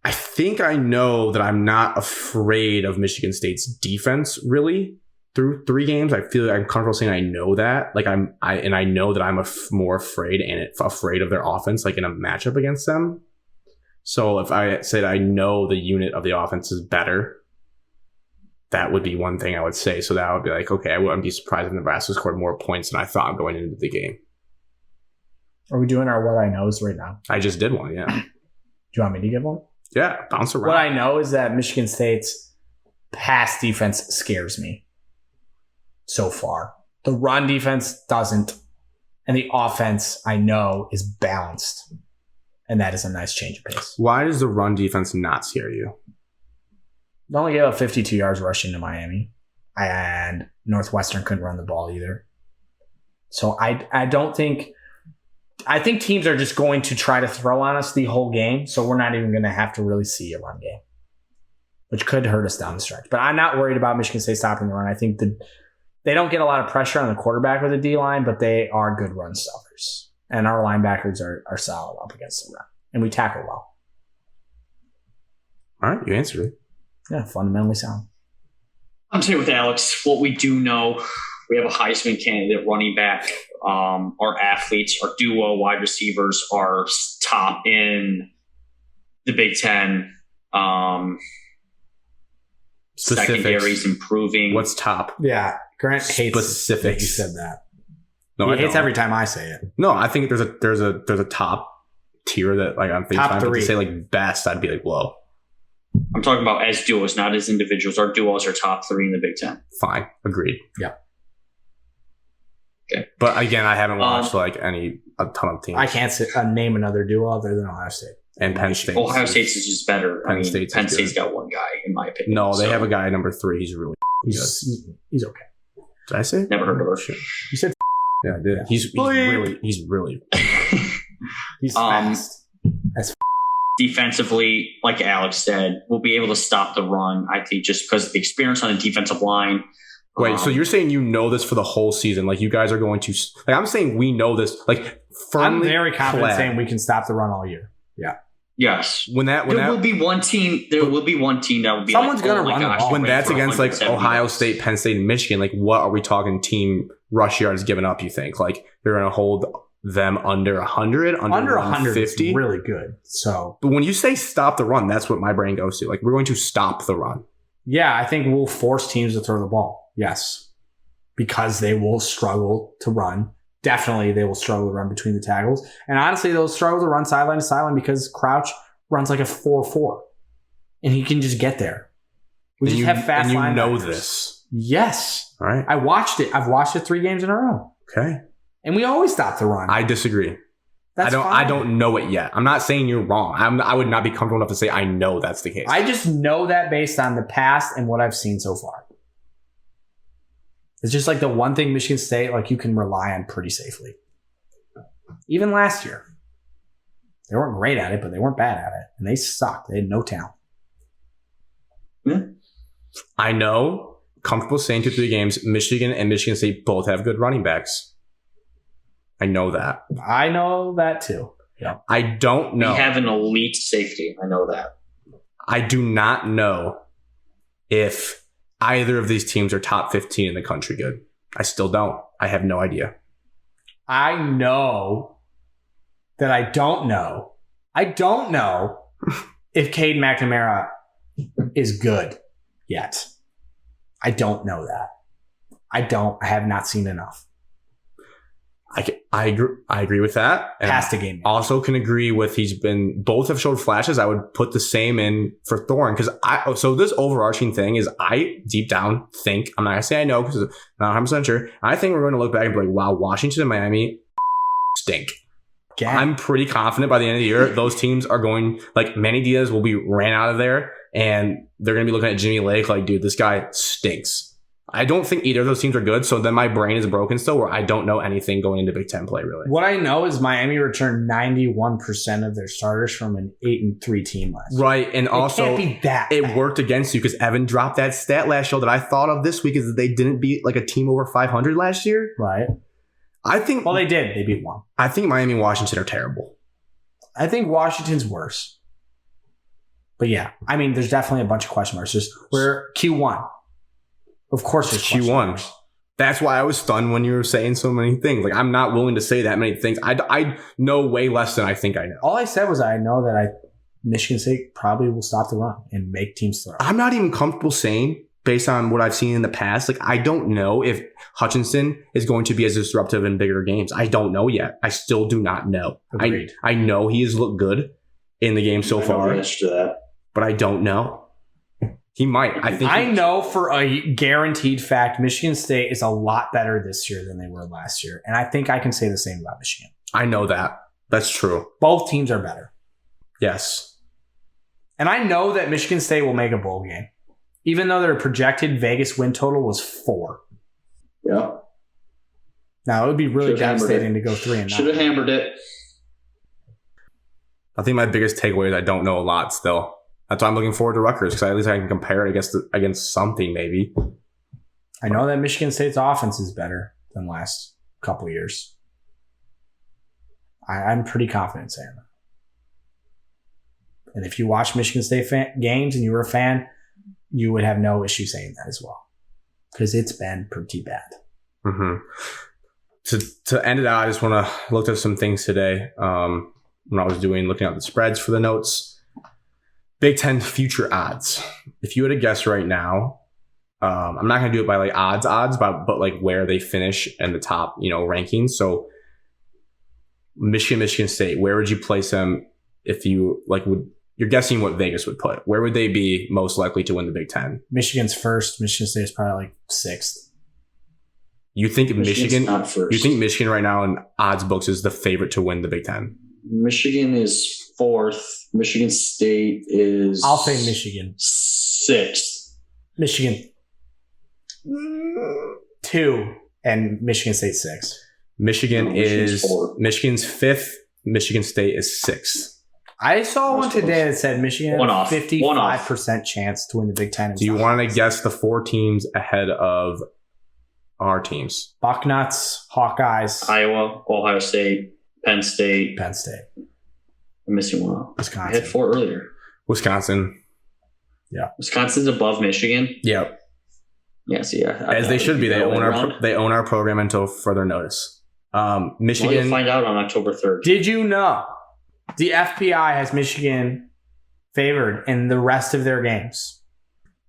I think I know that I'm not afraid of Michigan State's defense really through 3 games. I feel I'm comfortable saying I know that. I know that I'm more afraid afraid of their offense, in a matchup against them. So if I said I know the unit of the offense is better, that would be one thing I would say. So that would be okay, I wouldn't be surprised if Nebraska scored more points than I thought going into the game. Are we doing our what I knows right now? I just did one, yeah. Do you want me to give one? Yeah, bounce around. What I know is that Michigan State's pass defense scares me so far. The run defense doesn't. And the offense, I know, is balanced. And that is a nice change of pace. Why does the run defense not scare you? They only gave up 52 yards rushing to Miami. And Northwestern couldn't run the ball either. So I don't think... I think teams are just going to try to throw on us the whole game, so we're not even going to have to really see a run game, which could hurt us down the stretch. But I'm not worried about Michigan State stopping the run. I think they don't get a lot of pressure on the quarterback with the D-line, but they are good run stuffers. And our linebackers are solid up against the run. And we tackle well. All right, you answered it. Yeah, fundamentally sound. I'm saying with Alex, what we do know, we have a Heisman candidate running back. Our athletes, our duo wide receivers are top in the Big Ten. Secondary's improving. What's top? Yeah, Grant hates specifics. You said that. No, he hates every time I say it. No, I think there's a top tier that on FaceTime. Top 3. If you say best, I'd be whoa. I'm talking about as duos, not as individuals. Our duos are top 3 in the Big Ten. Fine, agreed. Yeah. Okay. But again, I haven't watched a ton of teams. I can't name another duo other than Ohio State. And Penn State. Ohio State's is just better. Penn State's got one guy, in my opinion. No, they have a guy number 3. He's really good. He's okay. Did I say it? Never heard of her. You said Yeah, I did. He's really he's fast. Defensively, like Alex said, we'll be able to stop the run, I think, just because of the experience on the defensive line. Wait, so you're saying you know this for the whole season? Like you guys are going to like? I'm saying we know this. Like I'm very confident saying we can stop the run all year. Yeah. Yes. There will be one team. There will be one team that will be. Someone's going to run the ball. When that's against like Ohio State, Penn State, and Michigan, like what are we talking? Team rush yards given up? You think like they're going to hold them under 100, under 150? Really good. So, but when you say stop the run, that's what my brain goes to. Like we're going to stop the run. Yeah, I think we'll force teams to throw the ball. Yes, because they will struggle to run. Definitely, they will struggle to run between the tackles. And honestly, they'll struggle to run sideline to sideline because Crouch runs like a 4.4. And he can just get there. We just have fast linebackers. And you know this. Yes. All right. I watched it. I've watched it 3 games in a row. Okay. And we always stop the run. I disagree. That's fine. I don't know it yet. I'm not saying you're wrong. I would not be comfortable enough to say I know that's the case. I just know that based on the past and what I've seen so far. It's just like the one thing Michigan State, like you can rely on pretty safely. Even last year. They weren't great at it, but they weren't bad at it. And they sucked. They had no talent. Yeah. I know, comfortable saying 2-3 games, Michigan and Michigan State both have good running backs. I know that. I know that too. Yeah. I don't know. We have an elite safety. I know that. I do not know if either of these teams are top 15 in the country good. I still don't. I have no idea. I know that I don't know. I don't know if Cade McNamara is good yet. I don't know that. I have not seen enough. I agree with that. And Past the game. Also can agree with both have showed flashes. I would put the same in for Thorne so this overarching thing is I deep down think, I'm not going to say I know because I'm not 100% sure. I think we're going to look back and be like, wow, Washington and Miami stink. Again. I'm pretty confident by the end of the year, those teams are going, like Manny Diaz will be ran out of there and they're going to be looking at Jimmy Lake like, dude, this guy stinks. I don't think either of those teams are good. So then my brain is broken still where I don't know anything going into Big Ten play really. What I know is Miami returned 91% of their starters from an 8-3 team last year. Right. And also can't be that it bad. worked against you because Evan dropped that stat last show that I thought of this week is that they didn't beat like a team over 500 last year. Right. Well, they did. They beat one. I think Miami and Washington are terrible. I think Washington's worse. But yeah, I mean, there's definitely a bunch of question marks. We're Q1. Of course, there's Q1. That's why I was stunned when you were saying so many things. Like, I'm not willing to say that many things. I know way less than I think I know. All I said was I know that Michigan State probably will stop the run and make teams throw. I'm not even comfortable saying, based on what I've seen in the past, like, I don't know if Hutchinson is going to be as disruptive in bigger games. I don't know yet. I still do not know. Agreed. I know he has looked good in the game so far, that. but I don't know. He might. I know for a guaranteed fact Michigan State is a lot better this year than they were last year. And I think I can say the same about Michigan. I know that. That's true. Both teams are better. Yes. And I know that Michigan State will make a bowl game. Even though their projected Vegas win total was 4. Yeah. Now, it would be really devastating to go 3-9. Should have hammered it. I think my biggest takeaway is I don't know a lot still. That's why I'm looking forward to Rutgers because at least I can compare it against something maybe. I know that Michigan State's offense is better than last couple of years. I'm pretty confident saying that. And if you watch Michigan State games and you were a fan, you would have no issue saying that as well because it's been pretty bad. Mm-hmm. To end it out, I just want to look at some things today. When I was looking at the spreads for the notes. Big Ten future odds. If you had to guess right now, I'm not going to do it by like odds, but like where they finish in the top, rankings. So Michigan State, where would you place them if you you're guessing what Vegas would put? Where would they be most likely to win the Big Ten? Michigan's first. Michigan State is probably like 6th. You think Michigan's not first. You think Michigan right now in odds books is the favorite to win the Big Ten? Michigan is 4th. Michigan State is. I'll say Michigan. 6th. Michigan 2 and Michigan State 6. Michigan No, Michigan's is 4th. Michigan's 5th. Michigan State is 6th. I saw one That's today that said Michigan One had off. a 55% chance to win the Big Ten. Do you want to guess the 4 teams ahead of our teams? Bucknuts, Hawkeyes, Iowa, Ohio State, Penn State. Penn State, I'm missing one. I Wisconsin. had 4 earlier. Wisconsin. Wisconsin's above Michigan. Yep. Yes, yeah. As they should be. They own round. our program until further notice. Well, Michigan. you'll find out on October 3rd. Did you know the FPI has Michigan favored in the rest of their games?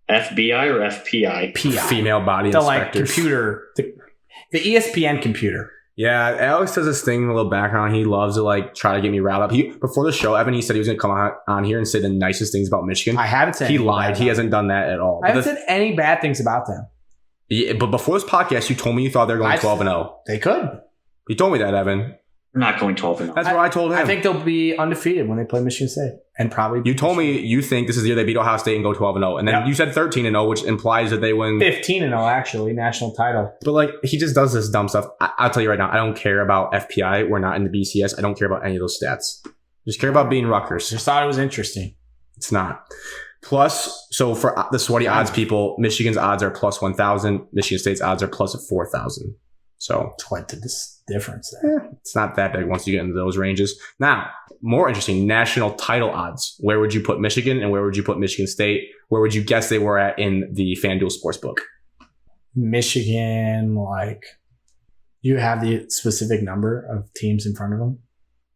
FBI or FPI? PI. Female body The inspectors. computer, the ESPN computer. Yeah, Alex does this thing, a little background. He loves to try to get me riled up. Before the show, Evan, he said he was going to come on here and say the nicest things about Michigan. I haven't said He anything lied. bad He about hasn't done that at all. them. I haven't said any bad things about them. Yeah, but before this podcast, you told me you thought they were going 12-0. They could. You told me that, Evan. We're not going 12-0. That's what I told him. I think they'll be undefeated when they play Michigan State, and probably You told me you think this is the year they beat Ohio State and go 12-0, and then Yep. you said 13-0, which implies that they win. 15-0 actually national title. But he just does this dumb stuff. I'll tell you right now, I don't care about FPI. We're not in the BCS. I don't care about any of those stats. Just care about being Rutgers. Just thought it was interesting. It's not. Plus, so for the sweaty odds people, Michigan's odds are plus 1,000. Michigan State's odds are plus 4,000. So It's quite the difference there. it's not that big once you get into those ranges. Now, more interesting, national title odds. Where would you put Michigan and where would you put Michigan State? Where would you guess they were at in the FanDuel Sportsbook? Michigan, you have the specific number of teams in front of them.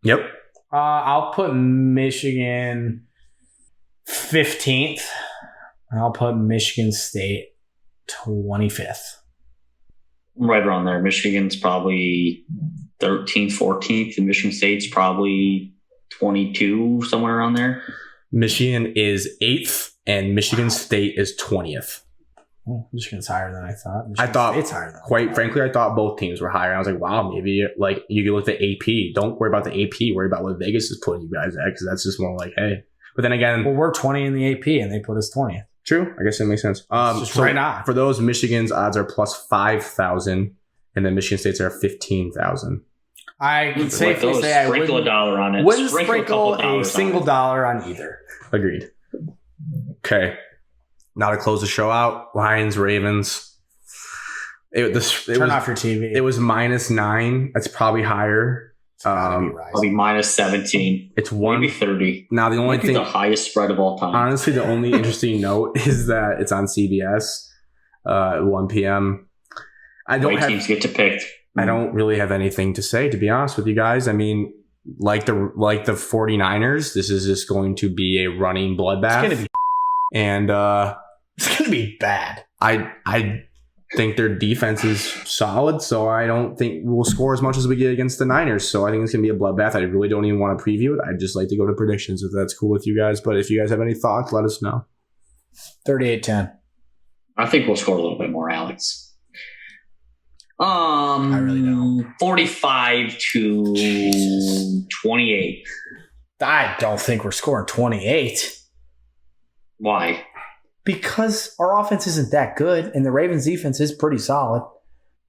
Yep. I'll put Michigan 15th. And I'll put Michigan State 25th. Right around there. Michigan's probably 13th, 14th, and Michigan State's probably 22, somewhere around there. Michigan is 8th and Michigan State is 20th. Well, Michigan's higher than I thought. I thought, State's higher than I quite thought. frankly, I thought both teams were higher. I was like, wow, maybe you could look at the AP. Don't worry about the AP. Worry about what Vegas is putting you guys at, because that's just more like, hey. But then again, Well, we're 20 in the AP, and they put us 20th. true. I guess that makes sense. Just right on. For those, Michigan's odds are plus 5,000, and then Michigan State's are 15,000. I can safely say I Sprinkle a dollar on it. wouldn't couple sprinkle a dollars on single it. dollar on either. Agreed. Okay. Now to close the show out, Lions, Ravens. It Turn off your TV. was -9. That's probably higher. I'll be minus 17. It's one. Maybe 30. Now the only Might be thing, the highest spread of all time. honestly, the only interesting note is that it's on CBS, 1 p.m. I don't teams get to pick. I don't really have anything to say, to be honest with you guys. I mean, like the 49ers, this is just going to be a running bloodbath. It's gonna be And it's gonna be bad. I think their defense is solid, so I don't think we'll score as much as we get against the Niners. So I think it's going to be a bloodbath. I really don't even want to preview it. I'd just like to go to predictions if that's cool with you guys. But if you guys have any thoughts, let us know. 38-10. I think we'll score a little bit more, Alex. I really don't. 45 to 28. I don't think we're scoring 28 Why? because our offense isn't that good, and the Ravens' defense is pretty solid.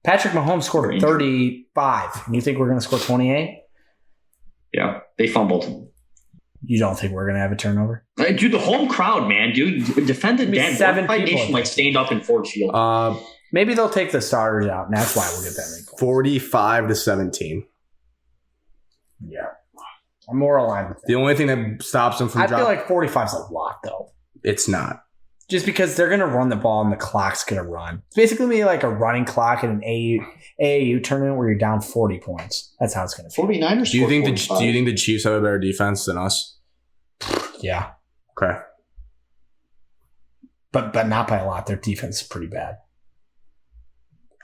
Patrick Mahomes scored 35, and you think we're going to score 28? Yeah, they fumbled. You don't think we're going to have a turnover? Dude, the home crowd, man, dude, defend the Be dead. 7 Fight people. Nation might stand up in Ford Field. Maybe they'll take the starters out, and that's why we'll get that many points. 45 to 17. Yeah. I'm more aligned with that. The only thing that stops them from I feel dropping, like 45 is a lot, though. it's not. Just because they're going to run the ball and the clock's going to run. It's basically going to be like a running clock in an AAU tournament where you're down 40 points. That's how it's going to feel. 49ers. Do you think the Chiefs have a better defense than us? Yeah. Okay. But not by a lot. Their defense is pretty bad.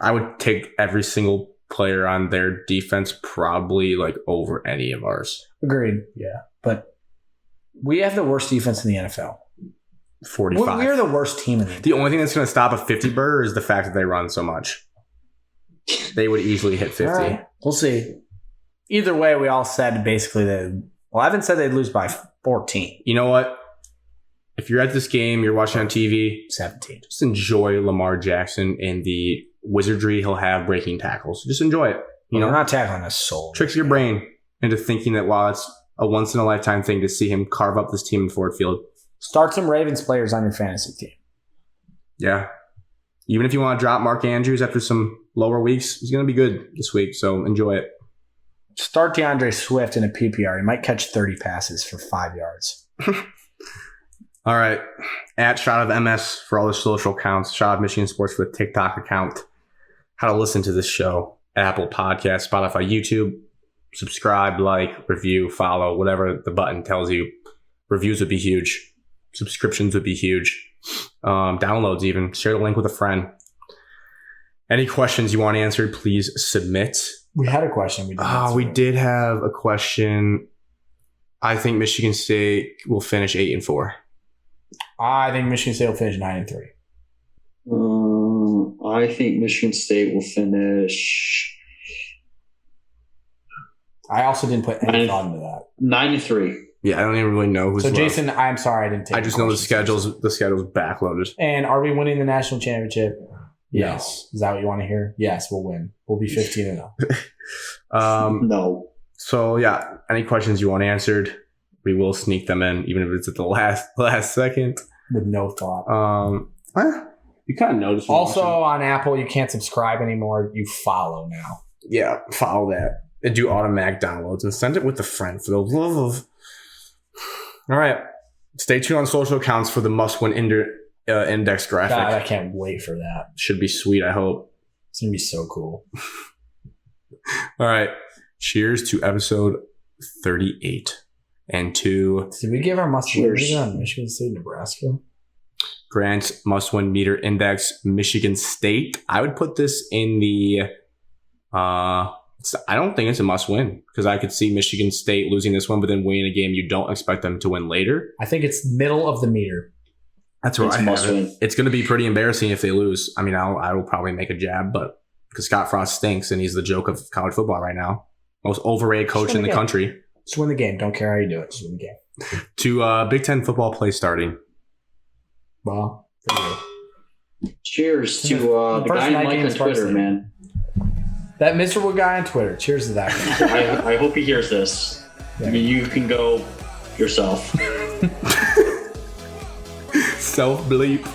I would take every single player on their defense probably over any of ours. Agreed. Yeah. But we have the worst defense in the NFL. 45. We're the worst team in the NFL. The only thing that's going to stop a 50 burger is the fact that they run so much. They would easily hit 50. All right. We'll see. Either way, we all said basically that. Well, Evan said they'd lose by 14. You know what? If you're at this game, you're watching on TV, 17. just enjoy Lamar Jackson and the wizardry he'll have breaking tackles. Just enjoy it. You know, we're not tackling a soul. Tricks your brain into thinking that while it's a once in a lifetime thing to see him carve up this team in Ford Field. Start some Ravens players on your fantasy team. Yeah. Even if you want to drop Mark Andrews after some lower weeks, he's going to be good this week. So enjoy it. Start DeAndre Swift in a PPR. He might catch 30 passes for 5 yards. All right. At Shot of MS for all the social accounts. Shot of Michigan Sports for the TikTok account. How to listen to this show. Apple Podcast, Spotify, YouTube. Subscribe, like, review, follow, whatever the button tells you. Reviews would be huge. Subscriptions would be huge. Downloads even. Share the link with a friend. Any questions you want answered, please submit. We had a question. We did have a question. I think Michigan State will finish 8-4. I think Michigan State will finish 9-3. I think Michigan State will finish. I also didn't put any thought into that. 9-3. Yeah, I don't even really know who's. So, left. Jason, I'm sorry I didn't take. I just know the schedule's backloaded. And are we winning the national championship? Yes. No. Is that what you want to hear? Yes, we'll win. We'll be 15-0. No. So yeah, any questions you want answered, we will sneak them in, even if it's at the last second. With no thought. You kind of notice. Also on Apple, you can't subscribe anymore. You follow now. Yeah, follow that and do automatic downloads and send it with a friend for the love of. All right, stay tuned on social accounts for the must-win index graphic. God, I can't wait for that. Should be sweet, I hope. It's gonna be so cool. All right, cheers to episode 38 and to. Did we give our must-win meter on Michigan State, Nebraska? Grant's must-win meter index, Michigan State. I would put this in the. I don't think it's a must-win because I could see Michigan State losing this one, but then winning a game you don't expect them to win later. I think it's middle of the meter. That's where I have it. It's going to be pretty embarrassing if they lose. I mean, I will probably make a jab, but because Scott Frost stinks and he's the joke of college football right now, most overrated coach in the country. Just win the game. Don't care how you do it. Just win the game. To Big Ten football play starting. Well, cheers to the guy Mike on Twitter, man. That miserable guy on Twitter. Cheers to that guy. I hope he hears this. Yeah. You can go yourself. Self-bleep.